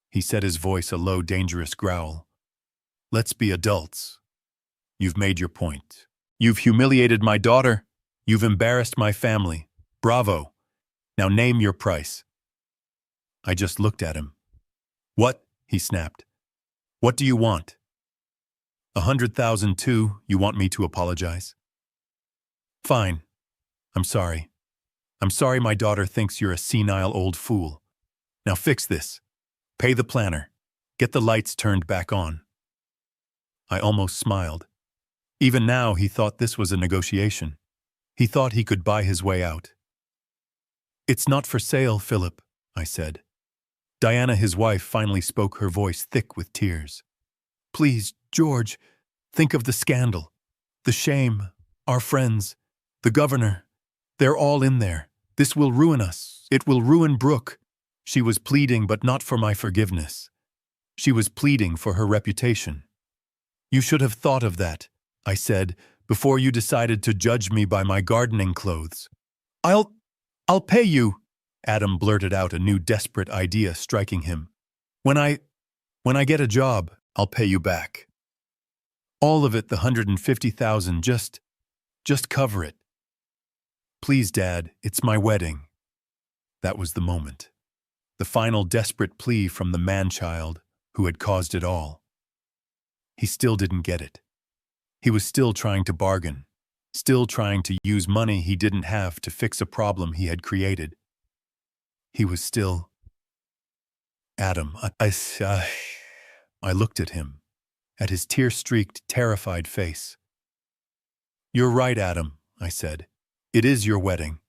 he said, his voice a low, dangerous growl, "let's be adults. You've made your point. You've humiliated my daughter. You've embarrassed my family. Bravo. Now name your price." I just looked at him. "What?" he snapped. "What do you want?" 100,000 too. You want me to apologize?" "Fine. I'm sorry. I'm sorry my daughter thinks you're a senile old fool. Now fix this. Pay the planner. Get the lights turned back on." I almost smiled. Even now he thought this was a negotiation. He thought he could buy his way out. "It's not for sale, Philip," I said. Diana, his wife, finally spoke, her voice thick with tears. "Please, George, think of the scandal, the shame, our friends, the governor. They're all in there. This will ruin us. It will ruin Brooke." She was pleading, but not for my forgiveness. She was pleading for her reputation. "You should have thought of that. I said, before you decided to judge me by my gardening clothes. I'll pay you, Adam blurted out, a new desperate idea striking him. When I get a job, I'll pay you back. All of it, the 150,000, just cover it. Please, Dad, it's my wedding. That was the moment. The final desperate plea from the man-child who had caused it all. He still didn't get it. He was still trying to bargain, still trying to use money he didn't have to fix a problem he had created. He was still... Adam, I looked at him, at his tear-streaked, terrified face. You're right, Adam, I said. It is your wedding.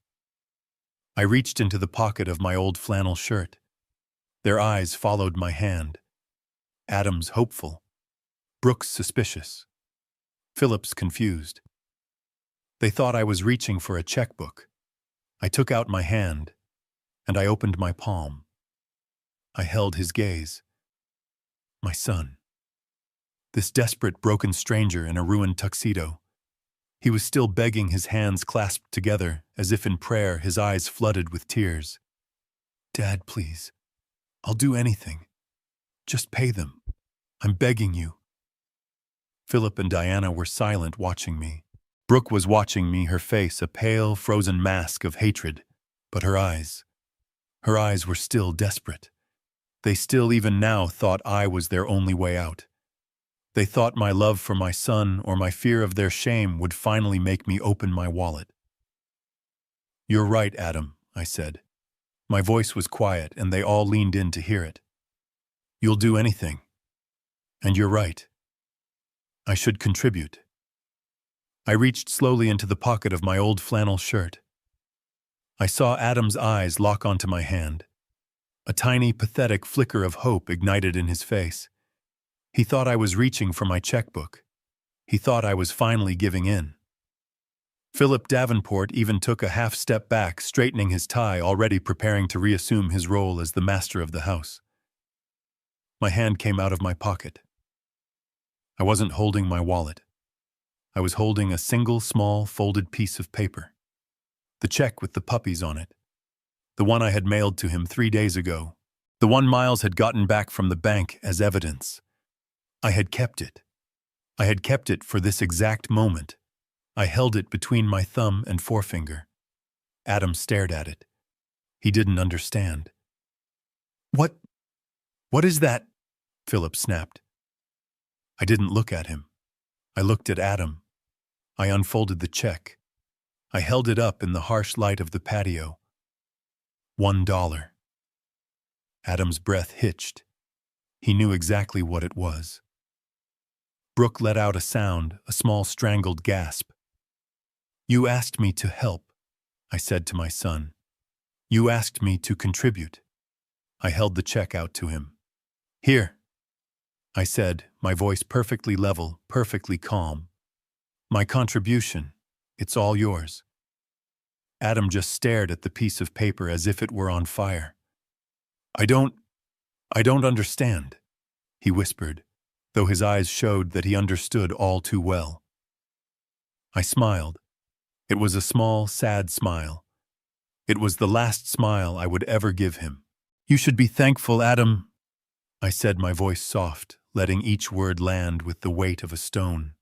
I reached into the pocket of my old flannel shirt. Their eyes followed my hand. Adam's hopeful. Brooks suspicious. Philip's confused. They thought I was reaching for a checkbook. I took out my hand, and I opened my palm. I held his gaze. My son. This desperate, broken stranger in a ruined tuxedo. He was still begging, his hands clasped together, as if in prayer, his eyes flooded with tears. Dad, please. I'll do anything. Just pay them. I'm begging you. Philip and Diana were silent, watching me. Brooke was watching me, her face a pale, frozen mask of hatred. But her eyes were still desperate. They still, even now, thought I was their only way out. They thought my love for my son or my fear of their shame would finally make me open my wallet. You're right, Adam, I said. My voice was quiet, and they all leaned in to hear it. You'll do anything. And you're right. I should contribute. I reached slowly into the pocket of my old flannel shirt. I saw Adam's eyes lock onto my hand. A tiny, pathetic flicker of hope ignited in his face. He thought I was reaching for my checkbook. He thought I was finally giving in. Philip Davenport even took a half step back, straightening his tie, already preparing to reassume his role as the master of the house. My hand came out of my pocket. I wasn't holding my wallet. I was holding a single, small, folded piece of paper. The check with the puppies on it. The one I had mailed to him 3 days ago. The one Miles had gotten back from the bank as evidence. I had kept it. I had kept it for this exact moment. I held it between my thumb and forefinger. Adam stared at it. He didn't understand. What is that? Philip snapped. I didn't look at him. I looked at Adam. I unfolded the check. I held it up in the harsh light of the patio. $1. Adam's breath hitched. He knew exactly what it was. Brooke let out a sound, a small strangled gasp. You asked me to help, I said to my son. You asked me to contribute. I held the check out to him. Here, I said, my voice perfectly level, perfectly calm. My contribution, it's all yours. Adam just stared at the piece of paper as if it were on fire. I don't understand, he whispered, though his eyes showed that he understood all too well. I smiled. It was a small, sad smile. It was the last smile I would ever give him. You should be thankful, Adam, I said, my voice soft, letting each word land with the weight of a stone.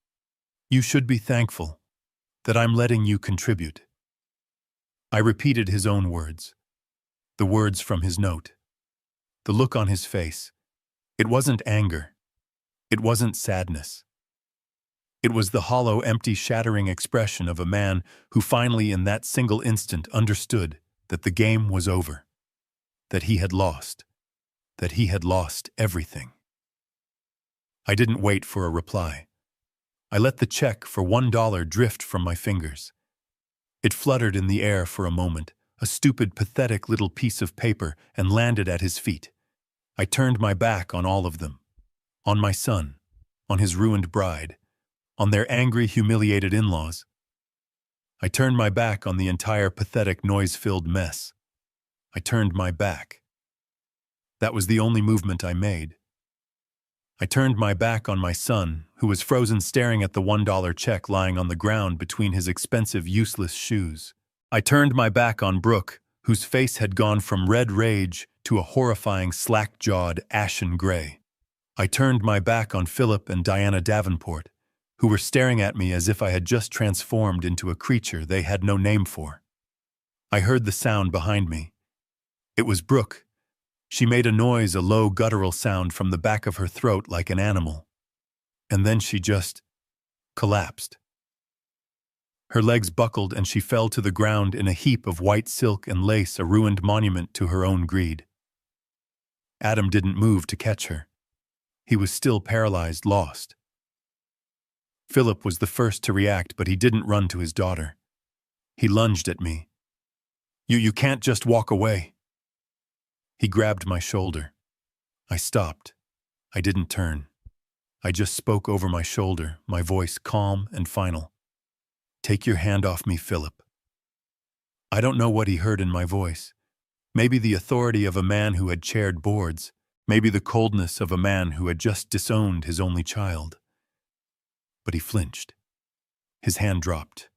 You should be thankful that I'm letting you contribute. I repeated his own words, the words from his note. The look on his face. It wasn't anger. It wasn't sadness. It was the hollow, empty, shattering expression of a man who finally, in that single instant, understood that the game was over, that he had lost everything. I didn't wait for a reply. I let the check for $1 drift from my fingers. It fluttered in the air for a moment, a stupid, pathetic little piece of paper, and landed at his feet. I turned my back on all of them. On my son, on his ruined bride, on their angry, humiliated in-laws. I turned my back on the entire pathetic, noise-filled mess. I turned my back. That was the only movement I made. I turned my back on my son, who was frozen staring at the $1 check lying on the ground between his expensive, useless shoes. I turned my back on Brooke, whose face had gone from red rage to a horrifying slack-jawed ashen gray. I turned my back on Philip and Diana Davenport, who were staring at me as if I had just transformed into a creature they had no name for. I heard the sound behind me. It was Brooke. She made a noise, a low guttural sound from the back of her throat like an animal. And then she just collapsed. Her legs buckled and she fell to the ground in a heap of white silk and lace, a ruined monument to her own greed. Adam didn't move to catch her. He was still paralyzed, lost. Philip was the first to react, but he didn't run to his daughter. He lunged at me. You can't just walk away." He grabbed my shoulder. I stopped. I didn't turn. I just spoke over my shoulder, my voice calm and final. "Take your hand off me, Philip." I don't know what he heard in my voice. Maybe the authority of a man who had chaired boards. Maybe the coldness of a man who had just disowned his only child. But he flinched. His hand dropped.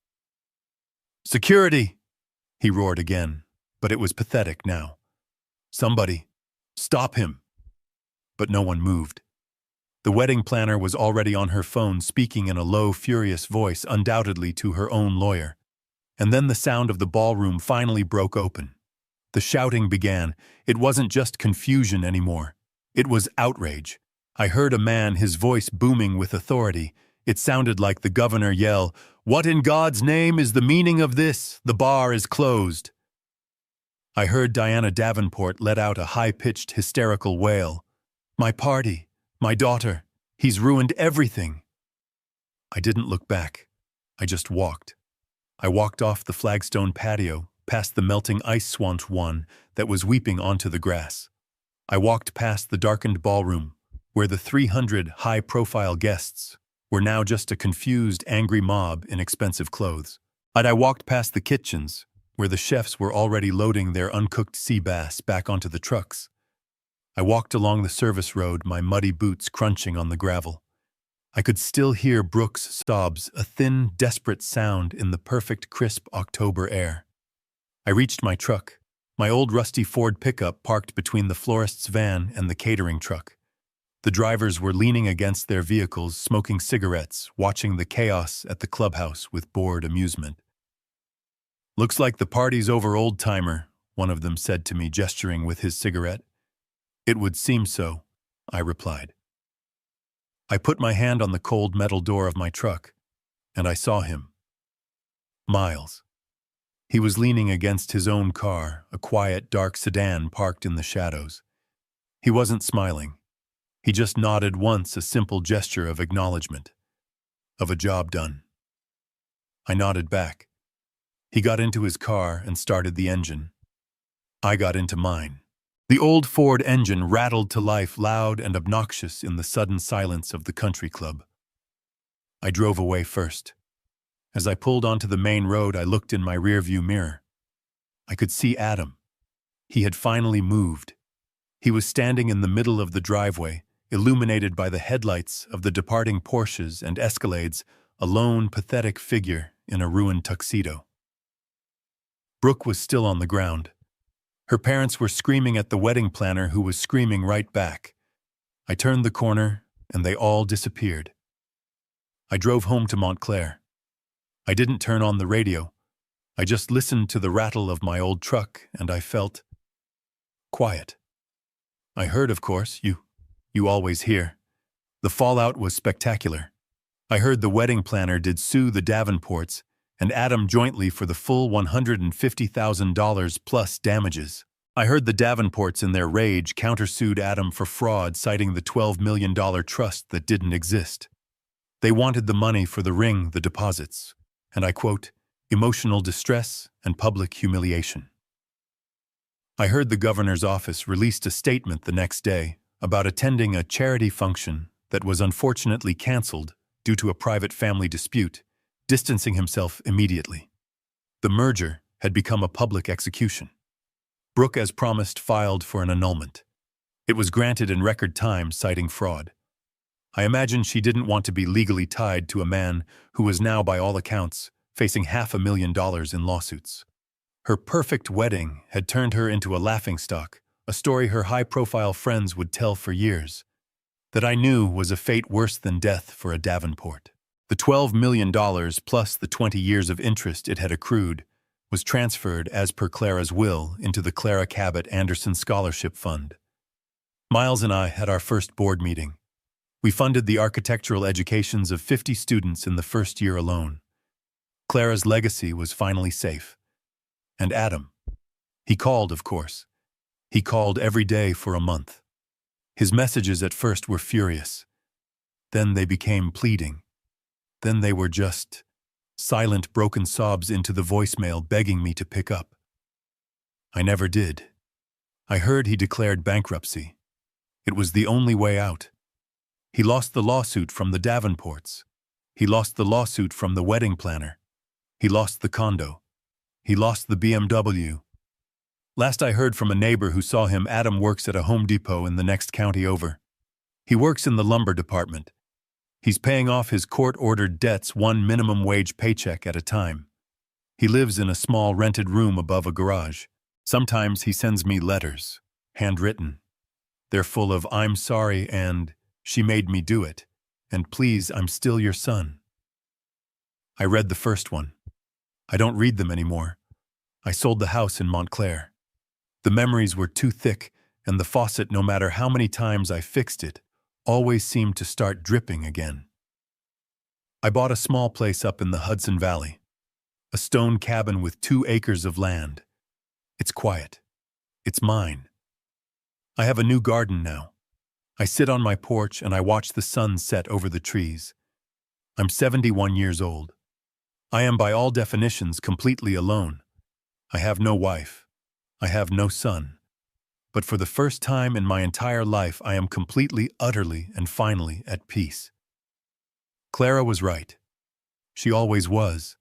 "Security!" he roared again, but it was pathetic now. "Somebody, stop him!" But no one moved. The wedding planner was already on her phone, speaking in a low, furious voice, undoubtedly to her own lawyer. And then the sound of the ballroom finally broke open. The shouting began. It wasn't just confusion anymore. It was outrage. I heard a man, his voice booming with authority. It sounded like the governor yell, "What in God's name is the meaning of this? The bar is closed." I heard Diana Davenport let out a high-pitched, hysterical wail. "My party, my daughter, he's ruined everything." I didn't look back. I just walked. I walked off the flagstone patio, past the melting ice swamp one that was weeping onto the grass. I walked past the darkened ballroom, where the 300 high-profile guests were now just a confused, angry mob in expensive clothes. And I walked past the kitchens, where the chefs were already loading their uncooked sea bass back onto the trucks. I walked along the service road, my muddy boots crunching on the gravel. I could still hear Brooke's sobs, a thin, desperate sound in the perfect, crisp October air. I reached my truck, my old rusty Ford pickup parked between the florist's van and the catering truck. The drivers were leaning against their vehicles, smoking cigarettes, watching the chaos at the clubhouse with bored amusement. "Looks like the party's over, old-timer," one of them said to me, gesturing with his cigarette. "It would seem so," I replied. I put my hand on the cold metal door of my truck, and I saw him. Miles. He was leaning against his own car, a quiet, dark sedan parked in the shadows. He wasn't smiling. He just nodded once, a simple gesture of acknowledgement, of a job done. I nodded back. He got into his car and started the engine. I got into mine. The old Ford engine rattled to life, loud and obnoxious in the sudden silence of the country club. I drove away first. As I pulled onto the main road, I looked in my rearview mirror. I could see Adam. He had finally moved. He was standing in the middle of the driveway, illuminated by the headlights of the departing Porsches and Escalades, a lone, pathetic figure in a ruined tuxedo. Brooke was still on the ground. Her parents were screaming at the wedding planner, who was screaming right back. I turned the corner, and they all disappeared. I drove home to Montclair. I didn't turn on the radio. I just listened to the rattle of my old truck, and I felt quiet. I heard, of course, you always hear. The fallout was spectacular. I heard the wedding planner did sue the Davenports and Adam jointly for the full $150,000 plus damages. I heard the Davenports in their rage countersued Adam for fraud, citing the $12 million trust that didn't exist. They wanted the money for the ring, the deposits, and I quote, "emotional distress and public humiliation." I heard the governor's office released a statement the next day about attending a charity function that was unfortunately canceled due to a private family dispute, distancing himself immediately. The merger had become a public execution. Brooke, as promised, filed for an annulment. It was granted in record time, citing fraud. I imagine she didn't want to be legally tied to a man who was now, by all accounts, facing $500,000 in lawsuits. Her perfect wedding had turned her into a laughingstock, a story her high-profile friends would tell for years. That I knew was a fate worse than death for a Davenport. The $12 million plus the 20 years of interest it had accrued was transferred as per Clara's will into the Clara Cabot Anderson Scholarship Fund. Miles and I had our first board meeting. We funded the architectural educations of 50 students in the first year alone. Clara's legacy was finally safe. And Adam. He called, of course. He called every day for a month. His messages at first were furious. Then they became pleading. Then they were just silent, broken sobs into the voicemail begging me to pick up. I never did. I heard he declared bankruptcy. It was the only way out. He lost the lawsuit from the Davenports. He lost the lawsuit from the wedding planner. He lost the condo. He lost the BMW. Last I heard from a neighbor who saw him, Adam works at a Home Depot in the next county over. He works in the lumber department. He's paying off his court-ordered debts one minimum wage paycheck at a time. He lives in a small rented room above a garage. Sometimes he sends me letters, handwritten. They're full of "I'm sorry" and "she made me do it," and "please, I'm still your son." I read the first one. I don't read them anymore. I sold the house in Montclair. The memories were too thick, and the faucet, no matter how many times I fixed it, always seemed to start dripping again. I bought a small place up in the Hudson Valley, a stone cabin with 2 acres of land. It's quiet. It's mine. I have a new garden now. I sit on my porch and I watch the sun set over the trees. I'm 71 years old. I am by all definitions completely alone. I have no wife. I have no son. But for the first time in my entire life, I am completely, utterly, and finally at peace. Clara was right. She always was.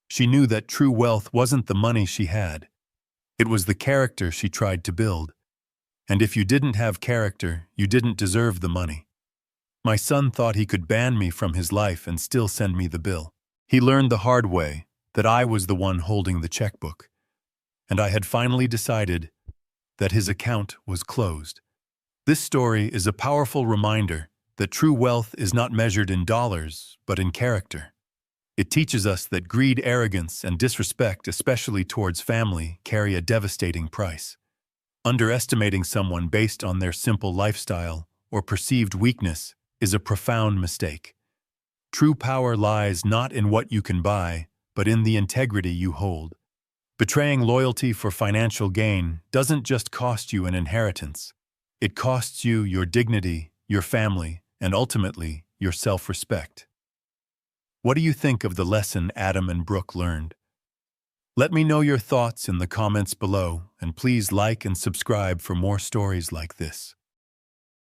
She knew that true wealth wasn't the money she had. It was the character she tried to build. And if you didn't have character, you didn't deserve the money. My son thought he could ban me from his life and still send me the bill. He learned the hard way that I was the one holding the checkbook. And I had finally decided that his account was closed. This story is a powerful reminder that true wealth is not measured in dollars, but in character. It teaches us that greed, arrogance, and disrespect, especially towards family, carry a devastating price. Underestimating someone based on their simple lifestyle or perceived weakness is a profound mistake. True power lies not in what you can buy, but in the integrity you hold. Betraying loyalty for financial gain doesn't just cost you an inheritance. It costs you your dignity, your family, and ultimately, your self-respect. What do you think of the lesson Adam and Brooke learned? Let me know your thoughts in the comments below, and please like and subscribe for more stories like this.